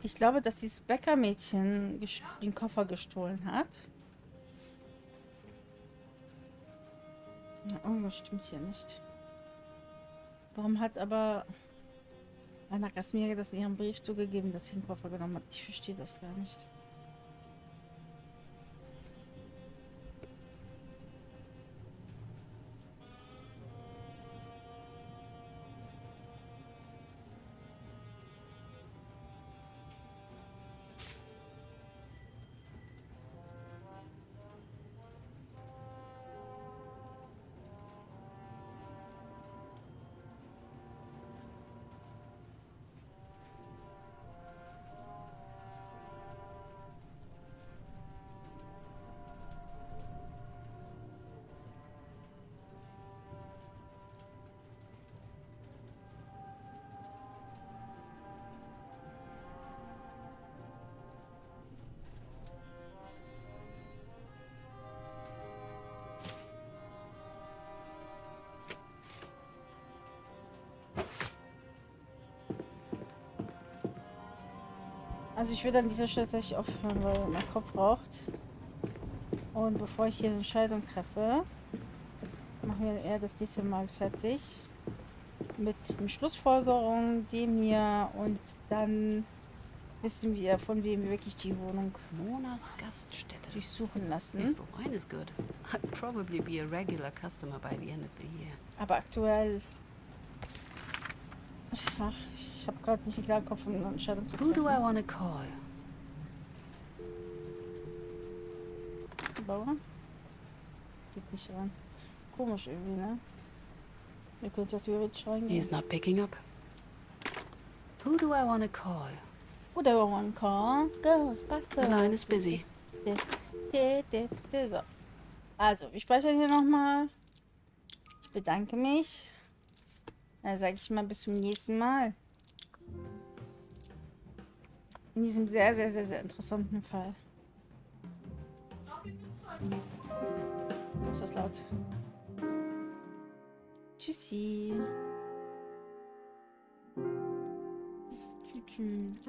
A: Ich glaube, dass dieses Bäckermädchen den Koffer gestohlen hat. Na, irgendwas stimmt hier nicht. Warum hat aber Anna Kasmir das in ihrem Brief zugegeben, dass sie den Koffer genommen hat? Ich verstehe das gar nicht. Also ich würde an dieser Stelle tatsächlich aufhören, weil mein Kopf raucht. Und bevor ich hier eine Entscheidung treffe, machen wir eher das nächste Mal fertig. Mit den Schlussfolgerungen, dem hier, und dann wissen wir, von wem wir wirklich die Wohnung
B: Monas Gaststätte.
A: durchsuchen lassen.
B: If the wine is good, I'd probably be a regular customer by the end of the year.
A: Aber aktuell... Ach, ich habe gerade nicht einen klaren Kopf, um eine Entscheidung zu treffen.
B: Who do I want to call?
A: Bauer? Geht nicht ran. Komisch irgendwie, ne? Ihr könnt ja theoretisch reingehen.
B: He's not picking up. Who do I want to call?
A: Who do I want to call? Ghostbusters.
B: The line is busy.
A: So. Also, wir speichern hier nochmal. Ich bedanke mich. Dann sage ich mal bis zum nächsten Mal. In diesem sehr, sehr, sehr, sehr interessanten Fall. Ist das laut? Tschüssi. Tschüss.